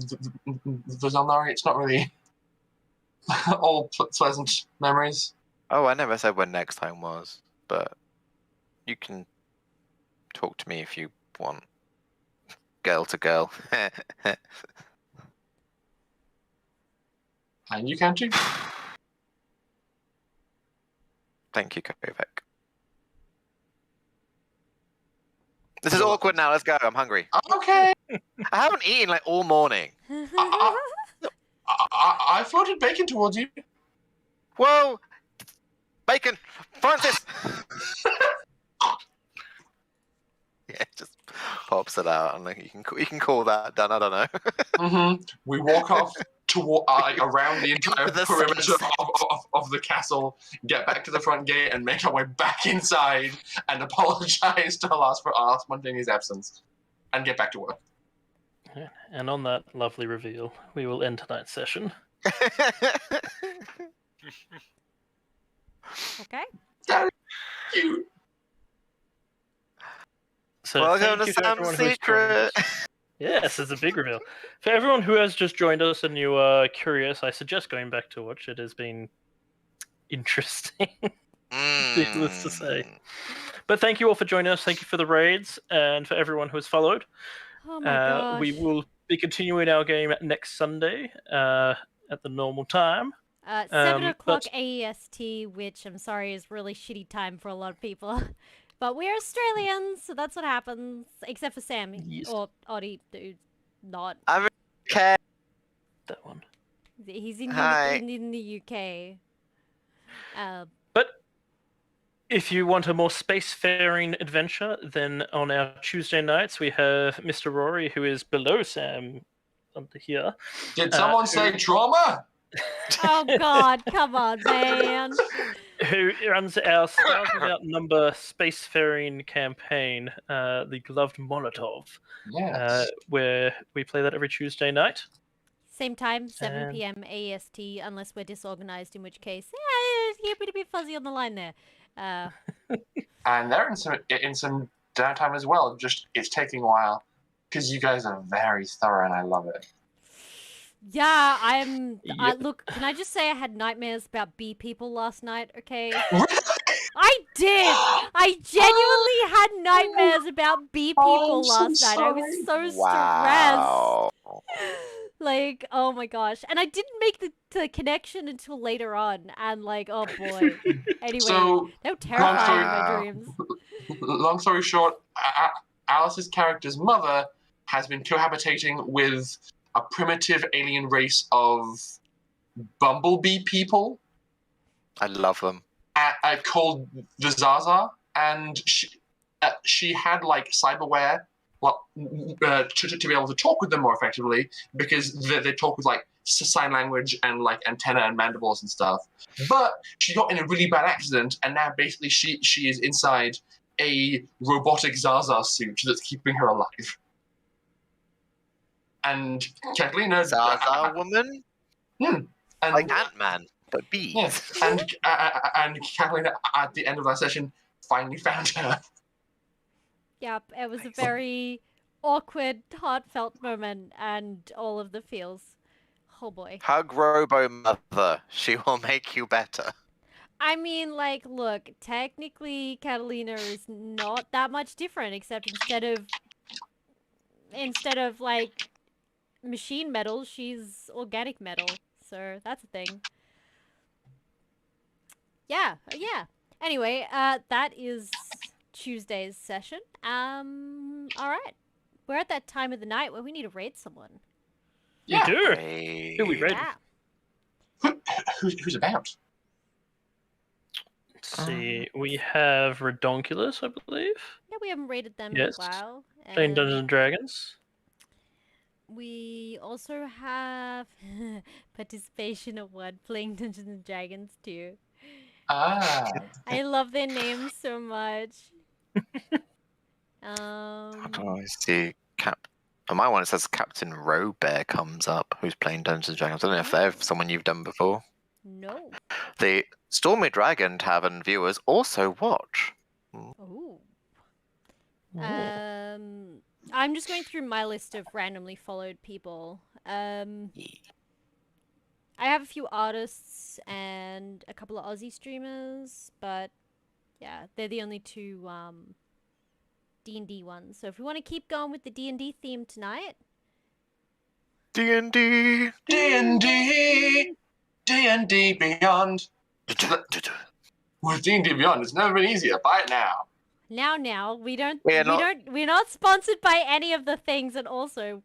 Xel'nari. It's not really all pleasant memories. Oh, I never said when next time was, but you can talk to me if you want. Girl to girl. And you can too. Thank you, Kovac. This is awkward now. Let's go. I'm hungry. Okay. I haven't eaten like all morning. I floated bacon towards you. Whoa! Bacon! Francis! Yeah, just pops it out, and like you can call that done. I don't know. Mm-hmm. We walk off around the entire The perimeter sunset. of the castle, get back to the front gate, and make our way back inside, and apologize to Halas for our spontaneous absence, and get back to work. And on that lovely reveal, we will end tonight's session. Okay. That is cute. So Welcome thank to you everyone Sam's who has joined us. Secret. Yes, it's a big reveal. For everyone who has just joined us and you are curious, I suggest going back to watch. It has been interesting. Needless to say. But thank you all for joining us. Thank you for the raids and for everyone who has followed. Oh my gosh. We will be continuing our game next Sunday at the normal time. 7 o'clock but- AEST, which I'm sorry is really shitty time for a lot of people. But we're Australians, so that's what happens. Except for Sam, Yes. or Oddie, who's not. Okay. That one. He's in Hi. in the UK. But if you want a more spacefaring adventure, then on our Tuesday nights we have Mr. Rory, who is below Sam under here. Did someone say trauma? Oh God, come on, man. Who runs our Stars Without Number spacefaring campaign, the Gloved Molotov, Yes. where we play that every Tuesday night. Same time, 7 And- p.m. AST, unless we're disorganized, in which case, you're a bit fuzzy on the line there. And they're in some downtime as well. Just it's taking a while. because you guys are very thorough and I love it. Yeah, Yep. look, can I just say I had nightmares about bee people last night, okay? I did! I genuinely had nightmares about bee people I'm so last night. I was so Wow. stressed. Like, oh my gosh. And I didn't make the connection until later on. And like, oh boy. Anyway, So, they were terrifying in my Wow. dreams. long story short, Alice's character's mother has been cohabitating with a primitive alien race of bumblebee people I love them. called the Zaza, and she had like cyberware, well, to be able to talk with them more effectively because they talk with like sign language and like antenna and mandibles and stuff. But she got in a really bad accident, and now basically she is inside a robotic Zaza suit that's keeping her alive. And Catalina, Zaza woman? and Like Ant-Man, but bees. yeah, and Catalina at the end of that session finally found her. Yep, it was a very awkward, heartfelt moment and all of the feels. Oh boy. Hug Robo Mother. She will make you better. I mean, like, look, technically Catalina is not that much different, except instead of like machine metal, she's organic metal. So that's a thing. Yeah, yeah. Anyway, that is Tuesday's session. All right. We're at that time of the night where we need to raid someone. Yeah. We do. Hey. Who we read? Yeah. Who's about? Let's see. We have Redonkulus, I believe. Yeah, we haven't raided them Yes. in a while. Playing and Dungeons and Dragons. We also have participation award playing Dungeons and Dragons too. Ah. I love their names so much. Oh, I see. On my one, it says Captain Robear comes up, who's playing Dungeons and Dragons. I don't know if they're someone you've done before. No. The Stormy Dragon Tavern viewers also watch. Ooh. I'm just going through my list of randomly followed people. I have a few artists and a couple of Aussie streamers, but yeah, they're the only two D&D ones. So if we want to keep going with the D&D theme tonight, D&D. D&D, D&D Beyond. With D&D Beyond, it's never been easier. Buy it now. now we're not sponsored by any of the things, and also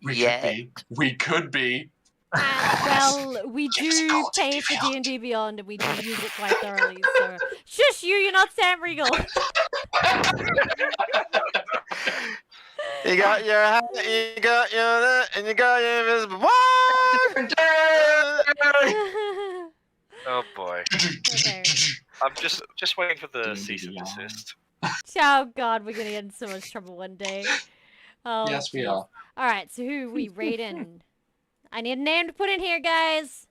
We could be. well, we do called pay for D&D D&D Beyond, and we do use it quite thoroughly. So shush, you're not Sam Regal. You got your hat, you got your and you got your invisible. Oh boy. Okay. I'm just waiting for the cease and desist. Oh god, we're gonna get in so much trouble one day. Oh, Yes, we jeez. are. Alright, so who are we raiding? I need a name to put in here, guys.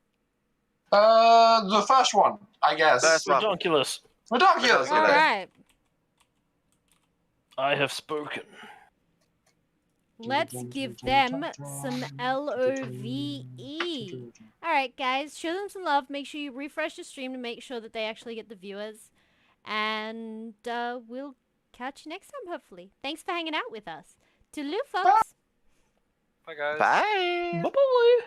The first one, I guess. First one. Redonkulus. Ridiculous. Yeah. Alright, I have spoken. let's give them some LOVE. Alright, guys, show them some love. Make sure you refresh the stream to make sure that they actually get the viewers. And we'll catch you next time, hopefully. Thanks for hanging out with us. Toodaloo, folks. Bye guys. Bye. Bye-bye.